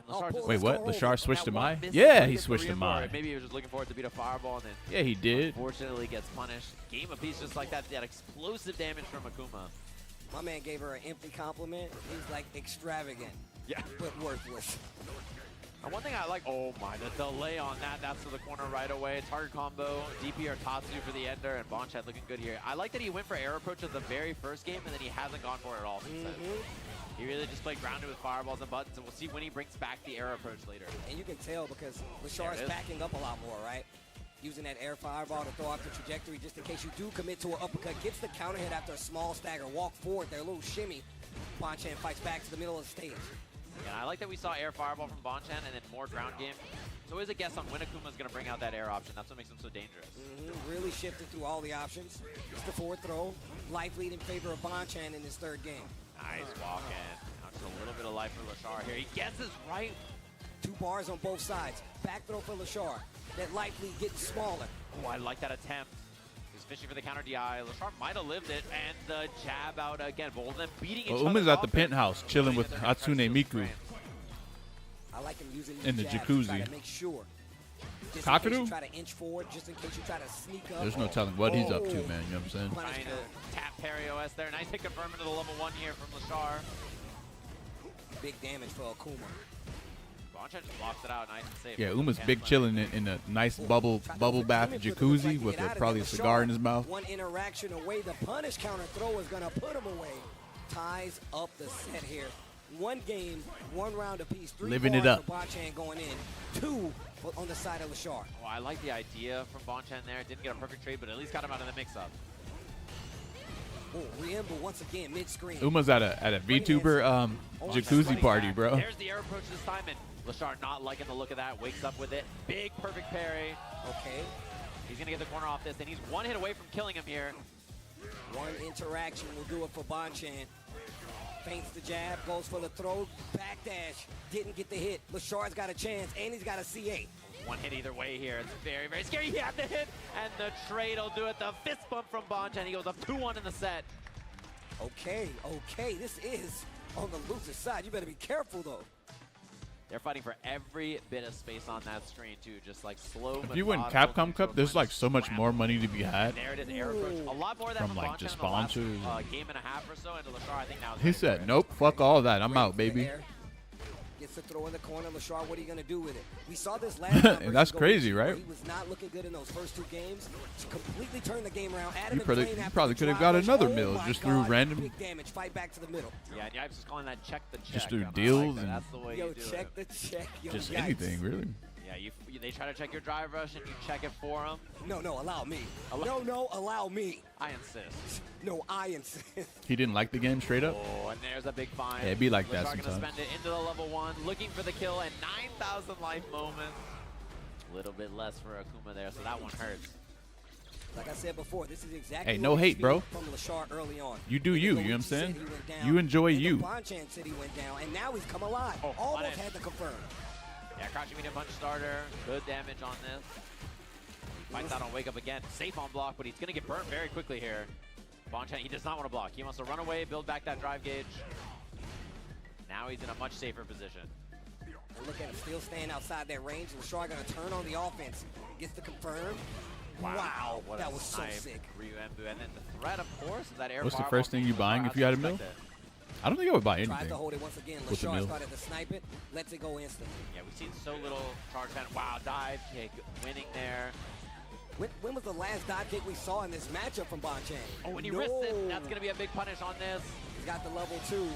Oh, Lashar pull just Wait, this what? go over. Lashar switched to that one Mai? miss Yeah, to he get the switched to rear Mai. board. Maybe he was just looking forward to beat a fireball, and then Yeah, he did. unfortunately gets punished. Game of piece just like that. That explosive damage from Akuma. My man gave her an empty compliment. He's like extravagant, Yeah. but worthless. And one thing I like, oh my, the delay on that. That's to the corner right away. Target combo, DP or Tatsu for the ender, and Bonchan looking good here. I like that he went for air approach at the very first game, and then he hasn't gone for it at all since then. He really just played grounded with fireballs and buttons, and we'll see when he brings back the air approach later. And you can tell because There Lashar it is is. backing up a lot more, right? Using that air fireball to throw off the trajectory just in case you do commit to an uppercut. Gets the counter hit after a small stagger. Walk forward there, a little shimmy. Bonchan fights back to the middle of the stage. And I like that we saw air fireball from Bonchan and then more ground game. It's always a guess on when Akuma's going to bring out that air option. That's what makes him so dangerous. Really shifted through all the options. It's the forward throw. Life lead in favor of Bonchan in his third game. Nice walk in. Now just a little bit of life for Lashar here. He guesses right. 2 bars on both sides. Back throw for Lashar. That life lead getting smaller. Oh, I like that attempt. He's fishing for the counter DI. Lashar might have lived it, and the jab out again. Both of them beating each Well, other. Uma's at the penthouse chilling with Hatsune Miku. I like him using In the these jabs to try jacuzzi. to make sure. Just in case Kakadu? you try to inch forward, just in case you try to sneak up. There's no telling what he's up to, Oh. man. You know what I'm saying? Punish Trying count. to tap parry OS there. Nice hit confirmed into the level 1 here from Lashar. Big damage for Akuma. Bonchan just blocks it out nice and safe. Yeah, Uma's Can't big let chilling in a nice bubble bath jacuzzi with probably a cigar in his mouth. One interaction away. The punish counter throw is going to put him away. Ties up the set here. 1 game, 1 round apiece. 3 Living it bars up. for Bonchan going in. 2 on the side of Lashar. Oh, I like the idea from Bonchan there. Didn't get a perfect trade, but at least got him out of the mix-up. Oh, Riembo once again mid-screen. Uma's at a VTuber jacuzzi party, bro. There's the air approach this time, and Lashar not liking the look of that. Wakes up with it. Big perfect parry. Okay. He's going to get the corner off this, and he's 1 hit away from killing him here. 1 interaction will do it for Bonchan. Feints the jab, goes for the throw, backdash, didn't get the hit. Lashar's got a chance, and he's got a C8. 1 hit either way here. It's very, very scary. He had the hit, and the trade will do it. The fist bump from Bonchan. He goes up 2-1 in the set. Okay, this is on the loser side. You better be careful, though. They're fighting for every bit of space on that screen, too. Just like slow, If you win methodical Capcom Cup, there's like so much scrap. more money to be had. There it is, air approach. A lot more of that From, from like, Bonchan just in the last, sponsors. game and a half or so, and Lashar, I think now is He ready for said, it. nope, fuck all that. I'm out, baby. There. Gets the throw in the corner. Lashar, what are you going to do with it? We saw this last time. versus That's crazy, Goichi, right? where He was not looking good in those first 2 games. To completely turn the game around. Adam You probably- McLean you after probably the could have drive got rush. another Oh mill my just through God, random- Big damage. Fight back to the middle. Yeah, and Yipes is calling that check the check. Just through and I like deals that. and- That's the way Yo, you do check it. the check. Yo, Just yikes. anything, really. Yeah, they try to check your drive rush and you check it for them. No, allow me. No, allow me. I insist. No, I insist. He didn't like the game straight up. Oh, and there's a big find. Yeah, it'd be like that Lashar gonna sometimes. spend it into the level 1, looking for the kill, and 9,000 life moments. A little bit less for Akuma there, so that one hurts. Like I said before, this is exactly Hey, what no we hate, bro. experienced from Lashar early on. You do you, Even you know what I'm though he saying? said he went down, You enjoy and you. then Bonchan said he went down, and now he's come alive. Oh, Almost punish. had to confirm. Yeah, crouching medium punch starter. Good damage on this. Fights out on wake up again. Safe on block, but he's going to get burnt very quickly here. Bonchan, he does not want to block. He wants to run away, build back that drive gauge. Now he's in a much safer position. And look at him still staying outside that range. Lashar going to turn on the offense. Gets the confirm. Wow, what that a was so snipe. sick. Ryu Embu. And then the threat, of course, is that air What's the fireball first thing from you Lashar. buying if you How'd had a mill? expect it? I don't think I would buy Tries anything. to hold it once again. With the Lashar mill. started to snipe it. Lets it go instant. Yeah, we've seen so little charge fan. Wow, dive kick, winning there. When was the last dive kick we saw in this matchup from Bonchan? Oh, when he wrists it, that's going to be a big punish on this. He's got the level 2.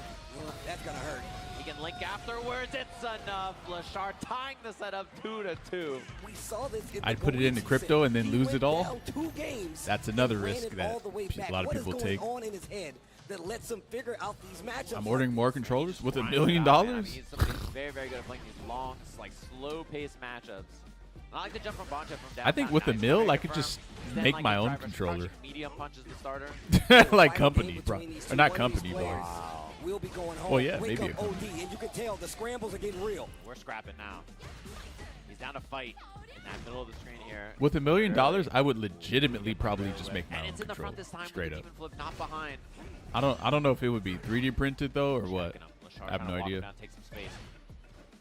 That's going to hurt. He can link afterwards. It's enough. Lashar tying the setup 2-2. We saw this. I'd put it into crypto and then lose it all. Down 2 games. That's another and ran risk it that all the way back. a lot of What people is take. going on in his head that lets him figure out these matchups? I'm ordering more controllers with $1 Grind million. it out, man. I mean, he's somebody who's very, very good at playing these long, like slow-paced matchups. I like the jump from Bonchan from down. I think with the mill, I could just make my own controller. Medium punches the starter. Like Final company, game bro. between these Or two not 1v company, players. but We'll be going home. Well, yeah, Wake maybe up a OD, company. and you can tell the scrambles are getting real. We're scrapping now. He's down to fight in that middle of the screen here. with $1 million, I would legitimately probably just make my And own it's in the controller. front this time Straight with up. the demon flip, not behind. I don't know if it would be 3D printed though or what. Lashar I have trying to no walk idea. Down, take some space.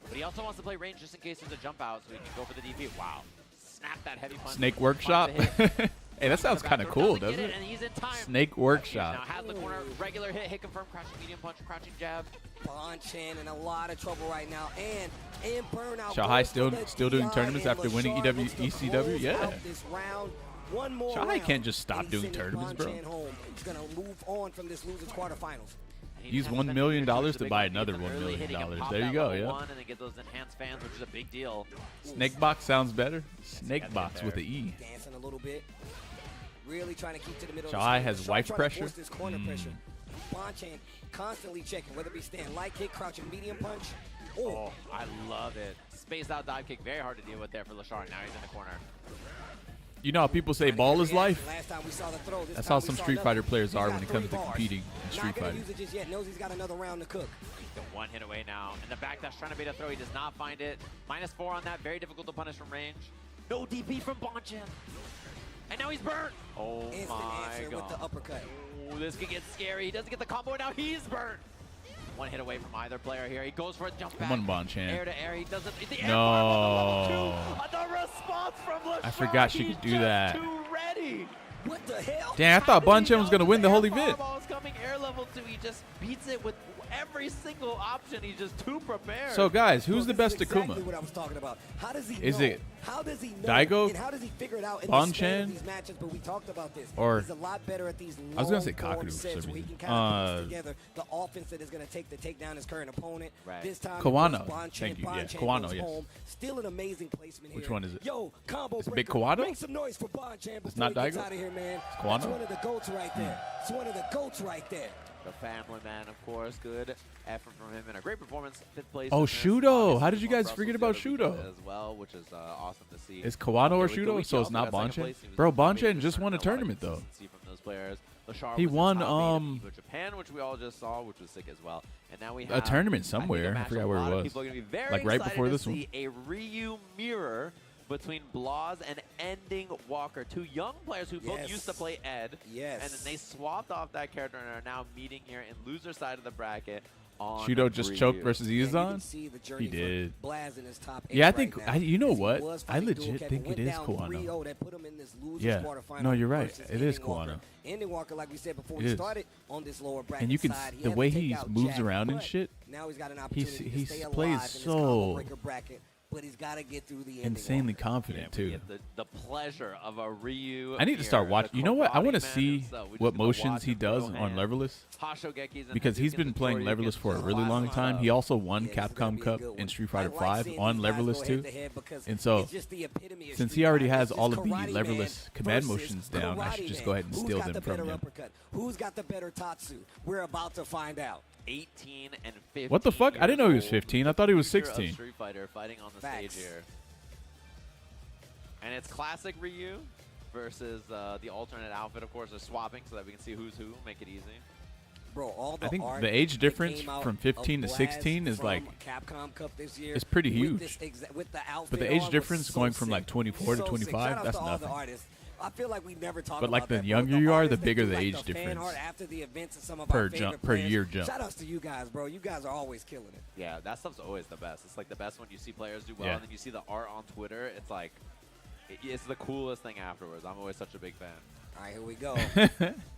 But he also wants to play range just in case there's a jump out, so he can go for the DP. Wow. Snap that heavy punch. Snake Workshop. Find the hit. Hey, that sounds kind of cool, doesn't get it? And he's in time. Snake Workshop. Now has the corner, regular hit confirm, crouching medium punch, crouching jab. Bonchan in a lot of trouble right now, and in burnout. Shahai goes still- for the still doing DI, tournaments and after winning Lashar looks to ECW? close Yeah. out this round. One more Shahai round, can't just stop and he's doing sending tournaments, bro. Bonchan home. He's gonna move on from this losers quarterfinals. Use $1 million to buy another $1 million. There you go, yeah. And then get those enhanced fans, which is a big deal. Snakebox sounds better. Snakebox with an E. Dancing a little bit. Really trying to keep to the middle. Shahai of the has screen. wife Trying to pressure? force this corner pressure. Bonchan constantly checking, whether it be stand light kick, crouching medium punch. Oh, I love it. Spaced out dive kick, very hard to deal with there for Lashar. Now he's in the corner. You know how people say ball is life? Last time we saw the throw, this That's time how we some saw Street nothing. Fighter players He's are got when it comes 3 to bars. competing in Not Street gonna Fighter. use it just yet. Knows he's got another round to cook. The one hit away now. And the back dash trying to bait a throw. He does not find it. -4 on that. Very difficult to punish from range. No DP from Bonchan. And now he's burnt. Oh Instant my answer god. with the uppercut. Oh, this could get scary. He doesn't get the combo. And now he's burnt. One hit away from either player here. He goes for a jump back. Come on, Bonchan. Air to air. He doesn't. The air No. on the level 2. The response from Lashar. I forgot she He's could do just that. Too ready. What the hell? Damn, I thought Bonchan was going to win the whole event. Fireball's coming air level 2. He just beats it with every single option. He's just too prepared. So, guys, who's Well, the this best is exactly Akuma? what I was talking about. How does he Is know? it How does he know? Daigo? And how does he figure it out in Bonchan? the span of these matches? But we talked about this. Or- he's a lot better at these long I was gonna say form Kakuzu for sets some where he can reason. kind of piece together the offense that is going to take to take down his current opponent. Right. This time, Kawano. it was Bonchan. Thank you. Yeah, Bonchan Kawano, goes yes. home. Still an amazing placement Which here. one is it? Yo, combo Is it Big breaker. Kawano? Make some noise for Bonchan before not he gets Daigo? out of here, man. Kawano? It's one of the goats right there. It's one of the goats right there. The family man, of course. Good effort from him and a great performance. 5th place. Oh, in this. Shudo. Obviously, How did you won guys Brussels forget the about other weekend Shudo? as well, which is awesome to see. Is Kawano or With Shudo? Goichi So it's also not got second Bonchan? place. He was Bro, maybe Bonchan just won a lot of tournament, though. consistency from those players. Lashar He was in won, top 8 of Evo Japan, which we all just saw, which was sick as well. And now we have A tournament I think, somewhere. I match forgot a where it lot of was. people are gonna be very Like right excited before to this one. see a Ryu mirror between Blaz and Ending Walker, 2 young players who both Yes. used to play Ed. Yes. And then they swapped off that character and are now meeting here in loser side of the bracket on Shudo just Ryu. choked versus And you can Izan? see the journey He for did. Blaz in his top 8 Yeah, I right think, now. you know As he what? was I fighting legit dual Kevin, think it went is down Kawano. 3-0. That put him in this losers Yeah. quarterfinal No, you're right. versus It is Ending Walker. Kawano. Ending Walker, like we said before, It we is. started on this lower bracket And you can side. He the had to way take he out moves Jack, around and but shit. Now he's got an opportunity he to stay plays alive in this so combo breaker bracket. but he's got to get through the ending. Insanely Yeah, confident we too. get the pleasure of a Ryu. I need to start here, watching. the You know what? I Karate want to Man see himself. We what just get to motions watch he him does throw on hands. Leverless. Hashogekis and Because he's Hadouken been playing Toryukens Leverless for a just really long classic time. stuff. He also won Yeah, this is gonna Capcom be a Cup good one. in Street Fighter I like 5 seeing on these guys Leverless go too. head-to-head because And so, it's just the epitome of since Street he already Fighter. has It's all just of the Karate Leverless Man command versus motions down, I should Karate just Man. go ahead and Who's steal got them the from better him. uppercut? Who's got the better Tatsu? We're about to find out. 18 and 15. What the fuck? I didn't know he was years 15. I old. thought he was Future of 16. Street Fighter fighting on the Facts. stage here. And it's classic Ryu versus the alternate outfit, of course. They're swapping so that we can see who's who, make it easy. Bro, all the I think art the age that difference came out from 15 to of Blaz 16 is from like Capcom Cup this year it's pretty with huge. this with the outfit But the age on was difference so going from sick. like 24 to So sick. 25, Shout out that's to all the nothing. artists. I feel like we never talk But, like, about the that, bro. younger you are, the artists that bigger do, the like, age the fan difference art after the events and some of per our jump- favorite per players. year jump. Shout outs to you guys, bro. You guys are always killing it. Yeah, that stuff's always the best. It's like the best when you see players do well, Yeah. and then you see the art on Twitter. It's like, it's the coolest thing afterwards. I'm always such a big fan. All right, here we go.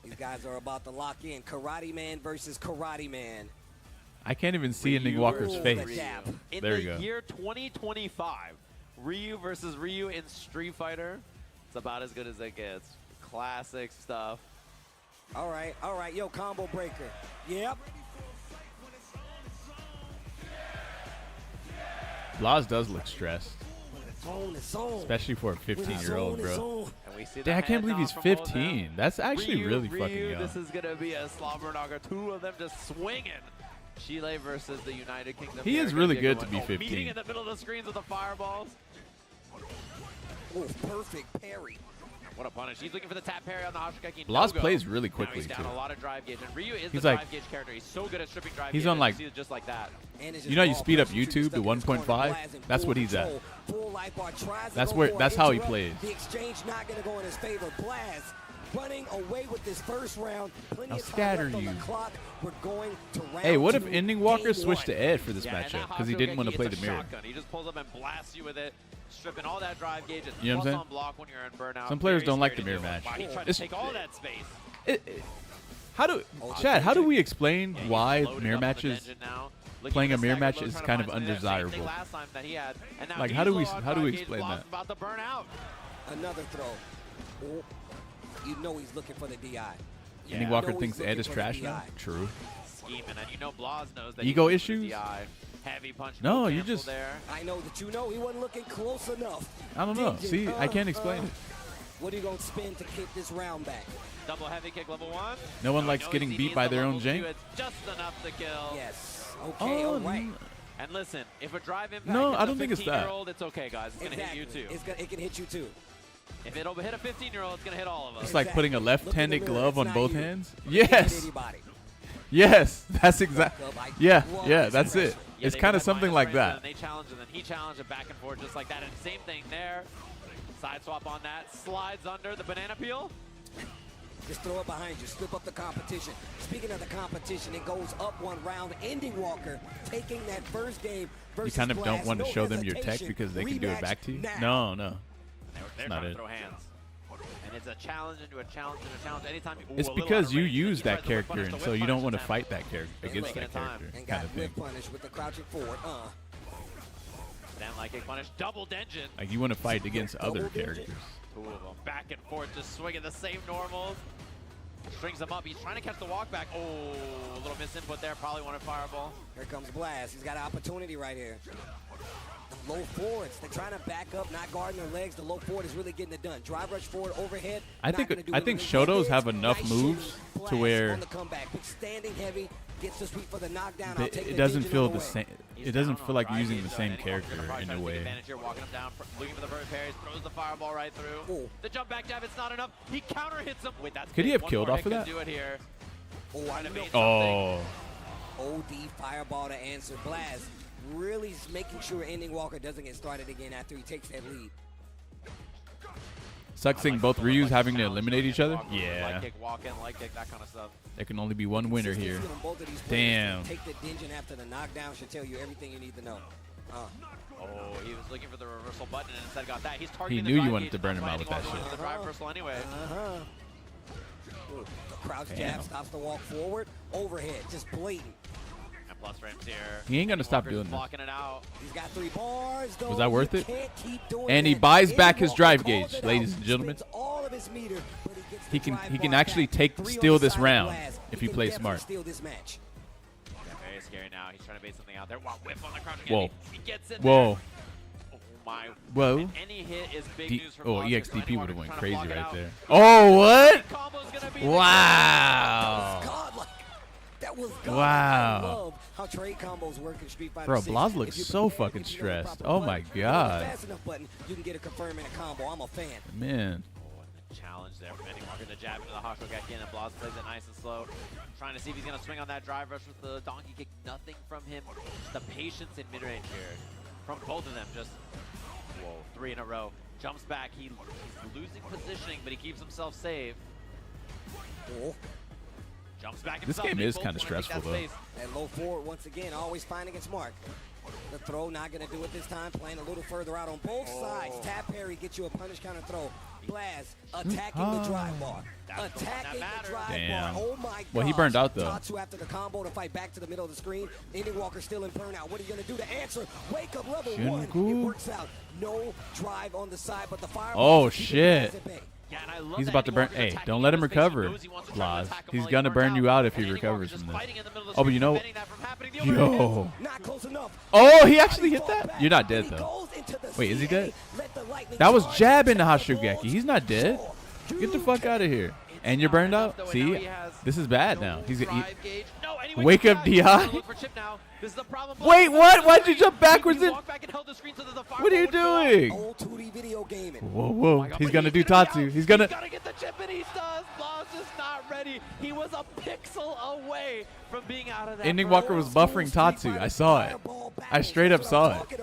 These guys are about to lock in. Karate Man versus Karate Man. I can't even see Ending Ryu Walker's versus face. Ryu. In There the you go. year 2025, Ryu versus Ryu in Street Fighter. It's about as good as it gets. Classic stuff. All right. Yo, combo breaker. Yep. Blaz does look stressed, It's on. especially for a 15-year-old, bro. And we see the Dang, I can't head believe he's nod from both of 15. them. That's actually Ryu, really Ryu, fucking young. This is going to be a slobber knocker. Two of them just swinging. Chile versus the United Kingdom. He here. is Gonna really a good one. to be Oh, 15. Meeting in the middle of the screens with the fireballs. Oh, perfect parry. What a punish. He's looking for the tap parry on the Hashigeki. Blaz No-go. plays really Now quickly, he's down too. a lot of drive gauge. And Ryu is He's the like- drive gauge character. He's so good at stripping drive He's gauge. on, like- You see it just like that. And it's You know how you just speed up ball pressure, YouTube stuck to in his corner. 1.5? Blaz in That's full what he's at. control. Full life bar, tries to That's go where- for it, that's how he interrupt. plays. The exchange not going to go in his favor. Blaz running away with this first round. Plenty I'll of time scatter left on you. the clock. We're going to round Hey, what if two, Ending Walker game switched one. to Ed for this Yeah, and matchup that because he didn't want to Hashigeki, play it's the a mirror? shotgun. He just pulls up and blasts you with it, stripping all that drive gauge. It's You know what I'm plus saying? on block when you're in burnout. Some players Very don't like scary the to mirror deal with. match. Wow, he tried to It's- take all that space. How do, Oh, Chad? How do Denjin. we explain Yeah, he's why loaded mirror up on the matches? Denjin now. Looking playing for a the mirror stagger match low, is trying to kind of find some of that same thing undesirable. last time that he had. And now Like, he's how do we- low on how do we drive gauge. explain Blaz that? is about to burn out. Another throw. Oh, you know he's looking for the DI. Ending You Walker know thinks he's Ed looking is for the trash now. DI. True. Scheming, and you know Blaz knows that Ego he's looking for the issues? DI. Heavy punch. No, you cancel just- there. I know that you know he wasn't looking close enough. I don't know. Denjin, See, I can't explain it. What are you going to spin to kick this round back? Double heavy kick level 1. No one he likes knows getting he beat needs by the their own level 2. jank. It's just enough to kill. Yes. Okay, all right. And listen, if a drive impact No, hits I a don't think it's that. 15-year-old, it's okay, guys. It's going to Exactly. hit you too. It can hit you too. If it'll hit a 15-year-old, it's going to hit all of us. It's like putting a Exactly. Look in the left-handed mirror, glove it's on not both you. hands. It can hit Yes. anybody. Yes. That's exact. Like, Yeah. raw Yeah. That's it. expression. Yeah, It's they kind put of something minus like frames, and that. then they challenge, and then he challenged it back and forth just like that. And same thing there. Side swap on that. Slides under the banana peel. Just throw it behind you. Slip up the competition. Speaking of the competition, it goes up one round. Ending Walker taking that first game You versus kind of don't Blaz. want to No show them your tech hesitation. because they can do it Rematch back to you. now. No. They're not trying to it. throw hands. And it's a challenge into a challenge into a challenge. Anytime you, It's ooh, a little because out of you range, use he that tries to whip character, punish, and the so whip you don't punish want to attempt. fight that character against making that it time. character, And kind got of thing. whip punish with the crouching forward. Then like a punish. Double Denjin. Like you want to fight against other Double digit. characters. Two of them back and forth, just swinging the same normals. Strings them up. He's trying to catch the walk back. Oh, a little misinput there. Probably wanted fireball. Here comes Blaz. He's got an opportunity right here. The low forwards. They're trying to back up, not guarding their legs. The low forward is really getting it done. Drive rush forward, overhead. I not think gonna do I it. think Nice Shotos hits, have enough nice moves shooting. to Blaz where on the comeback, but standing heavy, gets the sweep for the knockdown. I'll take it the doesn't Denjin feel on the way. same. He's It doesn't down feel on like drive using gauge, the though. same Ending Walker's character gonna probably in try a to take way. advantage here, walking him down, looking for the bird parries, throws the fireball right through. Ooh. The jump back jab, it's not enough. He counter hits him. Wait, that's Could he big. have One killed more off hit of could that? do it here. Oh, I Trying to know. bait something. Oh, OD fireball to answer. Blaz really is making sure Ending Walker doesn't get started again after he takes that lead. sucks seeing both Ryus having to eliminate each other. Light Yeah, kick, walk in, light kick, that kind of stuff. there can only be one winner here. Consistency on both of these players. Damn. Take the Denjin after the knockdown should tell you everything you need to know. Oh, he was looking for the reversal button and instead got that. He's He targeting the knew you drive wanted gauge, to burn not him out with fighting that while shit. going for the drive reversal anyway. The crouch Damn. jab stops the walk forward. Overhead, just blatant. And plus frames here. He ain't gonna stop Walker's doing this. blocking it out. He's got 3 bars, though. Was that worth You it? can't keep doing And he that. buys Andy back his Walker drove calls gauge, it ladies out, and gentlemen. spends all of his meter, but he gets He the can drive he can bar actually back. take 3 on steal the this side of round Blaz. if He he can plays definitely smart. steal this match. Yeah, very scary now. He's trying to bait something out there. Wow, whip on the crouch. Whoa. He gets in Whoa. there. Oh my. Whoa. And any hit is big news for Oh, Blaz here, so EXDP Andy would have Walker's went trying to crazy block it right out. there. Oh, what? Combo's gonna be the Wow. Godlike. That was godlike. Wow. I love how trade combos work in Street Fighter Bro, 6. Blaz looks If you're so prepared, fucking if you know the stressed. proper Oh my button, if you know the God. fast enough button, you can get a confirm and a combo. I'm a fan. Man. Oh, and the challenge there from Andy Walker. The jab into the Hosho got in, and Blaz plays it nice and slow. Trying to see if he's going to swing on that drive rush with the donkey kick. Nothing from him. Just the patience in mid-range here. From both of them. Just, whoa, 3 in a row. Jumps back. He's losing positioning, but he keeps himself safe. Oh. Jumps back This himself. game They is both kinda wanna take stressful, that though. space. And low forward once again, always finding its mark. The throw not going to do it this time, playing a little further out on both sides. Tap parry, get you a punish counter throw. Blaz attacking the drive bar. That's the one that Attacking the matters. drive Damn. bar. Oh my god. Well, he burned out, though. Tatsu after the combo to fight back to the middle of the screen. Andy Walker still in burnout. What are you going to do to answer? Wake up level 1. Shinku. It works out. No drive on the side, but the fire. Oh, shit. Yeah, and I love He's that about to Andy burn. Walker's Hey, attacking don't let him into space. He recover, knows he wants to try to Blaz. attack him He's while gonna burnt burn you out if he And Andy recovers Walker's from just this. fighting in the middle of the Oh, but you screen, know. preventing that from happening. The overhead hits. Yo. Not close enough. Oh, he actually hit that? You're not dead, though. Wait, is he dead? That was jabbing the Hashugeki. He's not dead. Get the fuck out of here. And you're burned out? See? This is bad now. He's gonna Drive gauge. No, and he Wake went up, to DI. DI. Look for chip now. This is the problem. Wait, what? Why'd you jump backwards He in? walked back and held the screen so that the What are you fireball would doing? Old 2D video gaming. Whoa, go. whoa. Oh my God, He's but gonna do be out. Tatsu. He's gonna. get the chip, and he does. Blaz is not ready. He was a pixel away from being out of that. Andy burn. Walker was buffering Tatsu. I saw it. I straight up saw it.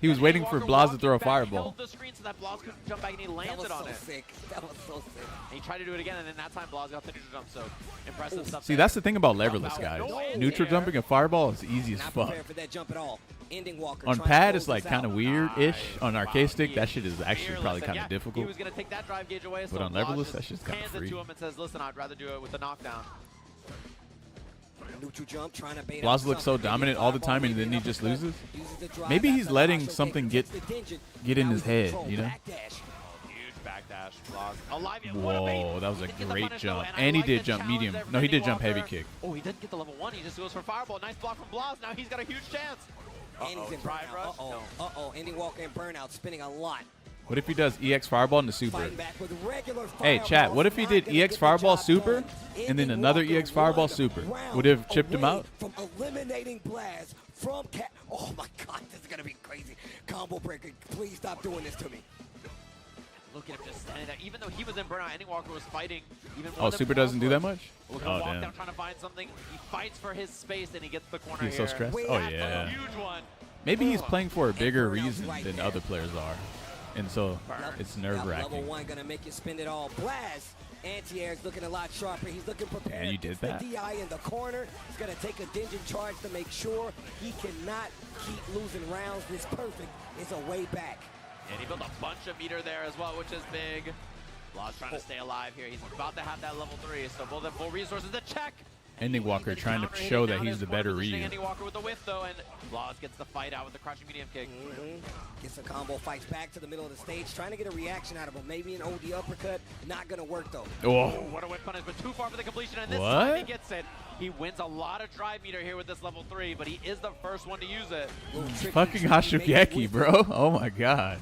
He was Andy waiting for Walker Blaz to throw a walking back, fireball. held the screen so that Blaz couldn't jump back, and he That landed was on so it. sick. That was so sick. And he tried to do it again, and then that time Blaz got the neutral jump. So impressive stuff. See, there. that's the thing about leverless, guys. Neutral jumping and fireball is easy as Not fuck. prepared for that jump at all. Ending Walker On trying to pad, close it's like this kind of out. weird-ish. On arcade stick, He that shit is actually fearless, probably and kind yeah, of He difficult. was going to take that drive gauge away, But so on Blaz leverless, just that's just kinda hands free. it to him and says, listen, I'd rather do it with the knockdown. Neutral jump, trying to bait Blaz out looks so something. dominant all the time, and then he just loses. Maybe he's letting something get in his head, you know? Huge backdash. Blaz alive. Whoa, that was a He didn't get the great punish, though, jump. and I And he like did the jump challenge medium. there from No, he Andy did jump heavy Walker. kick. Oh, he didn't get the level 1. He just goes for fireball. Nice block from Blaz. Now he's got a huge chance. And he's in drive burnout. rush? Uh-oh. No. Uh-oh. Ending Walker in burnout, spinning a lot. What if he does EX fireball into super? Fighting back with regular Hey, chat, fireballs, what if he not did gonna EX get the fireball job super, done. and then Ending another Walker EX fireball 1 super? round Would have chipped him away out? From eliminating Blaz from Cat. Oh my God, this is gonna be crazy. Combo breaker, please stop doing this to me. Look at him just standing there. Even though he was in burnout, Andy Walker was fighting. Even Oh, more than super doesn't do that Blaz much? was. Look at Oh, him walk damn. down trying to find something. He fights for his space, and he gets the corner He's so here. stressed. Wait, Oh, that's a yeah. Huge one. Maybe he's playing for a bigger burnout's reason right than there. other players are. And so it's Level nerve-wracking. 1 gonna make you spend it all. Blaz, anti-air is looking a lot sharper. He's looking prepared. And you did Gets that. The DI in the corner. He's gonna take a Denjin charge to make sure he cannot keep losing rounds. This perfect is a way back. And he built a bunch of meter there as well, which is big. Blaz trying to stay alive here. He's about to have that level 3, so both have full resources to check. Ending Walker trying to show that he's the better Ryu. Andy Walker with the whiff though, and Blaz gets the fight out with the crouching medium kick. Gets a combo, fights back to the middle of the stage, trying to get a reaction out of him. Maybe an OD uppercut. Not gonna work though. Oh, What a whip punish, but too far for the completion, and this What? time he gets it. He wins a lot of drive meter here with this level 3, but he is the first one to use it. fucking Hashugeki, bro. Oh my God.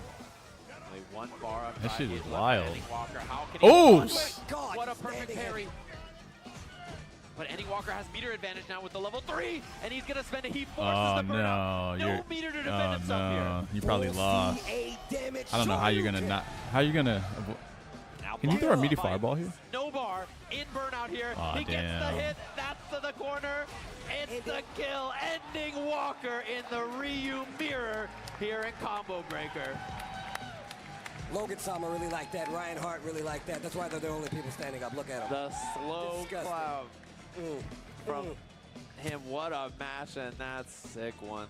Only 1 bar of That drive shit gauge is left. wild. Andy Walker, how can he Oh, God, what a he's perfect standing parry. But Andy Walker has meter advantage now with the level 3, and he's gonna spend it. He forces Oh the no, burnout. No you're. meter to defend Oh himself no, here. you probably Full lost. CA damage. I don't know how you're gonna not. How you gonna? Now Can you Blaz throw a meaty fights. fireball here? No bar in burnout here. Aw, he gets damn. the hit. That's to the corner. It's the kill. Ending Walker in the Ryu mirror here in Combo Breaker. Logan Sama really liked that. Ryan Hart really liked that. That's why they're the only people standing up. Look at them. The slow Disgusting. cloud from him. What a match, and that's sick one.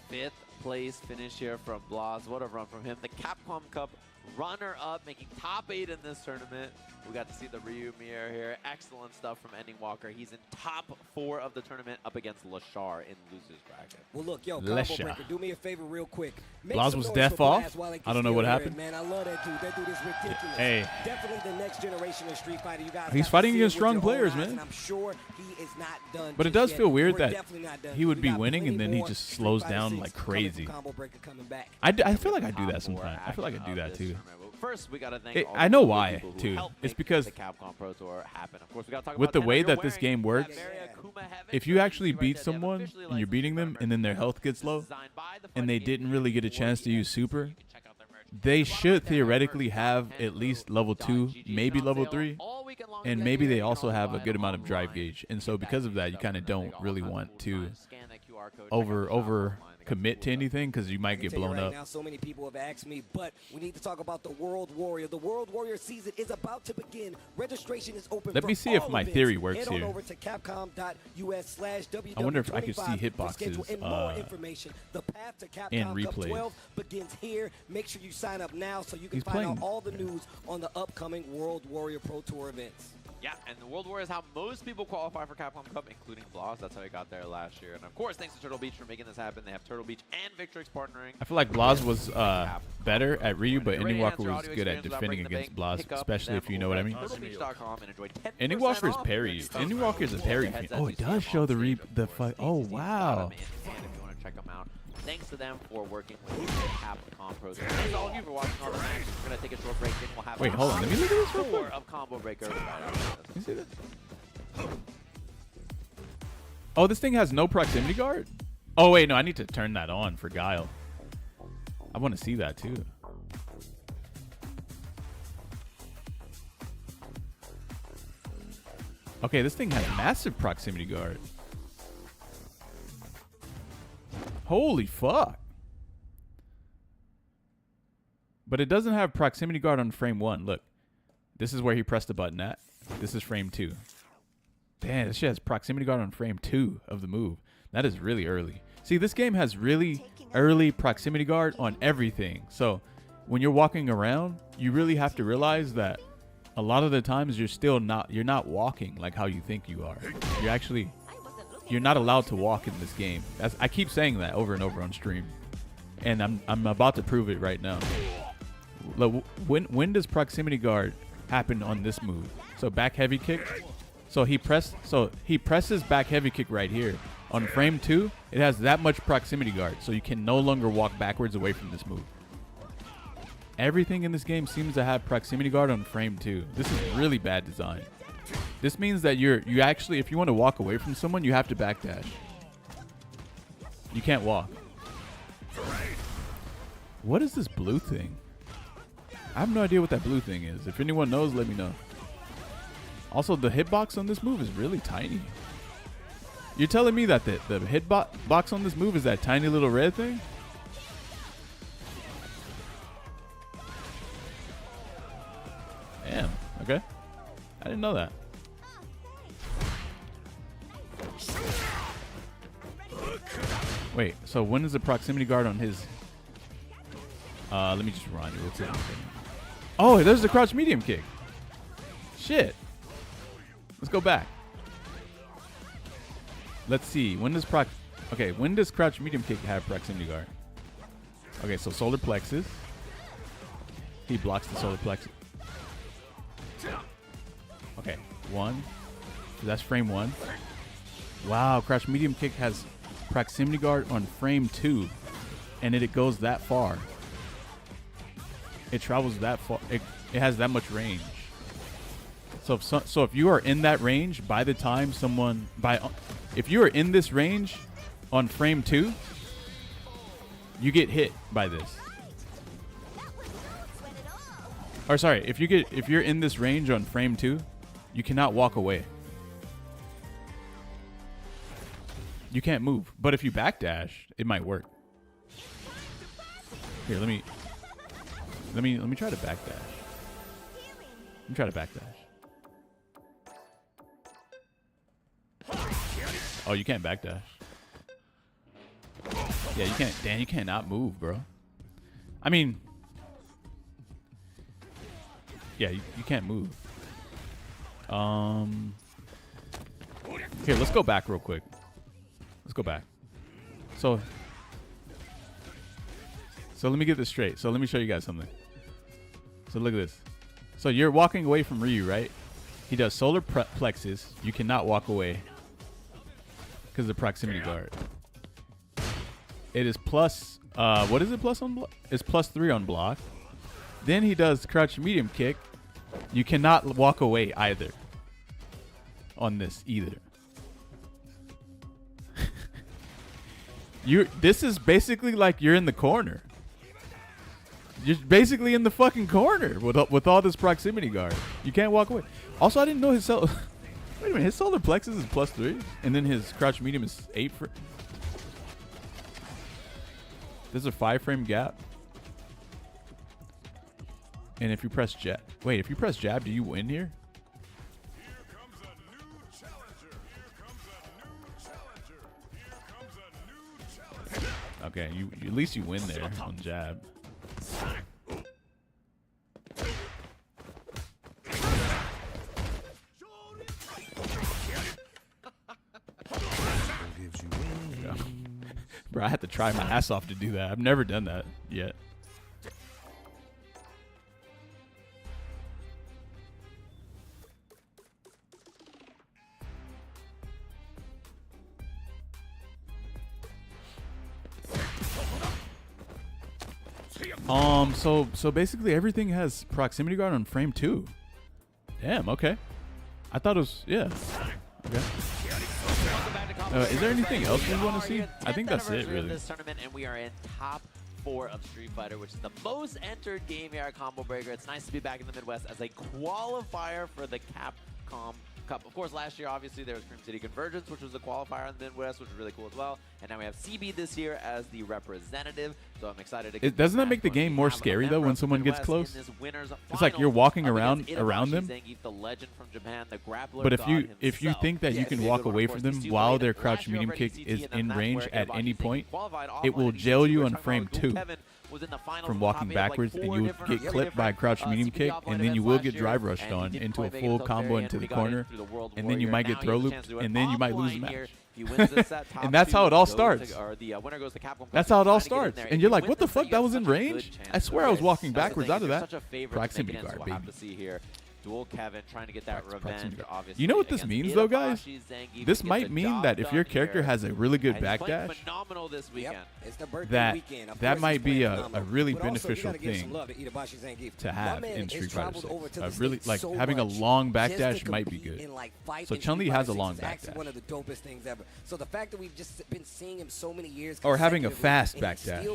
5th place finish here from Blaz. What a run from him. The Capcom Cup runner-up, making top 8 in this tournament. We got to see the Ryu mirror here. Excellent stuff from Ending Walker. He's in top 4 of the tournament up against Lashar in loser's bracket. Well, look, yo, Combo Lesha. Breaker, do me a favor real quick. Blaz was deaf off. I don't know what happened. Man, I love that dude. That dude is ridiculous. Hey. Definitely the next generation of Street Fighter. You guys He's got to fighting see it against with strong your own players, eyes, man. and I'm sure he is not done. But it just does yet. feel weird We're that definitely not done. he would We be got winning and plenty then he more just Street slows Fighter down 6 like coming from crazy. Combo Breaker coming back. I feel like I do that Top 4 sometimes. I feel like I do action that of too. this tournament. Well, first, we got to thank all I the know people why, who too. helped It's make because the Capcom Pro Tour happen. Of course, we got to talk with about the Tanner. way You're that this wearing game that works, Mary Akuma Heaven if you shirt. actually You see beat right there, they have someone officially and you're licensed beating the them merch. and then their health gets low Designed by the and they fighting didn't game really get a community chance to use for super, you can check out their merch. they Bottom should right there, theoretically merch, have Ken at least Wu, level 2, .gg maybe on level sale 3, all weekend long and today. maybe You they can also have a buy good them amount of drive online. gauge. And so Get because of that, you stuff kind of and they don't got all really kinds of want cool to designs. Scan that QR code, check out the shop over online. They got commit cool to stuff. anything because you might I can get tell you blown right up. now, so many people have asked me, but we need to talk about the World Warrior. The World Warrior season is about to begin. Registration is open. Let for me see if all my events. theory works Head on here. over to capcom.us/WW25 I wonder if I could see for hitboxes, schedule and more information. The path to Capcom and Cup replays. 12 begins here. Make sure you sign up now so you can He's find out playing. all the news on the upcoming World Warrior Pro Tour events. Yeah, and the World War is how most people qualify for Capcom Cup, including Blaz. That's how he got there last year. And of course, thanks to Turtle Beach for making this happen. They have Turtle Beach and Victrix partnering. I feel like Blaz was better at Ryu, but Ready Ending to Walker enhance your was audio good at experience without defending breaking the against bank. Blaz, Pick up especially if them you know what I over mean. at turtlebeach.com and enjoy 10% Ending Walker is off parry. your stuff. Ending Walker is a parry. Headsets Oh, you it see does them show on the stage, of course. fight. These Oh, got wow. them in hand if you want to check them out. Thanks to them for working with Capcom Pro. Thanks to all of you for watching all the matches. We're going to take a short break, then we'll have Wait, hold on. Let me look at this real quick. 4 of Combo Breaker. right after this. You see this? Oh, this thing has no proximity guard? Oh, wait, no, I need to turn that on for Guile. I want to see that, too. Okay, this thing has massive proximity guard. Holy fuck. But it doesn't have proximity guard on frame 1. Look, this is where he pressed the button at. This is frame 2. Damn, this shit has proximity guard on frame 2 of the move. That is really early. See, this game has really early proximity guard on everything. So when you're walking around, you really have to realize that a lot of the times you're not walking like how you think you are. You're not allowed to walk in this game. I keep saying that over and over on stream. And I'm about to prove it right now. Look, when does proximity guard happen on this move? So back heavy kick. So he presses back heavy kick right here. On frame 2, it has that much proximity guard, so you can no longer walk backwards away from this move. Everything in this game seems to have proximity guard on frame 2. This is really bad design. This means that you actually, if you want to walk away from someone, you have to backdash. You can't walk. What is this blue thing? I have no idea what that blue thing is. If anyone knows, let me know. Also, the hitbox on this move is really tiny. You're telling me that the hitbox on this move is that tiny little red thing? Damn. Okay. I didn't know that. Wait, so when is the proximity guard on his... let me just run it. Oh, there's the crouch medium kick. Shit. Let's go back. Let's see. When does crouch medium kick have proximity guard? Okay, so solar plexus. He blocks the solar plexus. Okay, 1. That's frame 1. Wow, crouch medium kick has proximity guard on frame 2, and it goes that far. It travels that far. It has that much range. So if you are in that range, by the time if you are in this range on frame 2, you get hit by this. Or sorry, if you're in this range on frame 2, you cannot walk away. You can't move. But if you backdash, it might work. Here, let me try to backdash. Let me try to backdash. Oh, you can't backdash. Yeah, you can't. Dan, you cannot move, bro. I mean, Yeah, you can't move. Here, let's go back real quick. Let's go back. So let me get this straight. So let me show you guys something. So look at this. So you're walking away from Ryu, right? He does solar plexus. You cannot walk away because of the proximity guard. It is plus, what is it plus on block? It's +3 on block. Then he does crouch medium kick. You cannot walk away either on this either. This is basically like you're in the corner. You're basically in the fucking corner with all this proximity guard. You can't walk away. Also, I didn't know his solar. Wait a minute, his solar plexus is +3, and then his crouch medium is 8. There's a 5-frame gap. And if you press jab, wait, if you press jab, do you win here? Okay, you at least you win there on jab. Bro, I had to try my ass off to do that. I've never done that yet. So basically everything has proximity guard on frame 2. Damn, okay. I thought it was, yeah. Okay. Is there anything else we want to see? I think that's it, really. This tournament, and we are in top 4 of Street Fighter, which is the most entered game here at Combo Breaker. It's nice to be back in the Midwest as a qualifier for the Capcom Cup. Of course, last year, obviously, there was Cream City Convergence, which was a qualifier in the Midwest, which was really cool as well. And now we have CB this year as the representative. So I'm excited to get Doesn't that make the game more scary, though, when someone gets close? It's like you're walking around them. Zangief, the legend from Japan, the grappler But if you himself. think that you can walk away from them while their crouch medium kick is in range at any point, it will jail you on frame 2 from walking backwards, and you will get clipped by a crouch medium kick, and then you will get drive rushed on into a full combo into the corner, and then you might get throw looped, and then you might lose the match. And that's how it all starts. That's how it all starts. And you're like, what the fuck? That was in range? I swear I was walking backwards out of that. Proximity guard, baby. Dual Kevin trying to get that revenge, obviously. You know what this means, though, guys? This might mean that if your character has a really good backdash, that might be a really beneficial thing to have in Street Fighter 6. Really, like, having a long backdash might be good. So Chun-Li has a long backdash. One of the dopest things ever. So the fact that we've just been seeing him so many years, or having a fast backdash,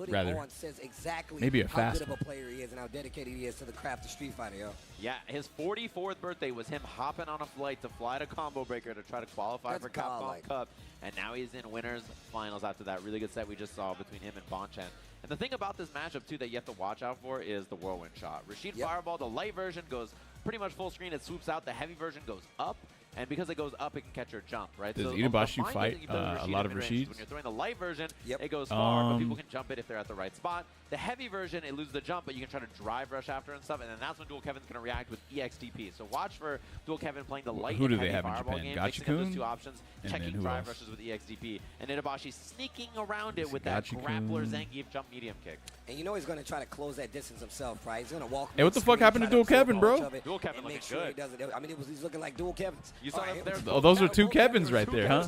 rather, says exactly maybe a how fast good of a player he is and how dedicated he is to the craft of Street Fighter, yo. Yeah, his 44th birthday was him hopping on a flight to fly to Combo Breaker to try to qualify for Capcom Cup, and now he's in winners finals after that really good set we just saw between him and Bonchan. And the thing about this matchup, too, that you have to watch out for is the whirlwind shot. Rashid Fireball, the light version goes pretty much full screen. It swoops out. The heavy version goes up. And because it goes up, it can catch your jump, right? Does so Itabashi fight a lot of Rashids? When you're throwing the light version, it goes far, but people can jump it if they're at the right spot. The heavy version, it loses the jump, but you can try to drive rush after and stuff, and then that's when Dual Kevin's going to react with EXDP. So watch for Dual Kevin playing the light and heavy fireball game, mixing up those two options, checking drive rushes with EXDP, and Itabashi sneaking around it with that grappler Zangief jump medium kick. And you know he's going to try to close that distance himself, right? He's going to walk. Hey, what the fuck happened to Dual Kevin, bro? Dual Kevin looking good. I mean, he's looking like Dual Kevins. You saw that there? Oh, those are 2 Kevins right there, huh?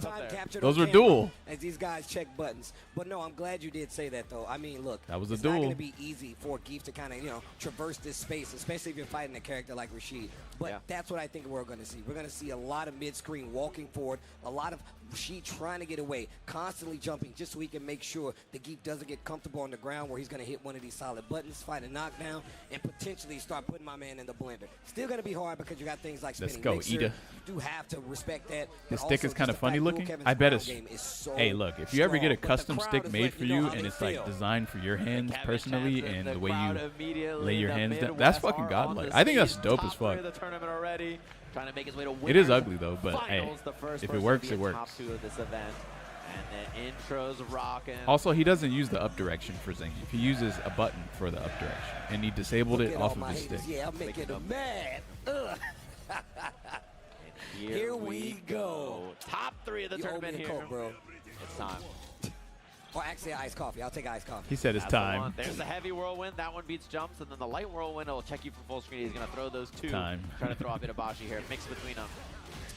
Those were dual. As these guys check buttons. But no, I'm glad you did say that, though. I mean, look, that was a it's duel. not going to be easy for Geef to kind of, you know, traverse this space, especially if you're fighting a character like Rashid. But that's what I think we're going to see. We're going to see a lot of mid-screen walking forward, a lot of Rashid trying to get away, constantly jumping just so he can make sure the Geef doesn't get comfortable on the ground where he's going to hit one of these solid buttons, fight a knockdown, and potentially start putting my man in the blender. Still going to be hard because you got things like spinning mixer. Ida. You do have to respect that. His stick is kind of funny looking. I bet it's... Hey, look, if you ever get a custom stick made for you and it's like designed for your hands personally and the way you lay your hands down, that's fucking godlike. I think that's dope as fuck. Trying to make his way to it is ugly though, but hey, if it works, it works. Top 2 of this event. And then intro's rocking. Also, he doesn't use the up direction for Zangief. He uses a button for the up direction, and he disabled Look it at off all of my his stick. haters. Yeah, I'm making them mad. Ugh. Here we go. Top 3 of the You owe tournament me a here. Coke, bro. It's time. Or actually, iced coffee. I'll take iced coffee. He said it's That's the time. one. There's the heavy whirlwind. That one beats jumps, and then the light whirlwind will check you from full screen. He's going to throw those 2. Time. Trying to throw off Itabashi here. Mix between them.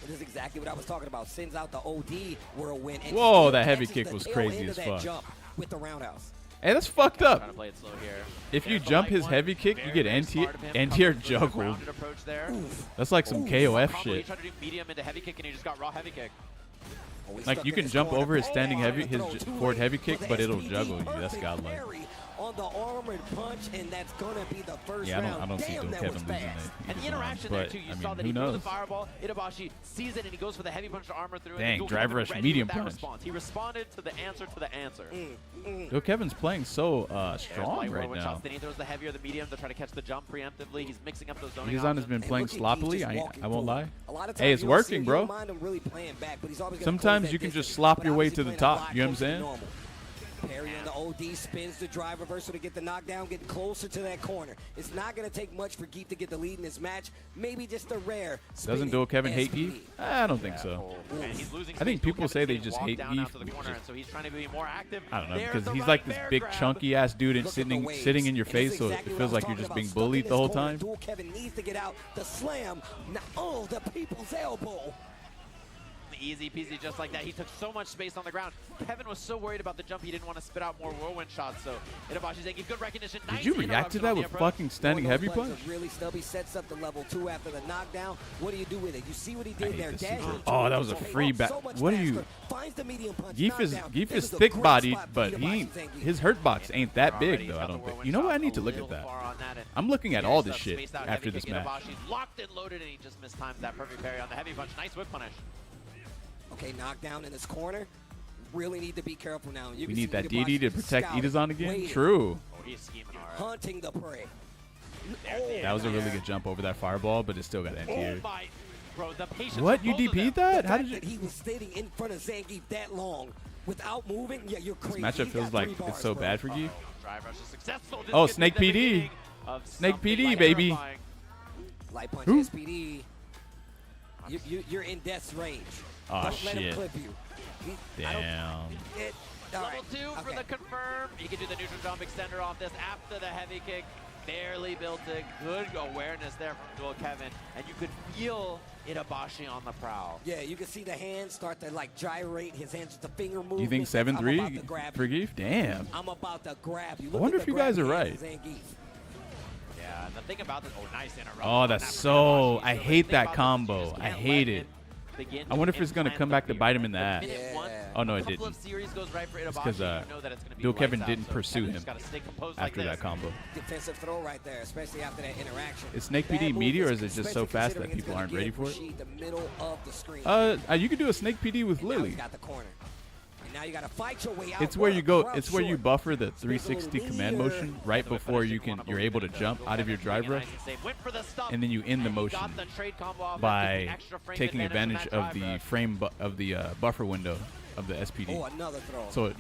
This is exactly what I was talking about. Sends out the OD whirlwind. And Whoa, still that heavy catches kick the was tail crazy end as of that fuck. jump with the roundhouse. Hey, that's fucked Trying up. to play it slow here. If you There's the jump light his one. heavy kick, you Very, get very smart of him. anti-air Comes through the juggled. grounded approach there. That's like some Ooh, KOF combo. He shit. tried to do medium into heavy kick, and he just got raw heavy kick. Oh, he's Like stuck you in can his jump corner. over his standing Oh, heavy, and his throw too forward late heavy for kick, the but it'll SPD. juggle you. That's Perfect godlike. parry on the armored punch, and that's gonna be the first Yeah, round. I don't see Damn, Dual that Kevin was losing fast. it. And the interaction there, too. You saw that who he threw the knows? fireball. Itabashi sees it, and he goes for the heavy punch to armor through. Dang, and Dual drive Kevin rush, ready medium with that punch. response. He responded to the answer to the answer. Dual Kevin's playing so There's strong light right whirlwind now. shots. Then he throws the heavy or the medium to try to catch the jump preemptively. He's mixing up those zoning Izan has options. been And playing look at Keith sloppily. just I walking won't lie. forward. A lot of Hey, times it's you'll working, see- bro. you'll mind him really playing back, but he's always gonna Sometimes close that you can just distance. slop But your way obviously to the playing a top, lot you know what I'm closer than saying? normal. Parry on the OD, spins the drive reversal to get the knockdown, getting closer to that corner. It's not going to take much for Geef to get the lead in this match. Maybe just a rare Doesn't spinning Dual Kevin hate SPD. Geef? I don't think so. And he's losing I think space. Dual people say Kevin's they getting just walked hate down out to the Geef. corner, and so he's trying to be more active. I don't know, There's because the he's right like this bear big grab. chunky ass dude and Look at the waves. sitting in your And this face, is so exactly it what feels I was like you're talking just about. being Stuck in bullied this the whole corner. time. Dual Kevin needs to get out the slam. Now, oh, the people's elbow. Easy peasy, just like that. He took so much space on the ground. Kevin was so worried about the jump, he didn't want to spit out more whirlwind shots. So Itabashi Zangief, good recognition. Did you react to that with fucking standing heavy One of those punch? punches Really stubby, sets up the level 2 after the knockdown. What do you do with it? You see what he I did hate there. this Dash secret. into Oh, it, that was a paid free off back. so much What are you? faster. Finds the medium punch, Geef is knockdown. Geef This is is a thick great bodied, spot for but Itabashi he Zangief. his hurt box ain't that big Already though. got I the don't think. whirlwind You know what? I shot need to a look at little that. far on that, and I'm looking at there's all the this shit spaced out after heavy this kick. match. Itabashi's locked and loaded, and he just mistimed that perfect parry on the heavy punch. Nice whip punish. Okay, knockdown in this corner. Really need to be careful now. You We can need see that DD to Itabashi protect scouting, Itazan again. waiting, True. Oh, he's scheming hard. Hunting the prey. That was a really good jump over that fireball, but it still got Oh anti-aired. my, bro, the patience. What? of You both of them. DP'd that? The How fact did that you? he was sitting in front of Zangief that long without moving, yeah, you're crazy. Matchup He feels got like 3 it's bars, so bro. bad for Geef. Drive rush is successful. This Oh, could be Snake the PD. beginning of Snake something PD, like baby. terrifying. Light punch Who? SPD. You're in death's range. Aw, Don't let him shit. clip you. I don't- Damn. all Level right, 2 for okay. the confirm. He can do the neutral jump extender off this after the heavy kick. Barely built it. Good awareness there from Dual Kevin. And you could feel Itabashi on the prowl. Yeah, you can see the hands start to like gyrate. His hands just the finger movement. You think I'm 7-3 about to grab for you. Geef? Damn. I'm about to grab you. I Look wonder at if the you guys grab are hands right. of Zangief. Yeah, and the thing about this, oh, nice interrupt. Oh, on that's that for so. Itabashi. I So the hate thing that about this is you combo. just I can't hate let it. begin I to wonder if it's gonna implant come the back to fear. bite him in the The ass. minute one, Oh no, a it couple didn't. of series goes right for Itabashi, 'cause, you know that it's gonna be Dual Kevin lights out. didn't So pursue Kevin him just gotta stay composed after like that this. combo. Defensive throw right there, especially after that interaction. Is Snake Bad PD move meaty, or is it just especially so fast that considering it's people gonna aren't give ready for it? Rashid the middle of the screen. You could do a Snake PD with And now Lily. he's got the corner. And now you got to fight your way out. It's where What you a go. crouch It's where you short. buffer the Spins a 360 little command near. motion right before you're able to jump out of your drive rush, and then you end the motion by taking advantage of the buffer window of the SPD. Oh, another throw. So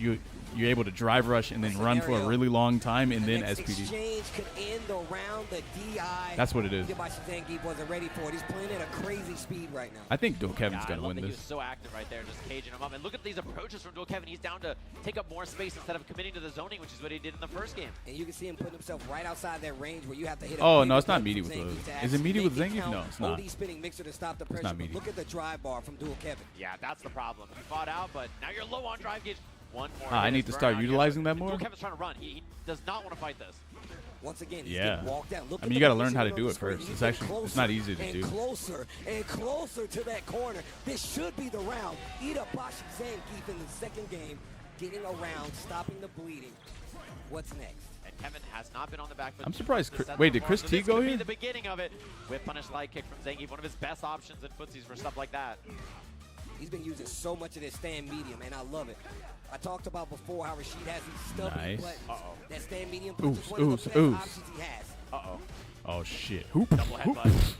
you're able to drive rush and then run for a really long time and The then next SPD. exchange could end around the DI. That's what it is. Itabashi Zangief wasn't ready for it. He's playing at a crazy speed right now. I think Dual Kevin's I gonna love win that he this. was so active right there, just caging him up. And look at these approaches from Dual Kevin. He's down to take up more space instead of committing to the zoning, which is what he did in the first game. And you can see him putting himself right outside that range where you have to hit. Oh, a no, bigger it's not button meaty from with Zangief the- to is it meaty actually with make it Zangief? count. No, it's not. OD spinning mixer to stop the pressure. not but meaty. look at the drive bar from Dual Kevin. Yeah, that's the problem. You fought out, but now you're low on drive gauge. One more. I hit need is to burn start out here. utilizing that Dual more. Kevin's trying to run. He does not want to fight this. Once again, he's Yeah. getting walked down. Look I at mean, the you gotta learn position how to on do the it screen. first. He's It's getting actually- it's closer not easy to and do. Closer and closer to that corner. This should be the round. Itabashi Zangief in the second game, getting around, stopping the bleeding. What's next? And Kevin has not been on the back foot. I'm surprised since the Chris- set wait, did performance, Chris so T this go could be here? the beginning of it. Whip punish light kick from Zangief, one of his best options in footsies for stuff like that. He's been using so much of this stand medium, and I love it. I talked about before how Rashid has these stubby Nice. buttons. That stand medium punch is Oof, one of the oof, best oof. options he has. Uh-oh. Oh shit! Hoop. Double Hoop. headbutt.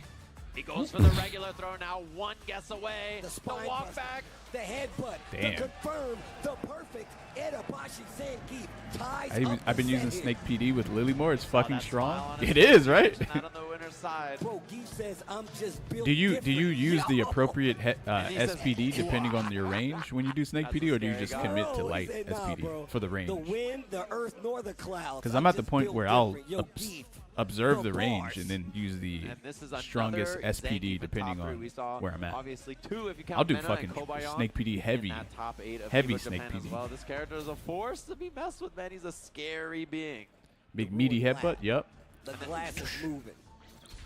He goes for the regular throw now, one guess away. The The spine walk buster. back. The headbutt. Damn. To confirm the perfect Itabashi Zangief ties up I've been the using set. Snake PD with Lilymore. It's fucking that smile strong. on his It face, is, right? Not on the winner's side. Bro, Geef says I'm just built Do you different. use the Yo. appropriate he says, SPD depending on your range when you do Snake That's PD, a or do you scary just guy. commit to Bro, he light said, nah, SPD bro. for the range? The wind, the earth, nor the clouds. Because I'm at the just point built where I'll different. Yo, Geef, observe the the range bars. and then use the And this is strongest another SPD Zangief depending top three. on We saw where I'm at. Obviously, two if you count I'll do Mena fucking and Kobayashi Snake PD heavy. in that top 8 of Heavy Evo Snake Japan as PD. well. This character is a force to be messed with, man. He's a scary being. Big meaty Ooh, headbutt. Yep. the glass is moving,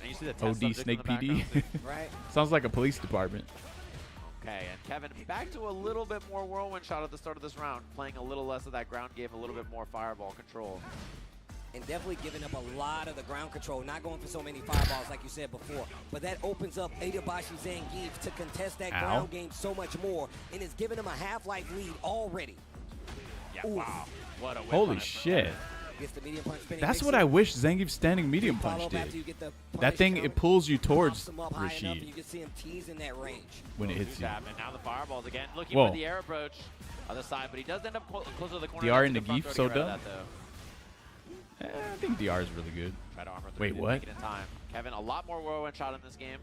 And you see the test OD subject in Snake the PD. background, too. right? Sounds like a police department. Okay, and Kevin back to a little bit more whirlwind shot at the start of this round, playing a little less of that ground game, a little bit more fireball control. And definitely giving up a lot of the ground control, not going for so many fireballs like you said before. But that opens up Itabashi Zangief to contest that Ow. ground game so much more, and is giving him a half-life lead already. Yeah, Ooh. wow. What a whip Holy on it. shit. Gets the medium punch spinning. That's mix what it. I wish Zangief's standing medium Follow punch up after you did. get the That punish thing, coming. it pulls you towards Pops him up high enough, and you Rashid can see him teasing that range. when it hits you. Tap, and now the fireballs again, looking Whoa. for the air approach. Other side, but he does end up closer to the corner. The R That's in a the good front Geef, throw so to get rid of dumb. that, though. I think DR is really good. Try to armor through, Wait, didn't what? make it in time. Kevin, a lot more whirlwind shot in this game.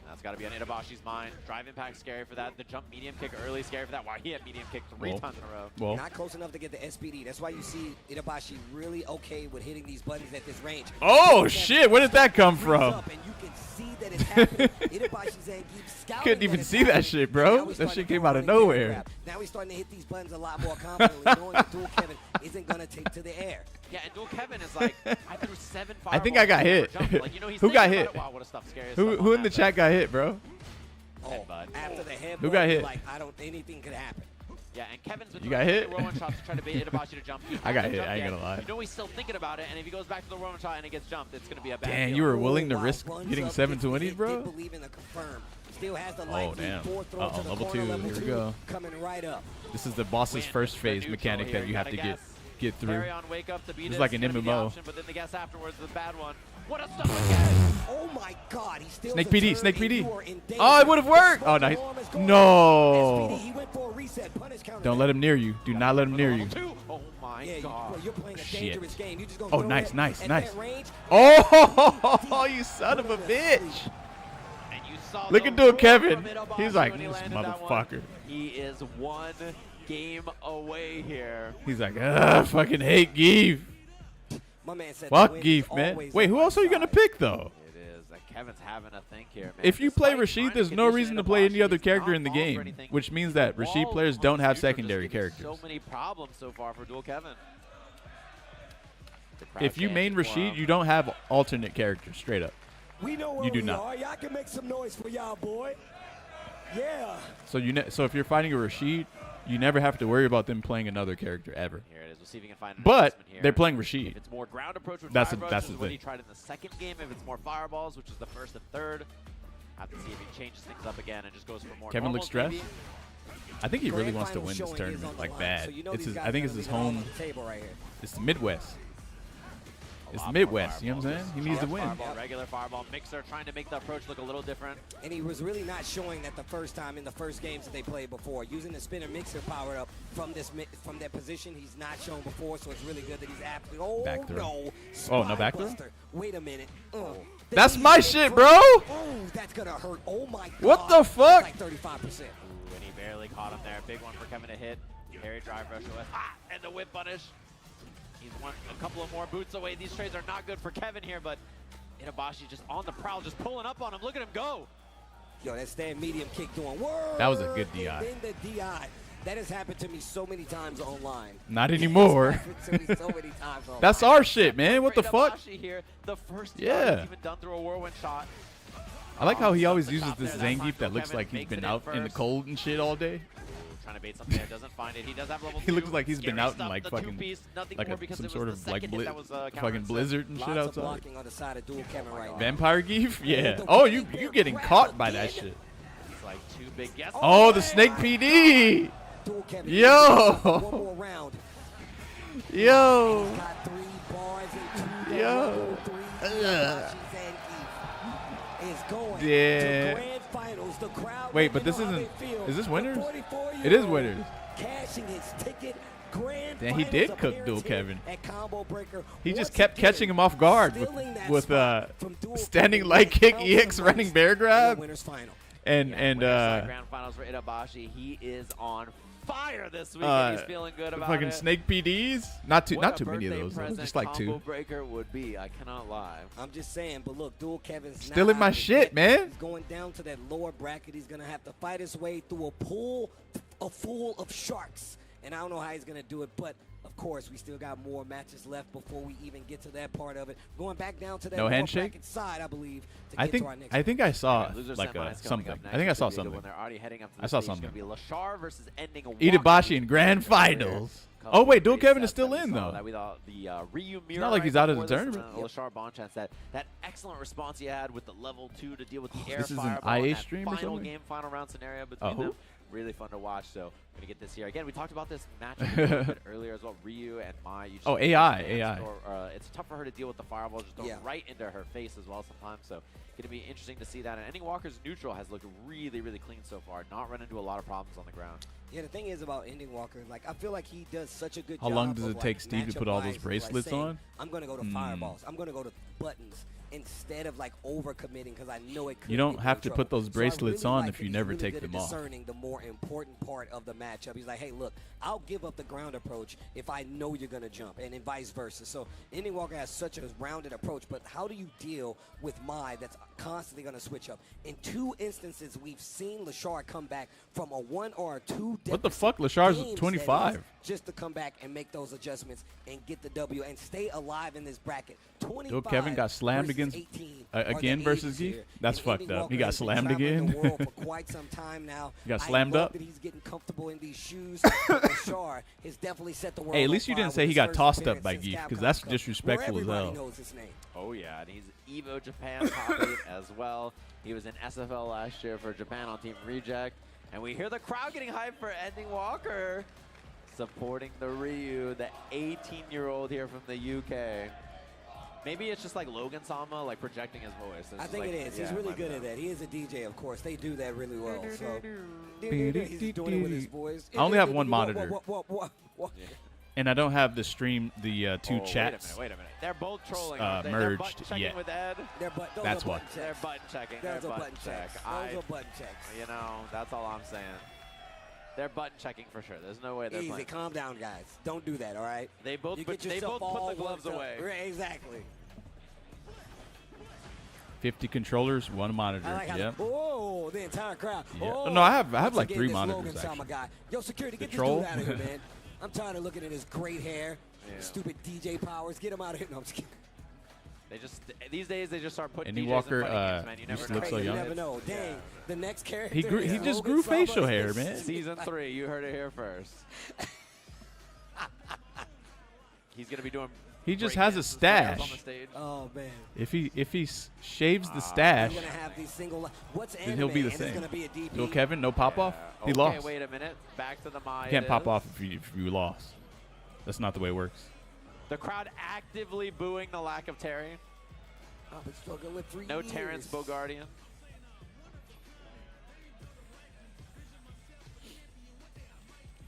That's got to be on Itabashi's mind. Drive impact scary for that. The jump medium kick early scary for that. Wow, he had medium kick 3 Whoa. times in a row. Well, Not close enough to get the SPD. That's why you see Itabashi really okay with hitting these buttons at this range. oh shit, where did that come Freeze from? up, and you can see that it's happening. Itabashi Zangief scouting Couldn't that even it's see that happening. shit, bro. Now he's That starting shit to came throw out of running down nowhere. grab. Now he's starting to hit these buttons a lot more confidently, knowing that dual Kevin isn't going to take to the air. Yeah, and Dual Kevin is like, I threw 7 I think I fireballs got before hit. jump. Like, you know, he's Who got thinking hit? about it. Wow, what a stuff scary Who stuff who on in the that, chat got hit, bro? Oh, Headbutt. after the headbutt, Who got hit? like, I don't, anything could happen. Yeah, and Kevin's been You got throwing hit? the whirlwind shots to try to bait Itabashi to jump. He I got hasn't hit, jumped I ain't yet. gonna lie. You know he's still thinking about it, and if he goes back to the whirlwind shot and it gets jumped, it's going to be a bad Damn, deal. you were willing to Wow, risk buns getting up, 720, did bro? believe in the confirm. Still has the Oh, light lead, damn. 4 throw Uh-oh, to the level corner, 2, level here we 2 go. coming right up. This is the boss's Win first the phase neutral mechanic here. that you have to Gotta get through. Carry on, wake up to beat It's it. like an Gonna be the MMO. option, but then the guess afterwards, the bad one. What a stuff again! Oh my God, he still Snake PD, Snake and PD. you are in danger. Oh, it would have worked. The Oh, smoke nice. alarm is going. SPD, No. he went for a reset, punish counter. Don't let him near you. Do not let him near you. Oh my Yeah, god. you're playing a Shit. dangerous game. You just gonna Oh, throw nice, it nice, at nice. that range. Oh, you son of a bitch. And you saw Look the at Dual roar Kevin. from Itabashi He's like, when he this landed that one. motherfucker. He is 1 game away here. He's like, I fucking hate Geef. My man said Fuck the wind is Geef, man. always Wait, on who my else are you going to side. pick, though? It is. Kevin's having a think here, man. If you play Despite Rashid, trying there's no condition reason to play any Itabashi, other he's character not in the falling for game, anything. which means that The Rashid wall players on don't the have super just secondary giving characters. So many problems so far for Dual Kevin. The crowd If you main chanting for Rashid, him. you don't have alternate characters, straight up. We know where You do we not. are. Y'all can make some noise for y'all, boy. Yeah. So so if you're fighting a Rashid, you never have to worry about them playing another character ever. Here it is. We'll see if we can find an But adjustment here. they're playing If Rashid. it's more ground approach with That's fire the- rush, that's this is the what thing. he tried in the second game. If it's more fireballs, which is the first and third, have to see if he changes things up again and just goes for more. Kevin normals, looks stressed. maybe. I think he really Grand wants to final win this showing is tournament, on the like line, bad. so you know It's these his, guys I think are it's gonna his leave it all home. on the table right here. It's the Midwest. A It's lot the more Midwest. You know what I'm fireballs. saying? He needs to win. Fireball, regular fireball, mixer, trying to make the approach look a little different. And he was really not showing that the first time in the first games that they played before. Using the spinner mixer powered up from that position, he's not shown before, so it's really good that he's after. Oh Back throw. no! Oh, no back throw? Spinebuster. Wait a minute. That's my shit, bro. Oh, that's gonna hurt. Oh my God. What the fuck? Like 35%. Ooh, and he barely caught him there. Big one for Kevin to hit. Parry drive rush away. And the whip punish. He's one, a couple of more boots away. These trades are not good for Kevin here, but Itabashi just on the prowl, just pulling up on him. Look at him go. Yo, that stand medium kick doing work. That was a good DI. And then the DI. That has happened to me so many times online. Not anymore. It's happened to me so many times online. That's our shit, man. What the Great fuck? Itabashi here, the first Yeah. time he's even done through a whirlwind shot. I like how he always The uses top this there, that time Zangief that Dual looks Kevin like he's makes been it out in the first. cold and shit all day. Trying to bait something there, doesn't find it. He does have level He 2. looks like he's been Scary out in stuff, like the fucking, two-piece, nothing like more because some it was sort the of like second hit that was, fucking countered. blizzard and shit Lots of outside. blocking on the side of Dual Kevin right now. Vampire Geef? Yeah. Oh, you getting caught by that shit. He's like two big guesses. Oh, the Snake PD. Dual Kevin. Yo. One more round. Yo. Got 3 bars and 2 Yo. level 3. Itabashi Zangief. is going Yeah. to grand finals. The crowd. Wait, but let this me know how isn't- they feel. is this The winners? 44-year-old It is winners. Cashing his ticket. Grand Damn, he finals did cook appearance Dual here Kevin. at Combo Breaker. He just Once kept again, catching him off guard stealing that with spot from Dual standing Kevin light when it kick, counts EX the running most bear in the grab, winners final. and Winners Grand finals for Itabashi. He is on fire this week, and he's feeling good about fucking it. snake PDs. Not too What a many of birthday those. Though. present Just like Combo 2. Breaker would be. I cannot lie. I'm just saying, but look, Dual Kevin's Stealing now my out of shit, debt. man. He's going down to that lower bracket. He's gonna have to fight his way through a pool full of sharks, and I don't know how he's gonna do it, but. Of course, we still got more matches left before we even get to that part of it. Going back down to that No lower handshake? bracket side, I believe. To I get think to our next I think I saw Loser like semis coming something. up next. I think I It's saw gonna be a good something. one. They're already heading up to the I saw stage. It's something. gonna be Lashar versus ending a Itabashi in grand finals. Oh wait, Dual Kevin is still in though. That we thought the Ryu Mirror. not like he's out of the tournament. Lashar Bonchan said that excellent response he had with the level 2 to deal with the air This is an fireball in IA that stream or final something? game, final round scenario between Oh. them. Really fun to watch. So we're gonna get this here again. We talked about this match a little bit earlier as well. Ryu and Mai. You just Oh, need AI, to AI. it's tough for her to deal with the fireball, just thrown Yeah. right into her face as well sometimes. So gonna be interesting to see that. And Ending Walker's neutral has looked really, really clean so far. Not run into a lot of problems on the ground. Yeah, the thing is about Ending Walker, like I feel like he does such a good How job. long does of, it like, take Steve to put all those matchup-wise, bracelets saying, on? I'm gonna go to fireballs. I'm gonna go to buttons instead of like overcommitting because I know it could. You don't get have in to trouble. put those So I bracelets really on like if that you he's never really take good them at off. discerning the more important part of the matchup. He's like, hey, look, I'll give up the ground approach if I know you're gonna jump, and then vice versa. So Ending Walker has such a rounded approach, but how do you deal with Mai that's constantly gonna switch up? In 2 instances, we've seen Lashar come back from a 1 or a 2. What the deficit fuck? Lashar's games, that 25. is, just to come back and make those adjustments and get the W and stay alive in this bracket. 25 Kevin got slammed versus against 18 again are the versus ages Geef? here. That's And fucked Ending up. Walker He got has been slammed traveling again? the world for quite some time now. He got slammed I love up? that he's getting comfortable in these shoes. Lashar has definitely set the world Hey, at on least you fire didn't with say he his got first tossed up appearance by since Geef, 'cause Capcom that's Cup, disrespectful where as everybody hell. knows his name. Oh yeah, and he's Evo Japan top 8 as well. He was in SFL last year for Japan on Team Reject. And we hear the crowd getting hyped for Ending Walker. Supporting the Ryu, the 18-year-old here from the UK. Maybe it's just like Logan Sama, like projecting his voice. It's I just think like, it is. yeah, He's really might good be at that. He is a DJ, of course. They do that really well. So He's doing it with his voice. I only have one monitor. What? And I don't have the stream, the Oh, two chats. Wait a minute. They're both trolling. aren't they? They're merged button checking yet. with Ed. Those That's are why. button They're checks. button checking. Those They're are button check. Those are button checks. You know, that's all I'm saying. They're button checking for sure. There's no way they're Easy, playing. calm down, guys. Don't do that, all right? They both You put, get they yourself both put all the gloves worked up. away. Right, exactly. 50 controllers, 1 monitor. I like how Yep. oh, the entire crowd. Yeah. Oh, No, I have once like again, 3 this monitors, Logan Sama actually. guy. Yo, security, The get troll? this dude out of here, man. I'm tired of looking at his great hair, Yeah. stupid DJ powers. Get him out of here. No, I'm just kidding. They just these days they just start putting Ending DJs Walker, in fighting games, man. You used never to know. look so You young. never know. Dang, the next character. He grew. is He just Logan grew Sama. facial hair, man. Season 3, you heard it here first. He's gonna be doing. He just break has a dances for us on stash. the stage. Oh man. If he shaves the stash, We're gonna have these single. What's then anime? he'll be the and it's same. gonna be a DP. Dual Kevin, no pop off. Yeah. He Okay, lost. wait a minute. Back to the Mai. You can't it pop is. off if you lost. That's not the way it works. The crowd actively booing the lack of Terry. I've been struggling with 3 No years. Terrence Bogardian.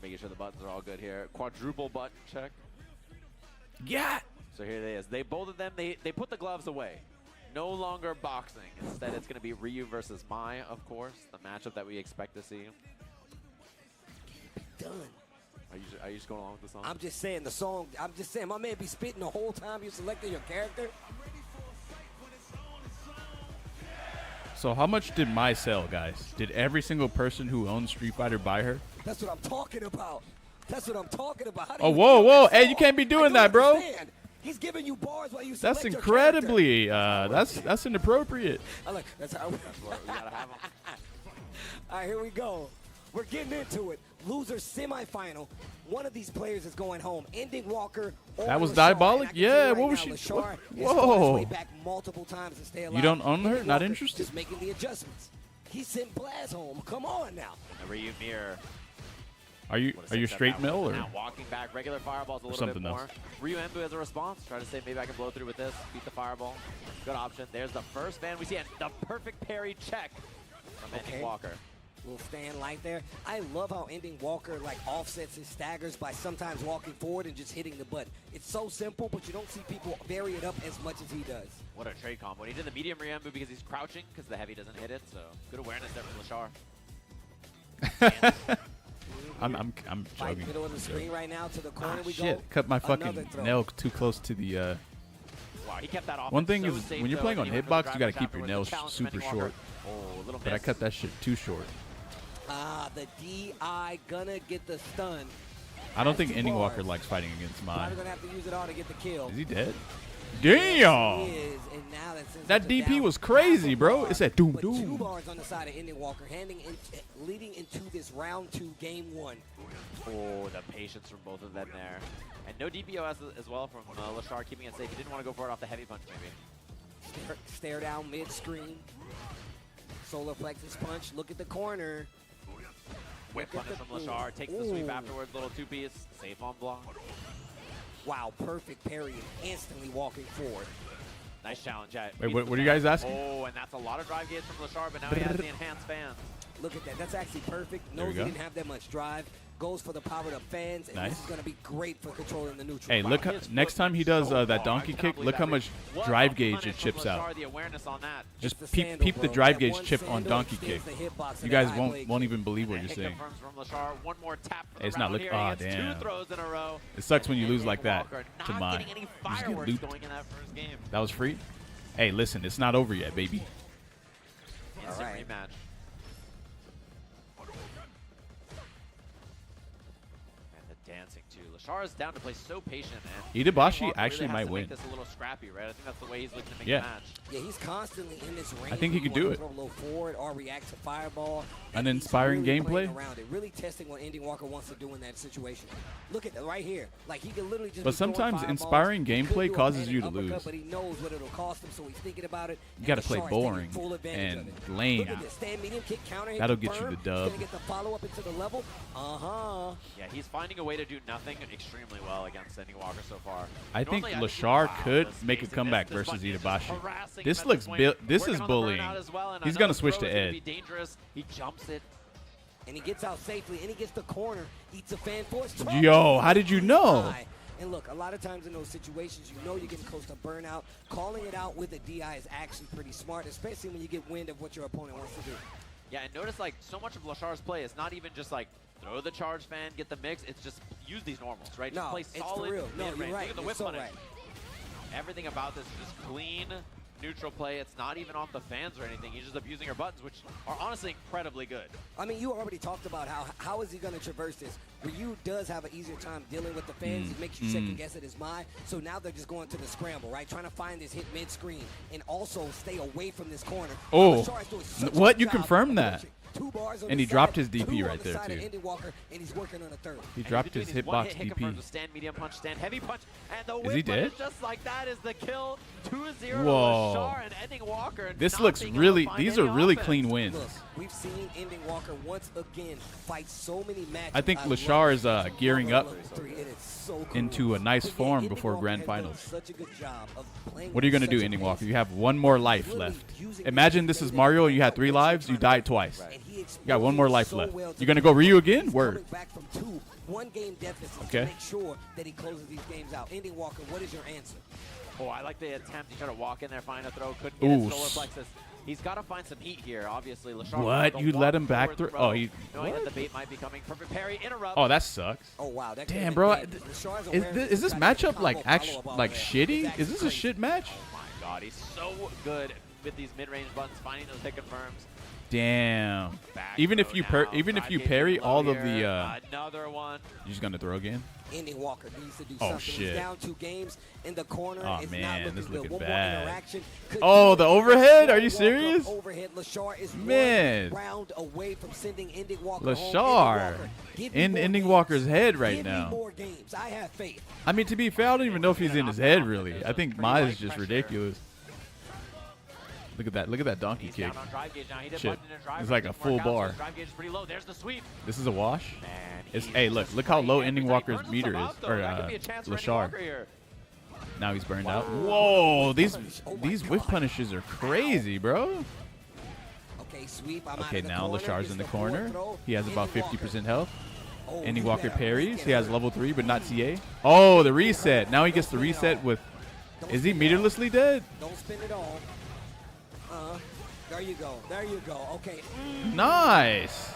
Making sure the buttons are all good here. Quadruple button check. Yeah. So here it is. They both of them, they put the gloves away. No longer boxing. Instead, it's going to be Ryu versus Mai, of course. The matchup that we expect to see. Done. Are you just going along with the song? I'm just saying the song. I'm just saying my man be spitting the whole time you selected your character. So how much did Mai sell, guys? Did every single person who owns Street Fighter buy her? That's what I'm talking about. That's what I'm talking about. How do Oh, you whoa, feel whoa. that Hey, song? you can't be I doing don't that, bro. understand. He's giving you bars while you That's select your incredibly. That's inappropriate. character. I like that's how. We gotta have 'em. All right, here we go. We're getting into it. Loser semifinal. One of these players is going home. Ending Walker. Or That was Lashar. diabolic? And I can Yeah, tell you what was now, she- Lashar what- is fought his whoa. way back multiple times to stay alive. don't own her? Ending Not Walker interested? Just making the adjustments. He sent Blaz home. Come on now. And Ryu Mirror. Are you straight mill or? Now walking back, regular fireballs a little something bit more. else? Ryu Embu as a response, try to say maybe I can blow through with this, beat the fireball. Good option. There's the first fan we see, and the perfect parry check from Ending Walker. Little stand light there. I love how Ending Walker like offsets his staggers by sometimes walking forward and just hitting the button. It's so simple, but you don't see people vary it up as much as he does. What a trade combo. He did the medium Ryu Embu because he's crouching, because the heavy doesn't hit it, so good awareness there from Lashar. I'm Right joking. middle of the screen right now to the corner we Shit, go. cut my Another fucking throw. nail too close to the. Wow, he kept that off. One thing so is safe, when you're though, playing and on he went for the hitbox, you gotta grab keep your afterwards. nails The challenge from super Ending Walker. short. Oh, little But I miss. cut that shit too short. The DI gonna get the stun. I don't think Ending Walker likes fighting against Probably mine. gonna have to use it all to get the kill. Is he dead? He Damn! is, and now since That it's a DP down was crazy, half a bro. bar, It said doom but 2 doom. bars on the side of Ending Walker, leading into this round 2, game 1. Oh, the patience from both of them there. And no DPOS as well from Lashar, keeping it safe. He didn't want to go for it off the heavy punch, maybe. Stare down mid-screen. Solar plexus punch. Look at the corner. Whip Look at punish from the- Lashar. Takes the sweep Ooh. afterwards. Little two-piece. Safe on block. Wow, perfect parry and instantly walking forward. Nice challenge. Yeah, Wait, beats what the are you fan. guys asking? Oh, and that's a lot of drive gates from Lashar, but now he has the enhanced fans. Look at that. That's actually perfect. There we Knows he go. didn't have that much drive. Goes for the powered up fans, and Nice. this is going to be great for controlling the neutral. Hey, Wow. look, His next foot time he is does so that far. donkey I cannot kick, believe look that how reach. much What drive a gauge punish it from chips Lashar, out. The awareness on that. Just the peep sandal, the bro. drive That gauge one chip on sandal donkey extends kick. the hitbox of You that guys high won't blade even believe what And you're hit saying. confirms from Lashar. One more tap for the It's not round look- here. aw, He gets damn. 2 throws in a row. It sucks when you And lose like that Walker to not mine. getting any You just get fireworks looped. going in that first game. That was free. Hey, listen, it's not over yet, baby. Instant right. rematch. And the dancing too. Lashar is down to play so patient, and Itabashi Walker actually really has might to win. Make this a little scrappy, right? I think that's the way he's looking to make Yeah. the match. Yeah, he's constantly in this range. think he where could you do wanna it. Throw low forward or react to fireball. An and he's inspiring really gameplay? playing around it, really testing what Ending Walker wants to do in that situation. Look at that right here. Like he can literally just. But be throwing sometimes fireballs. inspiring He could gameplay do a causes panic you to uppercut, lose. But he knows what it'll cost him, so he's thinking about it. You got to and play Lashar is taking boring full advantage and of it. lame. Look at this stand medium kick counter. hit That'll get you confirmed. the dub. He's gonna get the follow up into the level. Yeah, he's finding a way to do nothing extremely well against Ending Walker so far. I think Normally, he's- Lashar wow, could the make a spacing. comeback This versus button is just Itabashi. harassing This him at looks point. this Working is on the bullying. burnout as well, and He's another gonna switch throw to is gonna Ed. be dangerous. He jumps it. And he gets out safely, and he gets the corner. Eats a fan force. Yo, how did you know? And look, a lot of times in those situations, you know you're getting close to burnout. Calling it out with a DI is actually pretty smart, especially when you get wind of what your opponent wants to do. Yeah, and notice like so much of Lashar's play is not even just like throw the charge fan, get the mix. It's just use these normals, right? Just No, play it's for solid real. No, mid-range. you're right. Look at the You're whip so punish. right. Everything about this is just clean, neutral play. It's not even off the fans or anything. He's just abusing her buttons, which are honestly incredibly good. I mean, you already talked about how is he going to traverse this. Ryu does have an easier time dealing with the fans. It makes you second guess it as mine. So now they're just going to the scramble, right? Trying to find this hit mid-screen and also stay away from this corner. Oh, Lashar is doing such a what? good You job confirmed of that. pushing. 2 bars on And the he dropped side, his DP 2 right on the there, side of too. Ending Walker, and he's working on a third. He And dropped he's his doing these one hitbox hit confirms DP. with stand medium punch, stand heavy punch, and the Is whip he punish dead? just like that is the kill. 2-0 Whoa. to Lashar and Ending Walker. This not looks being able to really. find These any are really offense. clean wins. Look, we've seen Ending Walker once again fight so many matches. I think love Lashar it. is gearing up Level 3, it is so cool. into a nice But yeah, form Ending before Walker Grand has done Finals. Such a good job of playing What are you with gonna do, such a Ending pace. Walker? You have one more life left. Imagine this is Mario. You had 3 lives. You died twice. And he You got one more life so left. well to You gonna the go Ryu game. again? He's Word. coming back from 2 one-game deficits Okay. to make sure that he closes these games out. Ending Walker, what is your answer? Oh, I like the attempt. He tried to walk in there, find a throw, couldn't get Ooh, it. Solar plexus. He's got to find some heat here, obviously. Lashar What? You let him back through? Oh, he. knowing that What? the bait might be coming. Perfect parry, interrupt. Oh, that sucks. Oh, wow. That Damn, could've bro. been big. Lashar's Is awareness this to try to matchup like combo follow-up like all that shitty? actually Is this a crazy. shit match? Oh my god, he's so good with these mid-range buttons, finding those hit confirms. Damn. Back Even if throw you now, even if drive you gauge parry low all of here. the. Another one. You just gonna throw again? Ending Walker needs to do Oh, something. shit. He's down 2 games in the corner. Oh, It's man, not this looking good. looking One bad. more interaction. Could Oh, do the it. overhead? Are you Walker serious? Overhead. Lashar is Man. 1 round away from sending Ending Walker home. Lashar Ending Walker, give me in more Ending games. Walker's head right Give now. me more games. I have faith. I mean, to be fair, I don't even know if he's in his head really. I think Mai is just ridiculous. Look at that. Look at that donkey He's kick. down on drive gauge now. He did Shit. button into drive. It's like a Didn't full work out, so bar. his drive gauge is pretty low. There's the sweep. This is a wash. Man, It's he's hey, look just how low right Ending every time. Walker's Burns meter himself is, out, though. or That could be a chance for Ending Lashar. Walker here. Now he's burned out. Whoa, these whiff punishes are crazy, bro. Okay, sweep. I'm Okay, out of the now corner. Lashar's Gets in the the forward corner. throw. He has about Ending 50% health. Oh, Ending you Walker better parries. get He has hurt. level 3, but not CA. Oh, the reset. Now he gets the reset with. Is he meterlessly dead? Don't spin it all. There you go. There you go. Okay. Nice.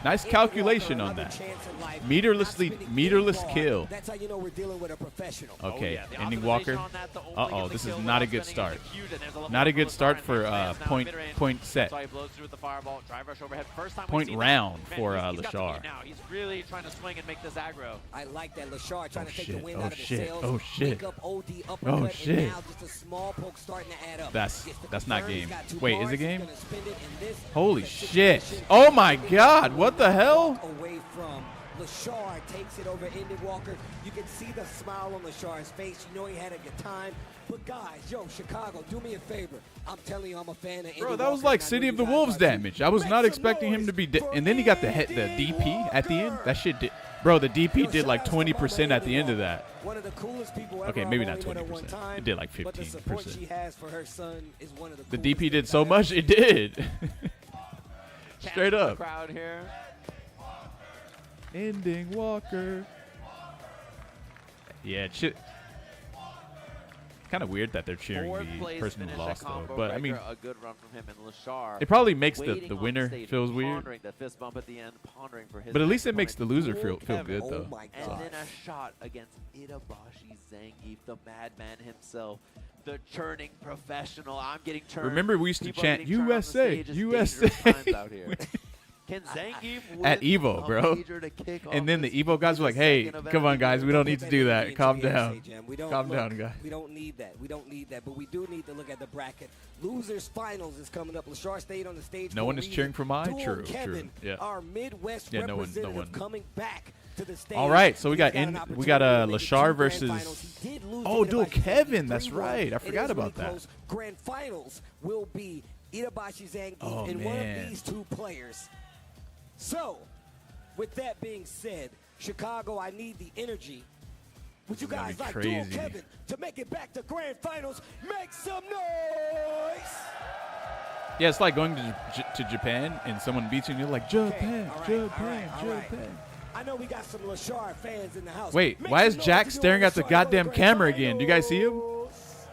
Nice Ending calculation Walker, on another that. chance in life. Meterlessly, Not spinning meterless any kill. bar. That's how you know we're dealing with a professional. Okay, yeah, the Ending optimization Walker. on that to only Uh-oh, get the this is kill not a without good spending start. is huge, and there's a level Not a one good for start Lashar, for and he lands now point mid-range. set. That's why he blows through with the fireball. Drive rush overhead. First time we've Point seen round that. for, Man, he's got the Lashar. lead now. He's really trying to swing and make this aggro. I like that. Lashar trying Oh, to take the shit. wind Oh, out of his shit. sails. Oh, shit. Wake up OD uppercut, Oh, and shit. now just a small poke starting to add up. That's Gets the not confirm. He's game. got two Wait, is bars. it He's game? gonna spend it in this Holy shit. situation. Oh my god, what the hell? Away from Lashar takes it over Ending Walker. You can see the smile on Lashar's face. You know he had a good time. But guys, yo, Chicago, do me a favor. I'm telling you, I'm a fan of Ending Bro, that Walker, was like and I know City you of the guys Wolves are too. damage. I was Make not some expecting him noise to be for and then he got the Ending DP at the end. Walker. That shit did. Bro, the DP Yo, did like shout outs to my 20% man at the end of Walker. that. One of the coolest people ever. Okay, I've maybe only not met her one 20%. time, It did like But the support 15%. she has for her son is one of the The coolest DP did things so I've much, ever it did. Chance Straight for the up. crowd here. Ending Walker. Yeah, shit. Kind of weird that they're cheering Fourth the place person who finish lost at though. combo But I mean, breaker, a good run from him and Lashar. it probably makes waiting the on winner stage, feels weird. pondering that fist bump at the end, pondering for his But at next least it makes the opponent. loser feel Kevin. good Oh though. my And God. then a shot against Itabashi Zangief, the madman himself, the churning professional. I'm getting turned. Remember we used to People are chant getting turned on the USA, stage. It's USA. dangerous times out here. Can Zangief At win Evo, a bro. major to kick off And then the this Evo guys were like, "Hey, second event come of on the guys, year?" we don't need Put to do in that. the Calm GSA down. Jam. We don't Calm look, down, guys." We don't need that. We don't need that. But we do need to look at the bracket. Losers finals is coming up. Lashar stayed on the stage. No for one a is reason. cheering for my Dual true, Kevin, yeah. Our Midwest Yeah, no one- representative coming back to the stage. All right, so we He's got an we opportunity got to make it Lashar to grand versus. finals. He did lose Oh, to dual Itabashi Kevin. Zangief That's 3-1. right. I It forgot is about really that. close. Grand finals will be Itabashi Zangief Oh, and one man. of these two players. So, with that being said, Chicago, I need the energy. Would you It's gonna guys be like crazy. Dual Kevin to make it back to grand finals? Make some noise! Yeah, it's like going to Japan and someone beats you and you're like, Japan, all right, Japan, all right. Japan. I know we got some Lashar fans in the house. Wait, Make why some is noise Jack if you staring want at the Lashar to go to goddamn grand camera again? Do you guys see him? finals.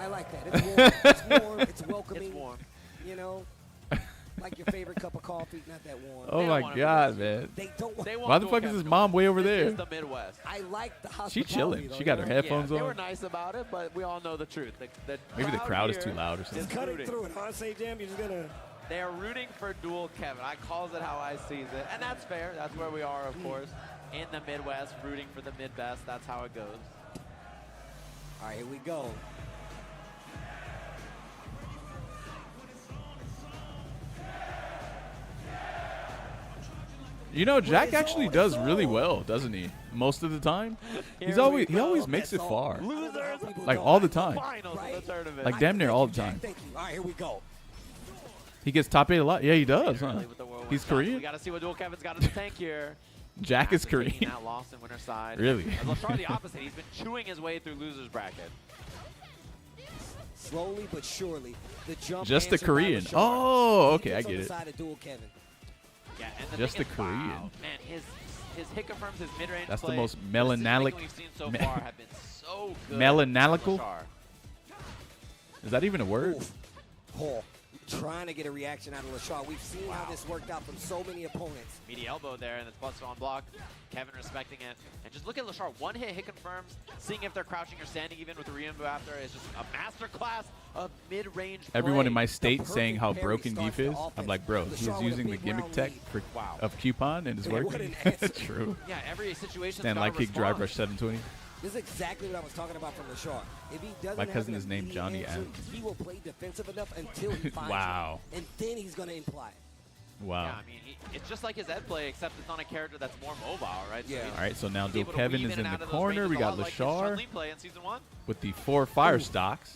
I like that. It's warm. It's warm. It's welcoming. It's warm. You know, like your favorite cup of coffee, not that warm. Oh don't my want him to god, lose. man. They don't want. They want Why the dual fuck is Kevin his to mom win. way over This there? is the Midwest. I like the She hospitality. chilling. though, She got you her know? headphones They on. were nice about it, but we all know the truth. Maybe the crowd is too loud or is something. Cutting rooting. through it, huh? Say, Jam, you're just gonna. They are rooting for dual Kevin. I calls it how I sees it, and that's fair. That's where we are, of course, in the Midwest, rooting for the Midwest. That's how it goes. All right, here we go. You know, Jack actually does really well, doesn't he? Most of the time, he Here always we go. makes it That's far. Losers, Like all the time. finals of the tournament. Like damn near all the Jack, time. Thank you. All right, here we go. He gets top 8 a lot. Yeah, he does, huh? Early with the whirlwind He's shots. We Korean. got to see what dual Kevin's got in the tank here. Jack is After taking Korean. that loss in winner side. Really? As Lashar the opposite. He's been chewing his way through losers bracket. Slowly but surely, the jump. Just the answered by Korean. Lashar. Oh, He okay, I gets on get the it. side of dual Kevin. Yeah, and the Just thing the is, Korean. wow, man, his hit confirms his mid-range That's the play. most The melanolic- decisions we've seen so me- far have been so good. Melanolical? Lashar. Is that even a word? Oof. Oh, trying to get a reaction out of Lashar. We've seen how this worked out from so many opponents. Meaty elbow there, and it's plus on block. Kevin respecting it. And just look at Lashar. One hit confirms. Seeing if they're crouching or standing even with the re-inbo after is just a master class of mid-range Everyone play. in my The state saying how perfect parry broken starts Geef the is. I'm offense. like, bro, Lashar he's with a using the big gimmick round tech lead. for, Wow. of coupon and it's What working. an answer. True. Yeah, every situation. Stand like kick drive rush 720. This is exactly what I was talking about from Lashar. If he doesn't My have cousin an is named immediate Johnny answer, Adams. he will play defensive enough until he finds Wow. it. And then he's going to imply it. Wow. Yeah, I mean, it's just like his Ed play, except it's on a character that's more mobile, right? Yeah. All right, so now he's Dual able to Kevin weave is in in and the out of those corner. ranges We a got lot like his Lashar Chun-Li play in season 1. with the 4 fire stocks.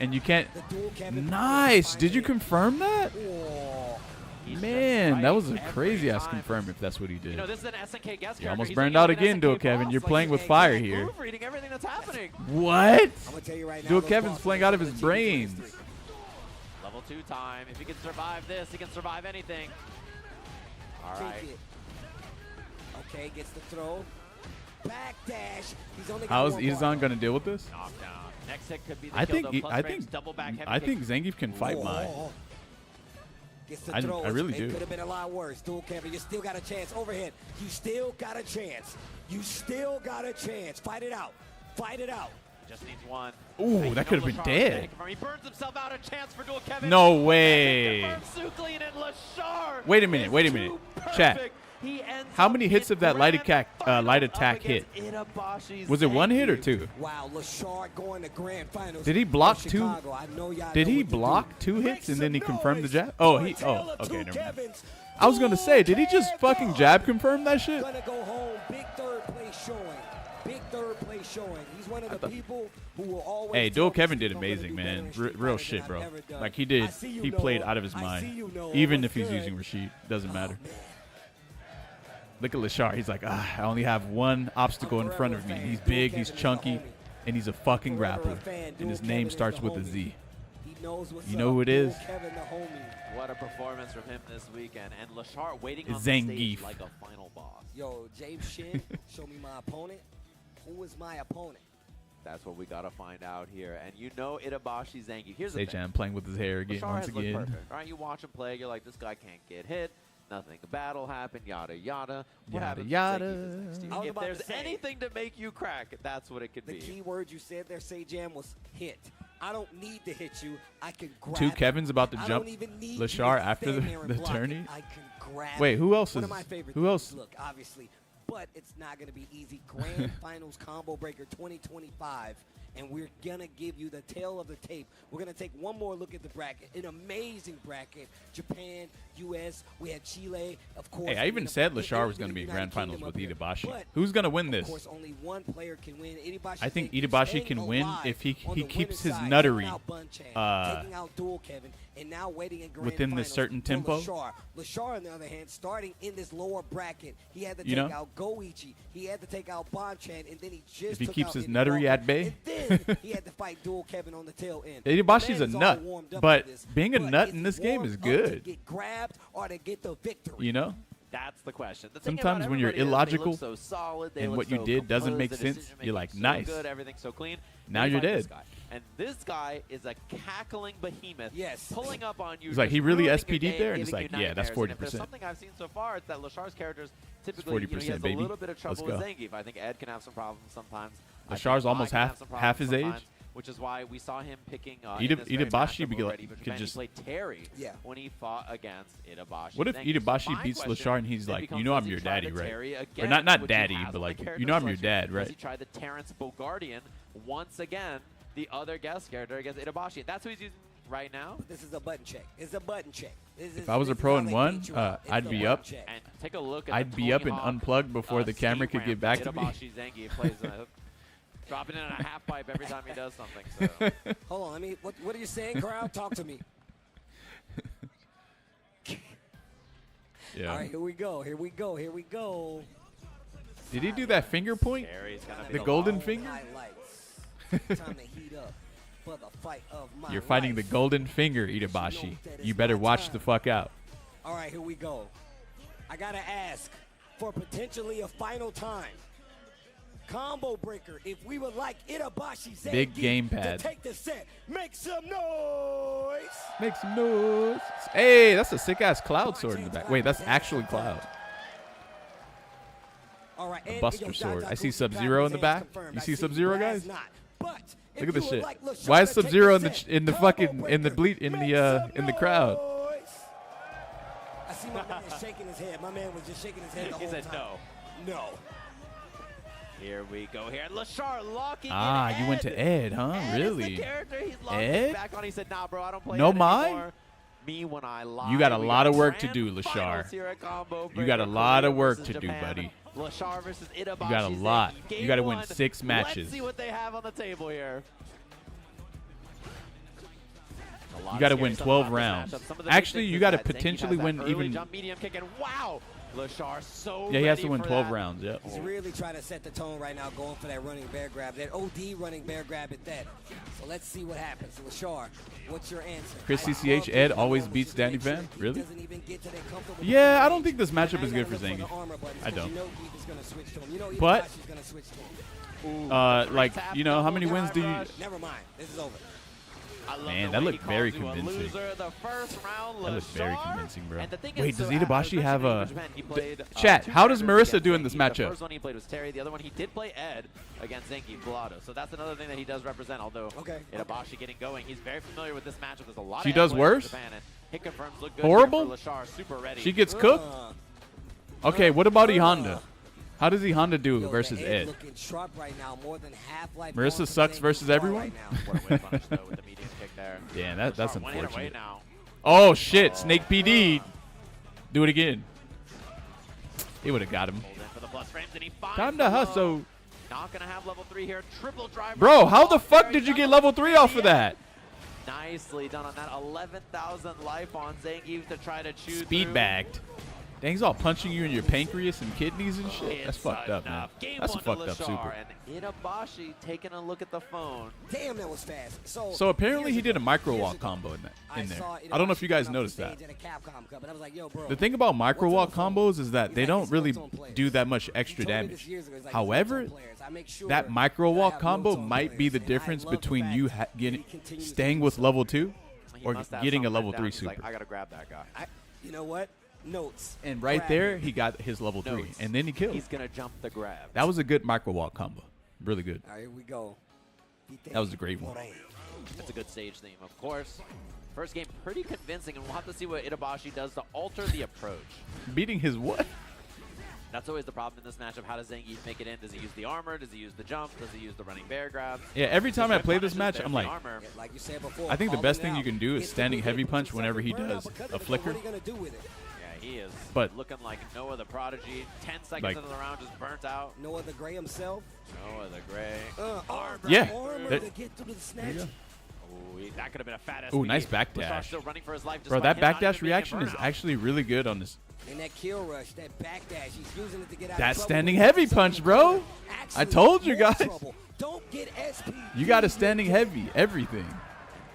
And you can't. The dual cabinet Nice. finds Did you it. confirm that? Oh, He's Man, just that right was a every crazy ass time. confirm if that's what he You did. know, this is an SNK guest You character. almost He's burned like out an again, SNK Dual Kevin. boss. You're Like, playing with he's fire here. groove reading everything that's happening. What? I'm gonna tell you right now. Dual those Kevin's bosses playing are out of the his TV brains. industry. Level 2 time. If he can survive this, he can survive anything. All Kick right. it. Okay, gets the throw. Backdash. He's only got How is one bar. Izan gonna deal with this? Knockdown. Next hit could be the I kill, think though. he- Plus I frames, think- double back heavy I kick. think Zangief can fight mine. Whoa. Gets the I throw. really It do. could have been a lot worse. Dual Kevin, you still got a chance. Overhead. You still got a chance. You still got a chance. Fight it out. Fight it out. Just needs one. Ooh, And you that know could have been Lashar dead. is confirmed. He burns himself out. A chance for Dual Kevin. No way. Confirmed Suclean and Lashar. Wait a minute, is wait a minute. too Chat. perfect. He ends How up many hits in of that light grand finals attack up hit? against Itabashi Was it one hit or Zangief. two? Wow, Lashar going to grand finals. Did he block for two? Chicago. I know y'all Did know he what to do. block 2 hits Make and then he some confirmed the noise jab? Oh, for he. a tale Oh, of okay, two never mind. Kevins. I was gonna say, did he just Dual fucking Kevin. jab confirm that shit? Gonna go home. Big third place showing. Big third place showing. He's one of the people who will always. Hey, tell Dual me Kevin he's did gonna amazing, do man. better in Street Real Fighter shit, than bro. I've ever done. Like he did. I see you, He played Noah. out of his I mind. see you, Noah. Even What's if he's good? using Rashid, doesn't matter. Man. Look at Lashar. He's like, I only have one obstacle in front of me. He's big, he's chunky, and he's a fucking Forever a grappler. fan. And Dual his Kevin name is starts the with a homie. Z. He knows what's You up. know who it Dual is? Kevin, the homie. What a performance from him this weekend. And Lashar waiting on the Zangief. stage like a final boss. Yo, James Shin, show me my opponent. Who is my opponent? That's what we got to find out here. And you know Itabashi Zangief. Here's the thing. Seichan playing with his hair again Lashar once has looked again. perfect. All right, you watch him play, you're like, this guy can't get hit. Nothing bad will happen, yada, yada. What Yada, happens yada. when Zangief is next to you? I was If about there's to say. anything to make you crack, that's what it could The be. key word you said there, Jam, was hit. I don't need to hit you. I can grab Two it. Kevin's about to I jump don't even need Lashar you to after stand there and the block it. tourney? I can grab Wait, it. who else One is? of my favorite Who things. else? Look, obviously, but it's not going to be easy. Grand Finals Combo Breaker 2025. And we're going to give you the tail of the tape. We're going to take one more look at the bracket. An amazing bracket. Japan, U.S., we had Chile, of course. Hey, I even in said the- Lashar was in going to the be in United grand finals Kingdom with up here. Itabashi. But, Who's going to win of this? course, only one player can win. Itabashi I think Zangief Itabashi staying can win alive if he on he the keeps winner's his side, nuttery taking out Bonchan, taking out Dual Kevin, and now waiting in grand within this finals certain for tempo. Lashar, on the other hand, starting in this lower bracket, he had to You take know? out Goichi, he had to take out Bonchan, and then he just If he took keeps out his Eddie nuttery Walker, at bay. and then he had to fight Dual Kevin on the tail end. Itabashi's The a man is all nut, warmed up but for this, being a but nut is in he this game warmed is up to good. get grabbed or to get the victory? You know? That's the question. The thing Sometimes about when you're everybody is they illogical look so solid, they and look what you so did doesn't composed, make the sense, decision-making you're like, so nice. good, everything's so clean. Now They you're fight this dead. guy. And this guy is a cackling behemoth. Yes. Pulling up on you. He's like, just he really ruining your SPD'd game, there? And it's giving like, you yeah, that's nightmares. And if there's 40%. something I've seen so far, it's that Lashar's characters typically, he 40%, has baby. a little bit of Let's trouble with go. Zangief. I think Ed can have some problems sometimes. I think Lashar's Vi almost can have half- some half problems his age. sometimes, which is why we saw him picking Itabashi in this very matchup be over like- at Evo could Japan. just- He played Terry Yeah. when he fought against Itabashi. What if Zangief. Itabashi My beats question Lashar and he's then like, becomes, you know does I'm he your try daddy, the right? Terry Or again, not which he daddy, has but on the like, character you know I'm your selection? dad, Does right? he try the Terrence Bogardian once again, the other guest character against Itabashi? That's who he's using right now. This is a button check. It's a button check. If I was a pro and won, I'd be up. And take a look at I'd the be up Tony and Hawk, unplugged before the camera skate could get ramp back that to me. Itabashi Zangief plays dropping in a half pipe every time he does something. So. Hold on, what are you saying, crowd? Talk to me. Yeah. All right, here we go. Here we go. Here we go. Did he do that finger point? Terry's gonna be The the golden long- finger? Highlights. Time to heat up for the fight of my You're fighting the life. golden finger, Itabashi. You better watch the fuck out. All right, here we go. I gotta ask for potentially a final time. Combo breaker. If we would like Itabashi Zangief Big gamepad. to take the set, make some noise. Make some noise. Hey, that's a sick ass Cloud sword in the back. Wait, that's actually Cloud. All right, A and Buster yo, sword. Dr. I see Gucci Sub-Zero in the back. confirmed. You I see Sub-Zero, Blaz guys? not. But if Look at this you would shit. like Lashar Why is to take Sub-Zero the in set, the combo fucking breaker, in the crowd? noise. I see my man shaking his head. My man was just shaking his head the He whole said time. no. No. Here we go. Here, Lashar locking Ah, in you went to Ed, huh? Ed is Really? the character he's locking Ed? back on. He said, "Nah, bro, I don't play No Ed mine? anymore." Me when I lie. You got a We lot of work to grand do, Lashar. finals here at Combo You got a Breaker, lot of Korea work versus to do, Japan. buddy. Lashar versus Itabashi. You got a lot. Zangief. You gotta Game win one. 6 matches. Let's see what they have on the table here. A You got to win 12 rounds. Actually, you got to potentially win even. Jump medium kick and wow, Lashar so Yeah, he has to ready win for 12 that. rounds. Yep. He's really trying to set the tone right now, going for that running bear grab, that OD running bear grab at that. So let's see what happens. Lashar, what's your answer? Chris I CCH love Ed the always combo beats to Danny make sure Van? he Really? doesn't even get to that comfortable Yeah, I range. don't think this Now matchup you is good gotta for look the Zangief. armor buttons, I 'cause don't. You know Keith is gonna switch to him. You know But- Itabashi's gonna switch to him. Like, you know, how many wins do you? Never mind. This is over. I love Man, the that way looked he very calls you a convincing. loser the first round, That looked very Lashar. convincing, bro. And the thing Wait, is, does so, Itabashi especially have in a- Japan, he played, Chat, two how does characters Marissa against do in this Zangief. matchup? The first one he played was Terry. The other one he did play Ed against Zangief Blado. So that's another thing that he does represent. Although Itabashi getting going, he's very familiar with this matchup. There's a lot. She of does headwinds in worse? Japan, and hit confirms look good Horrible? here for Lashar. Super ready. She gets cooked. Okay, what about Ehonda? How does Ehonda do versus Ed? Looking sharp right now, more than half-life Marissa going sucks from versus Zangief everyone? right now. What a whip punish though with the medium kick there. Yeah, that's Lashar one hit away unfortunate. now. Oh shit, Snake PD. Do it again. He would have got him. Hold in for the plus frames, and he finds Time the to low. hustle. Not gonna have level 3 here. Triple drive. Bro, how the fuck did you get level 3 off of that? Nicely done on that. 11,000 life on Zangief to try to chew Speed through. bagged. Dang, he's all punching you in your pancreas and kidneys and shit. That's It's fucked up, man. enough. Game That's a one fucked to up Lashar, super. And Itabashi taking a look at the phone. Damn, that was fast. So apparently he years did a ago- micro years walk ago, combo in there. saw I don't know if you guys Itabashi noticed come off that. the stage at a Capcom Cup, and I was like, yo, bro, The thing about micro what's on walk the phone? combos is that He's they like, don't it's really what's on players. do that much He extra told me this damage. years ago. He's like, However, it's what's on players. I make sure that micro that I walk have combo notes on might be players, the and I difference love the between fact you that getting he continues to staying do with so. level 2 He or must have getting a something level down. 3 He's like, super. I gotta grab that guy. You know what? Notes. And right Grab there, it. he got his level 3, Notes. and then he killed. He's gonna jump the grab. That was a good micro walk combo. Really good. All right, here we go. That was a great one. That's a good stage theme, of course. First game pretty convincing, and we'll have to see what Itabashi does to alter the approach. Beating his what? That's always the problem in this matchup. How does Zangief make it in? Does he use the armor? Does he use the jump? Does he use the running bear grabs? Yeah, every time I Whip play this punishes, match, there's I'm the like, armor. Yeah, like you said before, I think the calling best it thing you out. can do is It's the standing move heavy that punch puts whenever he something does burn uppercut, a but flicker. What are you gonna do with it? Yeah, he is But- looking like Noah the Prodigy. 10 seconds Like- into the round, just burnt out. Noah the Gray himself. Noah the Gray. Armor, Yeah. armor That- to get through the snatch. Ooh, that could have been a fat Ooh, SPD. nice Lashar backdash. still running for his life. Bro, despite that him not even backdash being in reaction is burnout. actually really good on this. And that kill rush, that backdash, he's using it to get out That of trouble. standing But heavy he's punch, bro. actually I told you more guys. trouble. Don't get SP. You got a standing heavy, everything.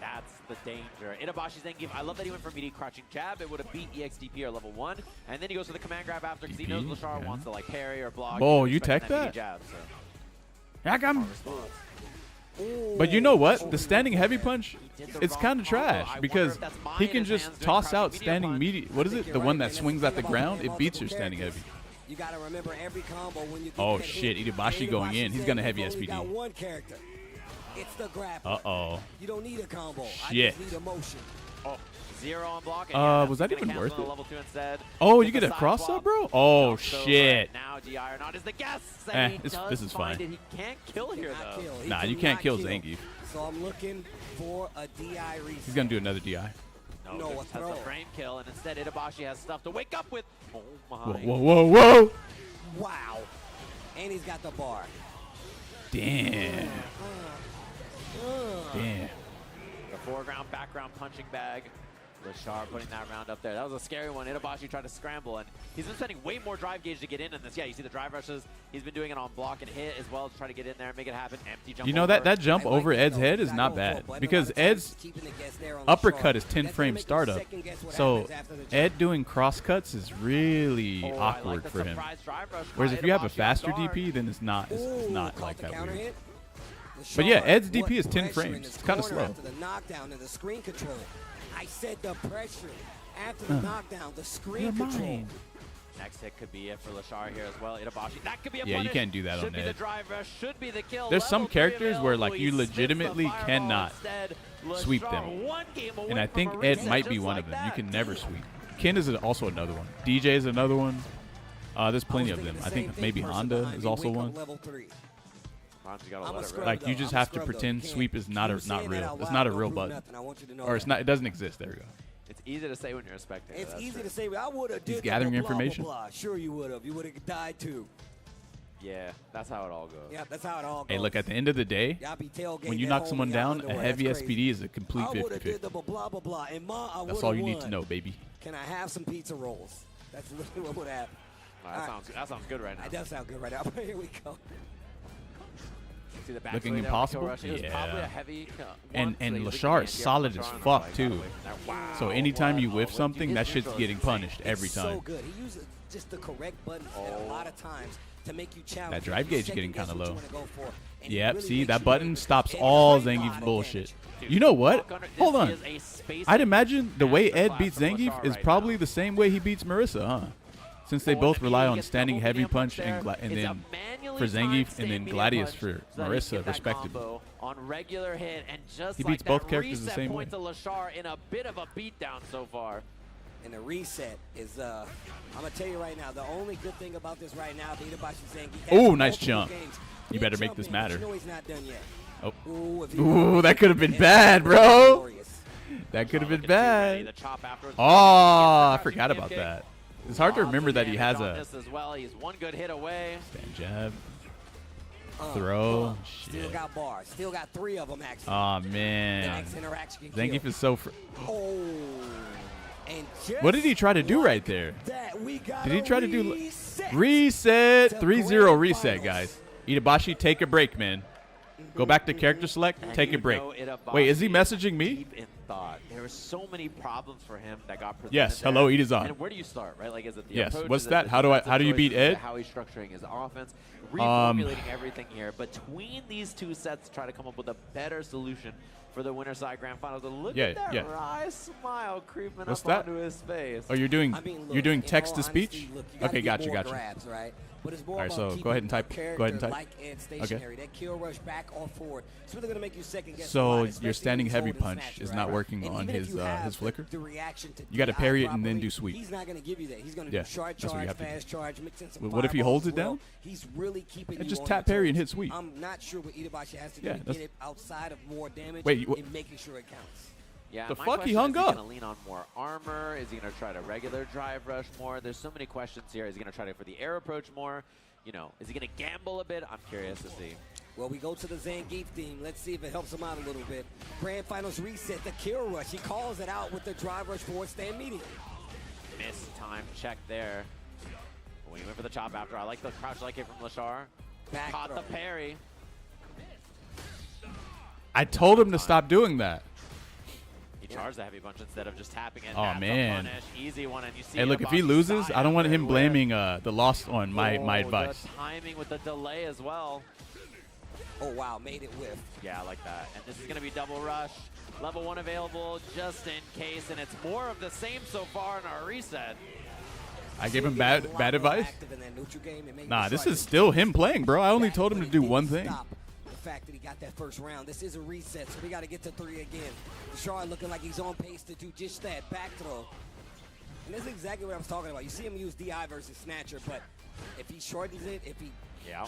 That's the danger. Itabashi Zangief, I love that he went for immediate crouching jab. It would have beat EXDP or level 1. And then he goes for the command grab after because he knows DP, Lashar yeah. wants to like parry or block. Oh, He's you expecting tech immediate that? Jab, so. Heck, I'm. Response. But you know what? The standing heavy punch, did the it's wrong kind of combo. I trash wonder because if that's mine he in can his just hands doing toss crouching out medium standing punch. medium. What is it? The one that swings at the ground? It beats your standing heavy. You got to remember every combo when you get Oh, that shit, hit. Itabashi And going in. He's gonna said heavy you've only SPD. got one character. It's the grappler. Uh-oh. You don't need a combo. I Shit. just need emotion. Oh, 0 on block. And yeah, Was that he's gonna even cancel worth on it? Level 2 instead. Oh, With you the get a side cross swap. up, bro? Oh, Jumps over shit. it. Now DI or not is the guess. This is find fine. It. He can't kill here, Not though. kill. He Nah, you cannot can't kill Zangief. So I'm looking for a DI reset. He's going to do another DI. No, this a has throw. a frame kill, and instead Itabashi has stuff to wake up with. Oh my. Whoa, whoa, whoa, whoa. Wow. And he's got the bar. Damn. Damn. The foreground, background punching bag. Lashar putting that round up there. That was a scary one. Itabashi tried to scramble, and he's been spending way more drive gauge to get in this. Yeah, you see the drive rushes. He's been doing it on block and hit as well to try to get in there and make it happen. Empty jump You know, over. that jump I like over it, Ed's though. head He's is got not no bad fault, but a because lot of times Ed's he's keeping the guess there on the uppercut shot. is 10 That's frame gonna make you startup. second-guess what So happens after the jump. Ed doing cross cuts is really Oh, I like awkward the for him. surprise drive rush Whereas by if you have a Itabashi faster off guard. DP, then it's not Ooh, like caught the that counter weird. hit. But yeah, Lashar, Ed's DP what is 10 pressure in frames. this It's kinda corner slow. After the knockdown and the screen control. I said the pressure. After the knockdown, the screen You're control. mine. Next hit could be it for Lashar here as well. Itabashi, that could be a Yeah, you punish. can't do that should on be Ed. the drive rush, should be the kill. There's some Level 3 characters where, available. like, He you spits the legitimately fireball cannot instead. sweep Lashar them. one game away And I from think a Ed reset might be just one like of them. You that. can never sweep. Ken is also another one. DJ is another one. There's plenty of them. I think maybe Honda is also one. Monty got a I'm a let it scrub, rip. Like, you though. just I'm a have to scrub, though. pretend You can't sweep is not keep saying that real. out It's loud. not a Don't real prove button. nothing. I want you to know Or it's that. not. It doesn't exist. There we go. It's easy to say when you're a spectator. It's that's easy true. to say, I would have did gathering blah, blah, information. Blah, blah. Sure you would have. You would have died too. Yeah, that's how it all goes. Yeah, that's how it all goes. Hey, look, at the end of the day, Y'all be tailgating when you at knock home someone in y'all down, a underwear. heavy That's crazy. SPD is a complete I would have 50-50. did the blah, blah, blah. And I That's would've all you need to won. know, baby. Can I have some pizza rolls? That's literally what would happen. All right, that sounds good right now. It does sound good right now. Here we go. See the back Looking three there on the kill impossible? rush. It was Yeah. probably a heavy And one, so he was Lashar looking is to solid get as Lashar on the fuck, right, too. got away from that. Wow, So anytime you what? whiff When something, you that get shit's neutral, getting it's insane. punished every It's time. so good. He uses just the correct buttons at a lot of times to make you challenge. That drive you gauge getting second-guess kinda what you low. wanna go for, and he Yep, really see, makes that you button nervous. stops And all it's a lot Zangief's of bullshit. Dude, You know what? walk under- Hold this on. is a space I'd imagine the way Ed masterclass beats from Zangief Lashar is right probably now. the same way he beats Marissa, huh? Since they Oh, both and rely he on gets standing double heavy medium punch there. and It's then a manually for Zangief timed and then medium Gladius punch for so that he can Marissa, get that respectively. combo on regular hit, and just He like beats both that characters the reset same point way. to Lashar in a bit of a beatdown so far. And the reset is, I'm going to tell you right now, the only good thing about this right now, the Itabashi Zangief. Ooh, nice multiple jump. games. You Big better make jump this in, matter. but you know he's not done yet. Oh. Ooh, if he Ooh, that could have been it's bad, bro. glorious. That could have been Looking too ready. bad. The chop afterwards. Oh, I Crouching forgot medium about kick. that. It's hard to Lots of remember that he damage has on a this as well. He's one good hit away. stand jab. Throw. Still Shit. got bars. Still got 3 of them, actually. Oh, the man. next interaction can Zangief kill. is so... Oh. And What did he try to do just right there? that, we got Did he a try to do... reset. Reset. to 3-0 grand reset, finals. guys. Itabashi, take a break, man. Go back to character select. And Take you a break. know Itabashi Wait, is he is messaging me? Deep in thought. There were so many problems for him that got presented. Yes, there. hello, Itazan. And where do you start, right? Like, is it the Yes, approach? what's Is it that? the How do you defensive beat choices? Is it Ed? How he's structuring his offense, reformulating everything here. Between these two sets, to try to come up with a better solution for the winner side grand finals. But look at that wry smile creeping What's up that? onto his face. Oh, you're doing I mean, look, you're doing in text all to speech? honesty, look, you gotta Okay, get gotcha, more gotcha. grabs, right? But it's more All right, about so keeping go ahead and a type- go ahead and character type. like Ed stationary. That kill rush back or forward. It's really gonna make you second guess. a So lot, your especially standing when he's heavy holding punch snatch, is right? not working And on even if his you have his flicker. The reaction to You gotta DI parry it and then properly, do sweep. He's not gonna give you that. He's gonna Yeah, do short that's what you charge, have to do. fast charge, mix in some What if he fireballs holds as it well. down? He's really keeping And you just on tap your parry and toes. hit sweep. I'm not sure what Itabashi has to do Yeah, to that's- get it outside of more damage Wait, and making sure it counts. Yeah, The my fuck, he question hung is, up? Is he going to lean on more armor? Is he going to try to regular drive rush more? There's so many questions here. Is he going to try to for the air approach more? You know, is he going to gamble a bit? I'm curious to see. Well, we go to the Zangief theme. Let's see if it helps him out a little bit. Grand Finals reset, the kill rush. He calls it out with the drive rush forward stand medium. Missed time check there. We went for the chop after. I like the crouch like hit from Lashar. Back Caught throw. the parry. I told him to stop doing that. He charged the heavy punch instead of just tapping it. Oh, That's a man. punish. Easy one, and you see Hey, look, if he Itabashi loses, side I don't want out him there blaming the loss on my with- advice. The timing with the delay as well. Oh, wow, made it whiff. Yeah, I like that. And this is going to be double rush. Level 1 available just in case, and it's more of the same so far in our reset. I gave him He's bad a lot bad more advice. active in that neutral game and making Nah, sure this I is can still keep him playing, bro. I only back, told him but to he do didn't one thing. stop the fact that he got that first round. This is a reset, so we got to get to 3 again. Lashar looking like he's on pace to do just that, back throw. And this is exactly what I was talking about. You see him use DI versus Snatcher, but if he shortens it, if he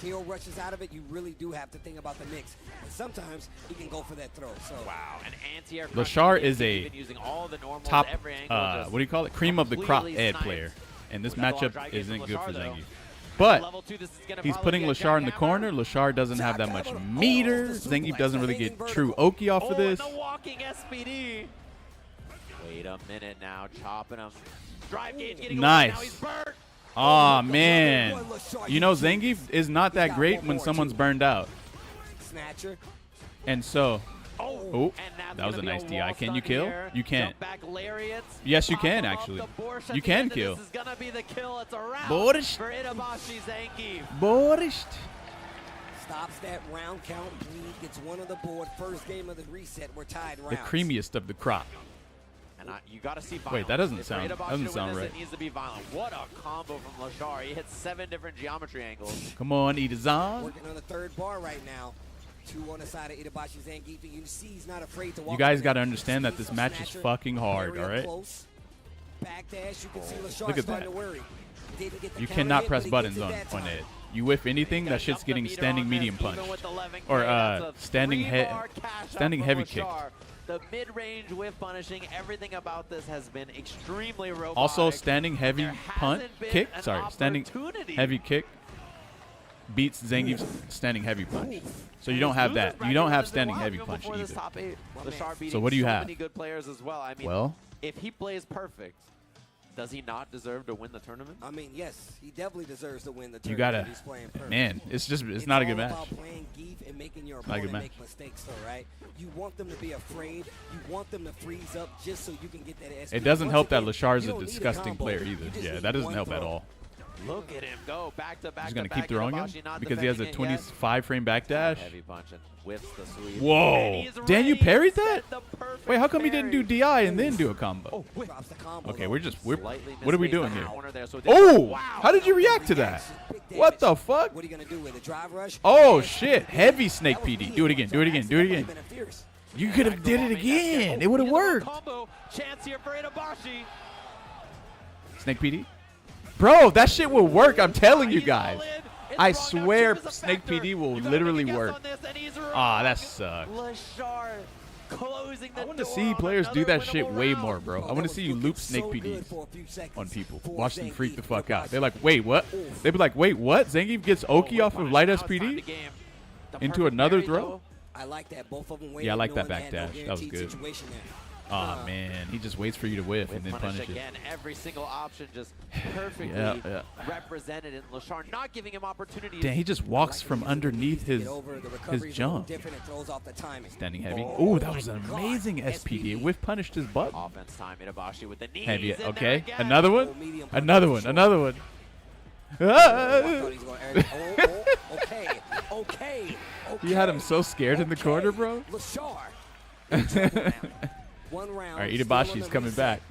kill rushes out of it, you really do have to think about the mix. And sometimes he can go for that throw. So Wow, an anti-air Lashar crush, is a even using all the normals, top, every angle, just what do you call it? Cream of the crop completely Ed sniped. player. And this With that long matchup drive game isn't from good for Lashar, though. Zangief. But Level 2, this is gonna he's probably putting be a Lashar in the jackhammer. corner. Lashar doesn't have that much meter. Zangief doesn't really get true Oki off of this. And the walking SPD. Wait a minute now, chopping him. Drive gauge getting away, Nice. now he's burnt. Aw, man. You know, Zangief is not that great when someone's burned out. Snatcher. And so, Oh, that was a nice DI. wall Can you stun kill? here. You can't. Jump back lariats. Yes, you Pop can, him up, actually. the Borscht at You the can end, and kill. This is gonna be the kill. It's a round Borscht. for Itabashi Zangief. Borscht. Stops that round count bleed, gets one on the board. First game of the reset, we're tied rounds. The creamiest of the crop. And you got to see violence. Wait, that doesn't If sound- Itabashi doesn't to win sound this, right. It needs to be violent. What a combo from Lashar. He hit 7 different geometry angles. Come on, Itazan. Working on the third bar right now. 2 on the side of Itabashi Zangief. And you see he's not afraid to walk. You guys in got to there. understand that Squeeze this some match is snatcher, fucking hard, very all up right? close. Backdash, you can see Lashar Look at starting that. to worry. Didn't get the You counter cannot hit, press but he buttons gets on, it that on time. it. You whiff anything, Gotta that shit's jump the getting meter standing on this, medium even punched. with the 11K. Or That's a standing 3-bar cash out standing from heavy kick. Lashar. The mid-range whiff punishing, everything about this has been extremely robotic. Also, standing heavy There punt hasn't been kick. an Sorry, standing opportunity. heavy kick. beats Zangief's standing heavy punch. So you don't have that. You don't have standing heavy punch before this either. top 8. Lashar beating So what do you have? many good players as well. I mean, Well, if he plays perfect, does he not deserve to win the tournament? I mean, yes, he definitely deserves to win the you tournament. gotta, if he's playing perfect. man. It's not a good all match. about playing Geef and making your Not a good opponent match. make mistakes, though, right? You want them to be afraid. You want them to freeze up just so you can get that SP. It doesn't Once help that again, Lashar is you a don't need disgusting combo. player You either. just Yeah, need that doesn't one help at throw. all. Look at him go back to back. He's gonna to keep back. throwing him Itabashi not because he has a defending it yet. 25 frame backdash. Heavy punch and whiffs the sweep. Whoa. And he's Dan, you ready parried to that? set the perfect Wait, how come he didn't do parry. DI and then do a combo? Drops the combo, Okay, though. we're Slightly what are we misspaced doing in the here? corner there, so it Oh, didn't- wow. how did you react to that? Big What the damage. fuck? What are you gonna do with it? Drive rush? Oh Yes. shit, heavy snake That was PD. me. Do it again, do it again, do it again. That would've been fierce. You could have did it again. It would have Here's another worked. Combo chance here for Itabashi. Snake PD? Bro, that shit will work. I'm telling you He's guys. all in. It's I wrong. Now swear chip is a Snake factor. PD will You gotta literally make a guess work. on this, and he's Ah, wrong. that sucks. Lashar closing the I want to door see on players do another that shit winnable way round. more, bro. I Oh, want that to was see you looking loop Snake so good PDs for a few seconds on people. for Watch them freak Zangief the fuck and out. They're like, Itabashi. wait, what? Oof. They'd be like, wait, what? Zangief gets Oki off of light Now it's time SPD to game. The into perfect another parry, throw? though. I like that. Both of them Yeah, I like that knowing they had backdash. no That was guaranteed good. situation there. Oh man, he just waits for you to whiff and With then punish punishes. again, every single option just perfectly Yeah. represented in Lashar, not giving him opportunities. Damn, he just walks from underneath his jump. Different and throws off the timing. Standing heavy. Oh Oh, that was my an God. amazing SPD. Whiff punished his butt. Offense time, Itabashi with the knees. Heavy. in there Okay, again. another one. Medium Another punch one. for sure. Another one. I thought he was gonna okay. You had him so scared in the corner, bro. Lashar. in trouble now. One round. All right, still on Itabashi's the coming reset. back.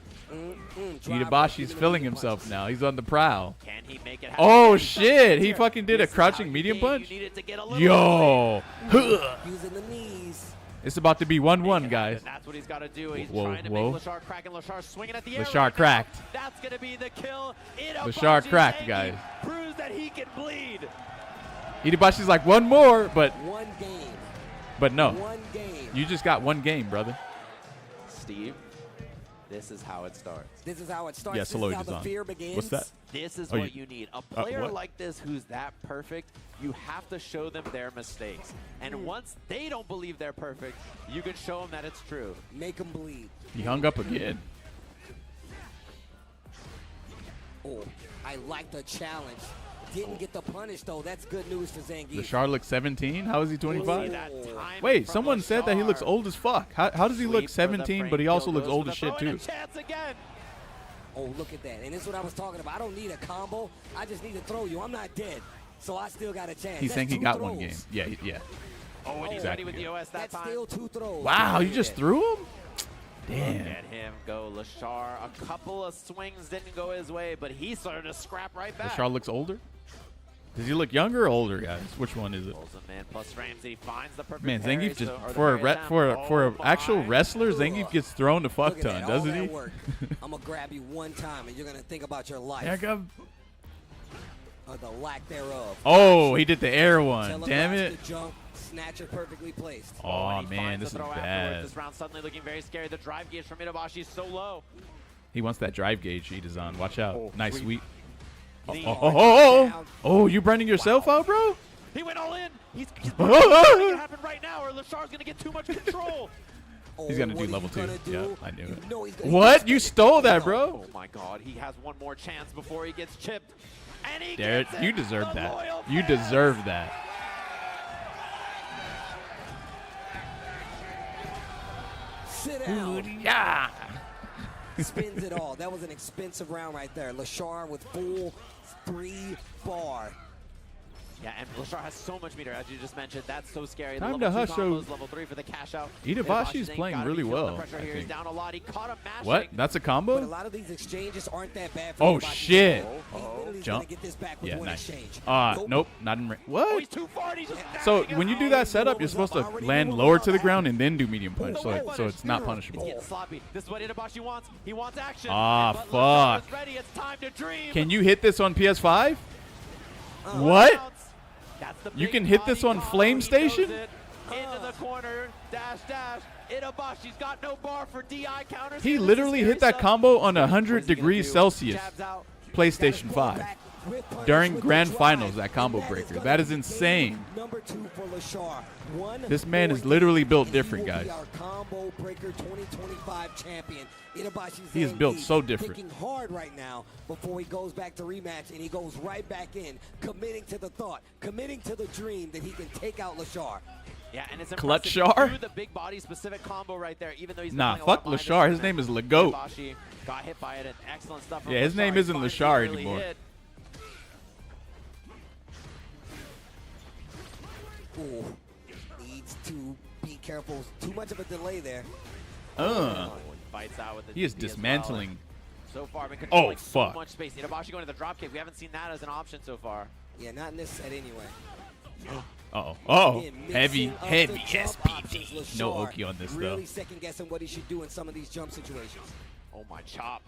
Drive Itabashi's rush, give me the filling medium himself punch. now. He's on the prowl. Can he make it happen? Oh Can he shit! He here? fucking did a This is how crouching you medium game. You punch. needed to get a little Yo! Using the knees. It's about to be 1-1, guys. And that's what he's got to do. He's Whoa, trying to whoa. make Lashar crack, and Lashar swinging at the air. Lashar right now. cracked. That's going to be the kill. Lashar Itabashi cracked, Zangief guys. Proves that he can bleed. Itabashi's like one more, but One game. no. One game. You just got one game, brother. Steve, this is how it starts. This is how it starts. Yeah, This Saloy is how is the on. fear begins. What's that? This is Oh, what you need. A player what? like this who's that perfect, you have to show them their mistakes. And once they don't believe they're perfect, you can show them that it's true. Make them bleed. He hung up again. Oh, I like the challenge. Didn't get the punish, though. That's good news for Zangief. Lashar looks 17. How is he See 25? that timing Wait, from someone said that he looks Lashar. old as fuck. How does he look Sweep for the 17, but he frame also kill, looks goes old for as the shit throw, and too? a chance again. Oh, look at that. And this is what I was talking about. I don't need a combo. I just need to throw you. I'm not dead. So I still got a chance. He's That's saying he 2 got throws. one game. Yeah, yeah. Oh, and he's Exactly. ready with the OS that That's time. still 2 throws. Wow, you Yeah. just threw him? Look Damn. at him go, Lashar. A couple of swings didn't go his way, but he started to scrap right back. Lashar looks older? Does he look younger or older, guys? Which one is it? Pulls him in, plus Ramsey finds the perfect Man, parry, Zangief just or the for a parry attempt. for an Oh actual my. wrestler, Zangief gets thrown a fuck Look at ton, that. doesn't All he? that work. I'm going to grab you one time, and you're going to think about your life. There you go. Or the lack thereof. Oh, he did the air one. Telegraph Damn it. the jump, snatcher perfectly placed. Oh and he man, finds this the is throw bad. afterwards. This round suddenly looking very scary. The drive gauge from Itabashi is so low. He wants that drive gauge Eat is on. Watch out. Oh, Nice sweet. sweet. Oh, Lean. oh, oh, oh, oh. Oh, you branding yourself out, bro? He went all in. He's Oh, making oh, it happen right now, or Lashar's gonna get too much control. Oh, He's gonna do what are level you 2. gonna do? Yeah, I knew You it. know he's gonna- What? he's You gonna- stole that, No. bro? Oh my God, he has one more chance before he gets chipped. And he Derek, gets it. you deserve The that. loyal You fan. deserve that. Sit down. Yeah. Spins it all. That was an expensive round right there. Lashar with full 3 bar. Yeah, and Lashar has so much meter, as you just mentioned. That's so scary. Time The to level 2 hush, combos, oh. level 3 for the cash out. Itabashi's Itabashi playing gotta be really feeling well, The pressure I here. He's think. down a lot. He caught him mashing. What? That's a But a combo? lot of these exchanges aren't that bad for Oh, Itabashi. shit. He literally is Jump. gonna get this back with Yeah, one nice. exchange. Nope, not in range. Oh, What? he's too far. And he's just So dashing when you us do out. that setup, you're supposed to land lower to the ground and then do medium punch, No so punish. it's not It's punishable. getting sloppy. This is what Itabashi wants. He wants action. Ah, But Lashar fuck. is ready. It's time to dream. Can you hit this on PS5? One What? bounce. That's the You big can hit body this on combo. Flame He knows Station? it. Into the corner. Dash, dash. Itabashi's got no bar for DI counters. He This is literally scary hit that stuff. combo on What is 100 he gonna degrees do? Celsius. Jabs out. PlayStation 5. During grand finals, that combo breaker. That is insane. Number 2 for Lashar. This man is literally built different, He will guys. be our combo breaker 2025 champion. Itabashi He is built Zangief so different. Thinking hard right now before he goes back to rematch, and he goes right back in, committing to the thought, committing to the dream that he can take out Lashar. Yeah, and it's Clutch impressive. He Shar? threw the big body specific combo right there, even though he's been Nah, playing a lot fuck behind Lashar. this His name is tournament. Legoat. Itabashi got hit by it, and excellent stuff from Yeah, his Lashar. name He isn't finally Lashar really anymore. hit. Ooh, needs to be careful. Too much of a delay there. Oh, and fights out with the He is DP as well. dismantling. So far, been controlling so fuck. much space. Itabashi going to the drop kick. We haven't seen that as an option so far. Yeah, not in this set anyway. Uh-oh. Oh, Again, heavy, mixing up heavy the jump SPD. options. No Lashar Oki on this, really though. second guessing what he should do in some of these jump situations. Oh my chop.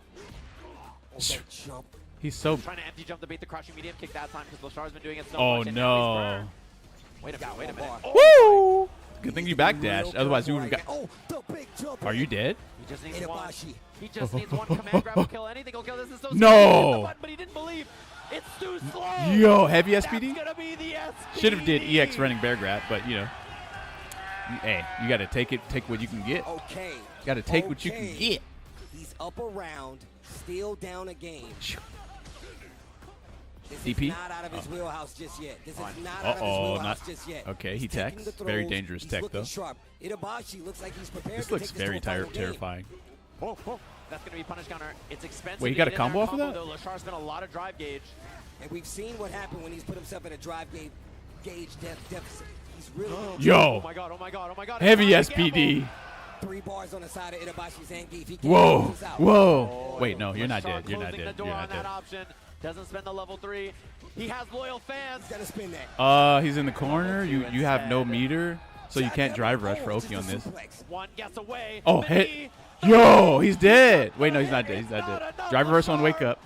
Oh, that jump. He's so... Trying to empty jump to bait the crouching medium kick that time because Lashar's been doing it so Oh, much. And now he's no. burned. Wait a minute, wait a minute. Oh, Woo! Good thing you backdashed. Otherwise, you would have got... Oh, the big jump. Are you dead? He just needs one. Itabashi. He just needs one command grab to kill anything. He'll kill this. Is so No. scary. He hit the button, but he didn't believe. It's too slow. Yo, heavy That's SPD? gonna be the SPD. Should have did EX running bear grab, but, you know. Hey, you got to take what you can get. Okay. Got to take what you can Okay. get. He's up around, still down a game. This DP? is not out of his wheelhouse just yet. This is not out of his Uh-oh, wheelhouse not- just yet. okay, He's he taking techs. the Very throws. dangerous He's tech, looking though. Sharp. Itabashi looks like he's prepared This to looks take this very to a final game. terrifying. Oh, that's gonna be punish counter. It's expensive. Wait, he to got a get in there combo off of combo, that? Though. Lashar's been a lot of drive gauge. And we've seen what happened when he's put himself in a drive gauge deficit. He's really Oh Yo, my god, oh my god, oh my god. heavy It's not a SPD. gamble. 3 bars on the side of Itabashi Zangief. He can't Whoa, close this out. whoa. Wait, no, you're not Lashar dead. You're not closing dead. the You're door not on that dead. option. Doesn't spend the level 3. He has loyal fans. He's got to spin that. He's in the corner. You have no meter, so you can't drive rush for Oki on this. One gets away. Oh, hit. Yo, he's dead. Wait, no, he's not dead. He's not dead. Drive reverse on wake up.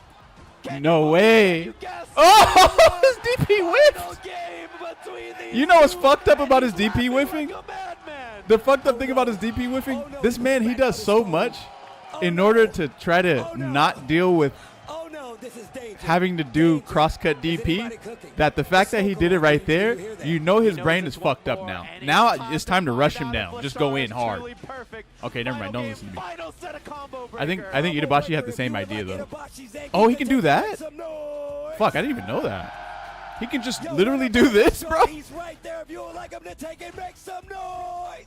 No way. Oh, his DP whiffed. You know what's fucked up about his DP whiffing? The fucked up thing about his DP whiffing? This man, he does so much in order to try to not deal with Oh no, this is dangerous. having to do cross-cut DP, that the fact that he did it right there, you know his brain is fucked up now. Now it's time to rush him down. Just go in hard. Okay, never mind. Don't listen to me. I think Itabashi had the same idea though. Oh, he can do that? Fuck, I didn't even know that. He can just literally do this, bro. He's right there. If you would like him to take it, make some noise.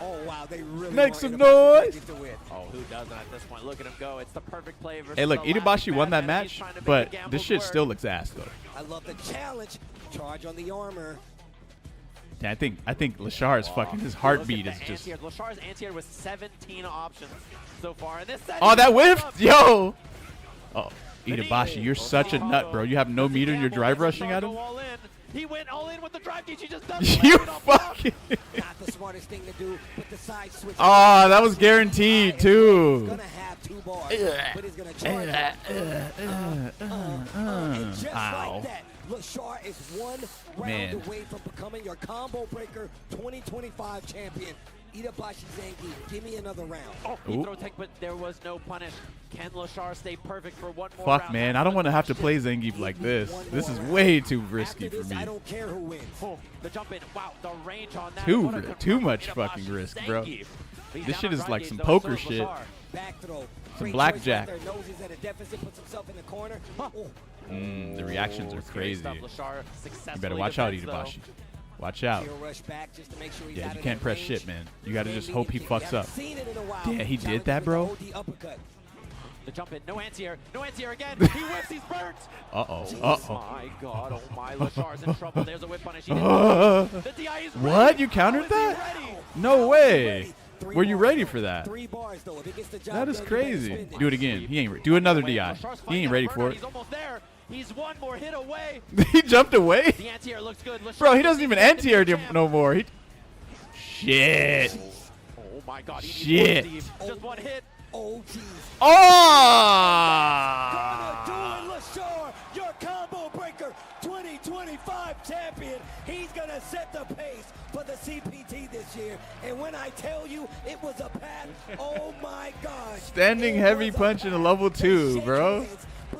Oh wow, they really Make want some Itabashi noise. to win. Oh, who doesn't at this point? Look at him go. It's the perfect play versus Hey, look, the last Itabashi won that man. He's match, trying to make but the gambles this shit work. still looks ass though. I love the challenge. Charge on the armor. Yeah, I think Lashar's fucking his heartbeat Look is at the just. anti-air. Lashar's anti-air with 17 options so far. And this set Oh, that he whiffed, up. yo. Oh, Itabashi, you're such a nut, bro. You have no meter and you're drive rushing at him. He went all in with the drive gauge. He just doesn't You let it off top. fucking. Not the smartest thing to do, but the side switch. Oh, that was guaranteed He's too. gonna have 2 bars, but he's gonna charge. And just Ow. like that, Lashar is 1 round Man. away from becoming your combo breaker 2025 champion. Itabashi Zangief, give me another round. Oh, he Ooh. throw tech, but there was no punish. Can Lashar stay perfect for one more Fuck, round? man. That's I don't the want to have to question. play Zangief like this. This is way too risky After for this, me. I don't care who wins. Oh, the jump in. Wow, the range on that. Too What a ri- confirmed too much Itabashi fucking risk, bro. Zangief. He's This down shit on is drive like gauge, some though, poker so is shit. Lashar. Back throw. Some Great blackjack. choice right there. Knows he's at a deficit, puts himself in the corner. Oh. The reactions are Scary crazy. stuff. Lashar You successfully better watch out, defends, though. Itabashi. Watch out. He'll rush back just to make sure he's Yeah, out you of can't that press range. shit, man. You gotta just Then hope he medium kick. fucks We up. haven't seen it in a while. Yeah, he did Challenge that, with bro. the OD uppercut. The jump in. No anti-air. No anti-air again. He whips. He's burnt. Uh-oh. Oh Uh-oh. my god. Oh my. Lashar's in trouble. There's a whip punish. He didn't the DI is ready. What? You countered How is he that? ready? No way. Ready. 3 Were you bars, ready though. for that? 3 bars though. If it gets the job That is done, you better crazy. spend it. Do it again. He ain't. Do another Wait, DI. Lashar's He fighting ain't that ready burnout. for it. He's almost there. He's one more hit away. He jumped away. The anti-air looks good. Lashar Bro, he doesn't even anti-air champ. no more. Shit. Oh my god. He Shit. needs one, Steve. Just one hit. Oh jeez. Oh! Gonna do it, Lashar, your combo breaker 2025 champion. He's gonna set the pace for the CPT this year. And when I tell you it was a path, oh my gosh. Standing It heavy was a punch in a path. level They 2, shake bro. hands, but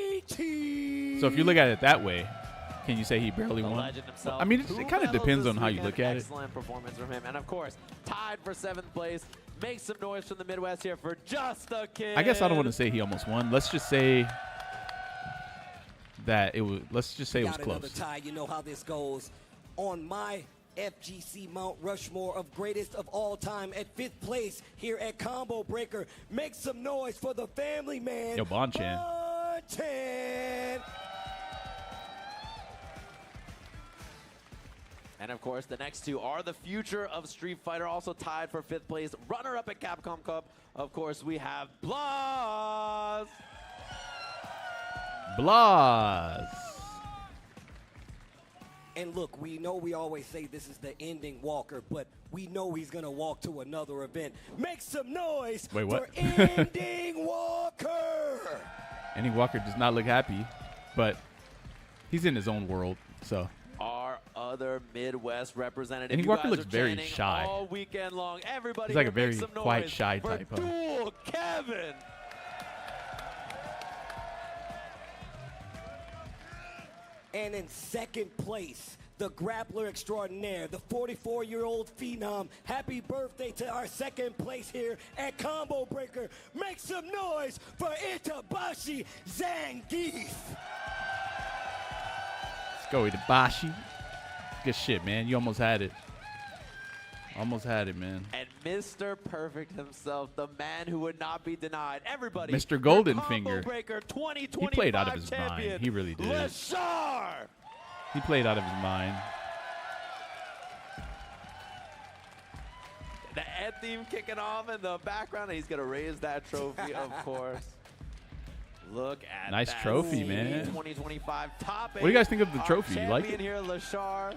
Goichi. So if you look at it that way, can you say he barely The won? legend himself. I mean, Who it kind of medals depends this on how you weekend? look at it. Excellent performance from him. And of course, tied for 7th place. Make some noise from the Midwest here for Just a Kid. I guess I don't want to say he almost won. Let's just say that it was. Let's just say it was Got another close. tie. You know how this goes. On my FGC Mount Rushmore of greatest of all time at 5th place here at Combo Breaker. Make some noise for the family man. Yo, Bonchan. Bonchan. And of course, the next two are the future of Street Fighter, also tied for 5th place. Runner-up at Capcom Cup, of course, we have Blaz. Blaz. And look, we know we always say this is the ending walker, but we know he's going to walk to another event. Make some noise Wait, what? for Ending Walker. Ending Walker does not look happy, but he's in his own world, so. Our other Midwest representative. Ending You Walker guys looks are very chanting shy. all weekend long. Everybody He's like here a very make some quiet, noise shy for type, huh? Dual Kevin. And in 2nd place, the grappler extraordinaire, the 44-year-old phenom. Happy birthday to our 2nd place here at Combo Breaker. Make some noise for Itabashi Zangief. Let's go, Itabashi. Good shit, man. You almost had it. Almost had it, man. And Mr. Perfect himself, the man who would not be denied. Everybody. Mr. Golden your Combo Finger. Breaker 2025 He played out of his champion, mind. He really did. Lashar. He played out of his mind. The end theme kicking off in the background. And he's going to raise that trophy, of course. Look at Nice that trophy, scene. man. 2025 top 8. What do you guys think of the Our trophy? You like champion it? here, Lashar.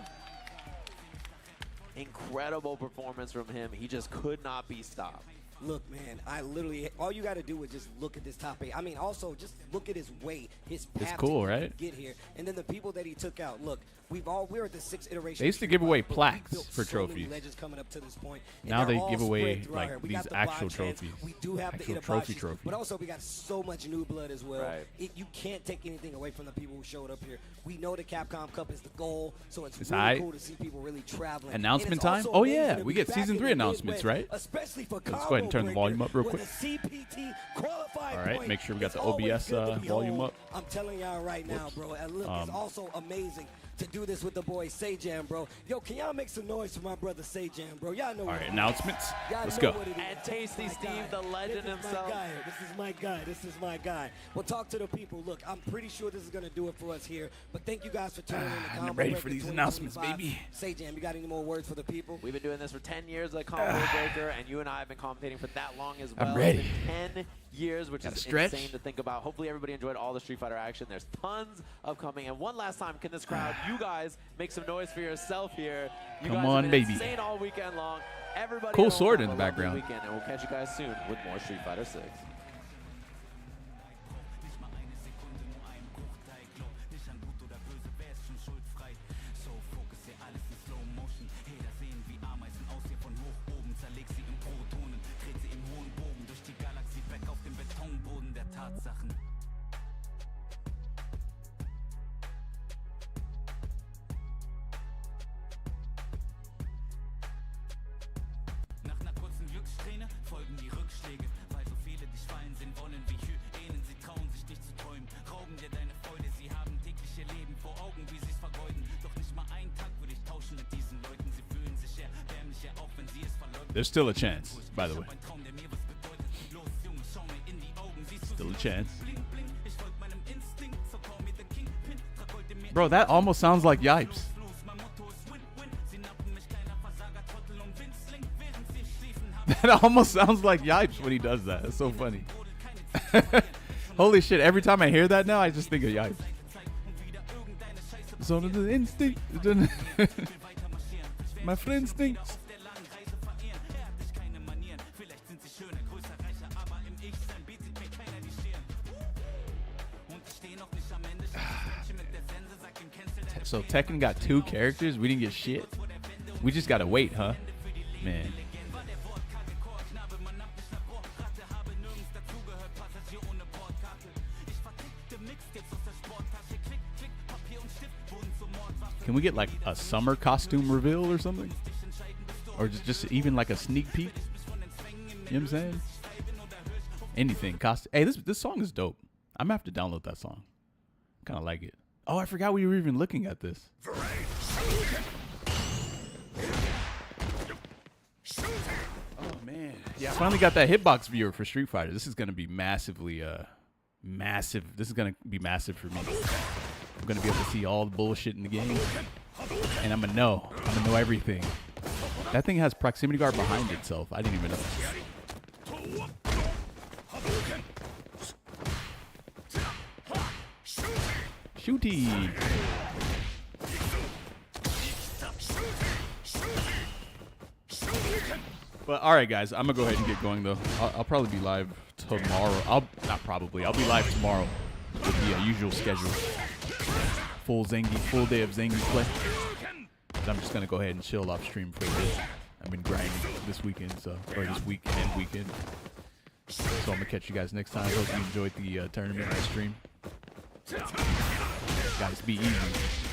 Incredible performance from him. He just could not be stopped. Look, man, I literally, all you got to do is just look at this top 8. I mean, also, just look at his weight, his path cool, to right? get here. And then the people that he took out. Look, we're at the 6th iteration. They used to of give Street away Fighter, but we plaques built for so many trophies. legends coming up to this point, and Now they're they all give away, spread throughout like, here. We these got the actual Bonchans. trophies. We do have Actual the trophy Itabashis, trophies. but also we got so much new blood as well. Right. You can't take anything away from the people who showed up here. We know the Capcom Cup is the goal, so it's It's really aight. cool to see people really traveling. Announcement And it's time? also Oh, amazing yeah. to We be get back season in 3 the announcements, Midwest, right? Especially for Let's go ahead and turn the volume up real quick. With a CPT qualified All right, point, make sure we got it's the always OBS good to be volume home. up. I'm telling y'all right now, bro. And look, it's also amazing to do this with the boy Sajam, bro. Yo, can y'all make some noise for my brother Sajam, bro? Y'all know All what right, it is. announcements. Y'all Let's know go. what it is. And Tasty This is my Steve, guy. the legend This is himself. my guy. This is my guy. This is my guy. Well, talk to the people. Look, I'm pretty sure this is going to do it for us here. But thank you guys for tuning in to I'm Combo ready Breaker for these 2025. announcements, baby. Sajam, you got any more words for the people? We've been doing this for 10 years at Combo Breaker, and you and I have been commentating for that long as well. I'm ready. It's been 10 years, which Gotta is stretch. insane to think about. Hopefully everybody enjoyed all the Street Fighter action. There's tons of coming. And one last time, can this crowd, you guys, make some noise for yourself here. You Come guys on, have been baby. insane all weekend long. Everybody Cool at home, sword have in a the lovely background. Weekend, and we'll catch you guys soon with more Street Fighter 6. Nach einer kurzen Glückssträhne folgen die Rückschläge, weil so viele dich fallen sehen wollen wie Hyänen. Sie trauen sich nicht zu träumen, rauben dir deine Freude. Sie haben tägliche Leben vor Augen, wie sie's vergeuden. Doch nicht mal einen Tag würde ich tauschen mit diesen Leuten. Sie fühlen sich erbärmlicher, auch wenn sie es verleugnen. There's still a chance, by the way. Ein Traum, der mir was bedeutet. Los, Junge, schau mir in die Augen. Siehst du Still a chance. bling, bling. Ich folg meinem Instinkt, so call me the Kingpin. Trag heute mehr Bro, that almost sounds like Yipes. los. Mein Motto ist Win-Win. Sie nappen mich, kleiner Versager, Trottel und Winzling. Während sie schliefen, That almost sounds like Yipes when he does that. It's so funny. Holy shit, every time I hear that now, I just think of Yipes. So the instinct. My friend stinks. So Tekken got 2 characters. We didn't get shit. We just gotta wait, huh? Man. Can we get like a summer costume reveal or something? Or just even like a sneak peek? You know what I'm saying? Anything. Hey, this song is dope. I'm gonna have to download that song. Kind of like it. Oh, I forgot we were even looking at this. Yeah, I finally got that hitbox viewer for Street Fighter. This is gonna be massively massive. This is gonna be massive for me. I'm gonna be able to see all the bullshit in the game, and I'm gonna know everything. That thing has proximity guard behind itself. I didn't even know. Shooty. But all right, guys, I'm gonna go ahead and get going though. I'll probably be live tomorrow. I'll be live tomorrow with the usual schedule. Full day of Zangief play. I'm just gonna go ahead and chill off stream for a bit. I've been grinding this weekend, or this weekend. So I'm gonna catch you guys next time. Hope you enjoyed the tournament and stream. Guys, be easy.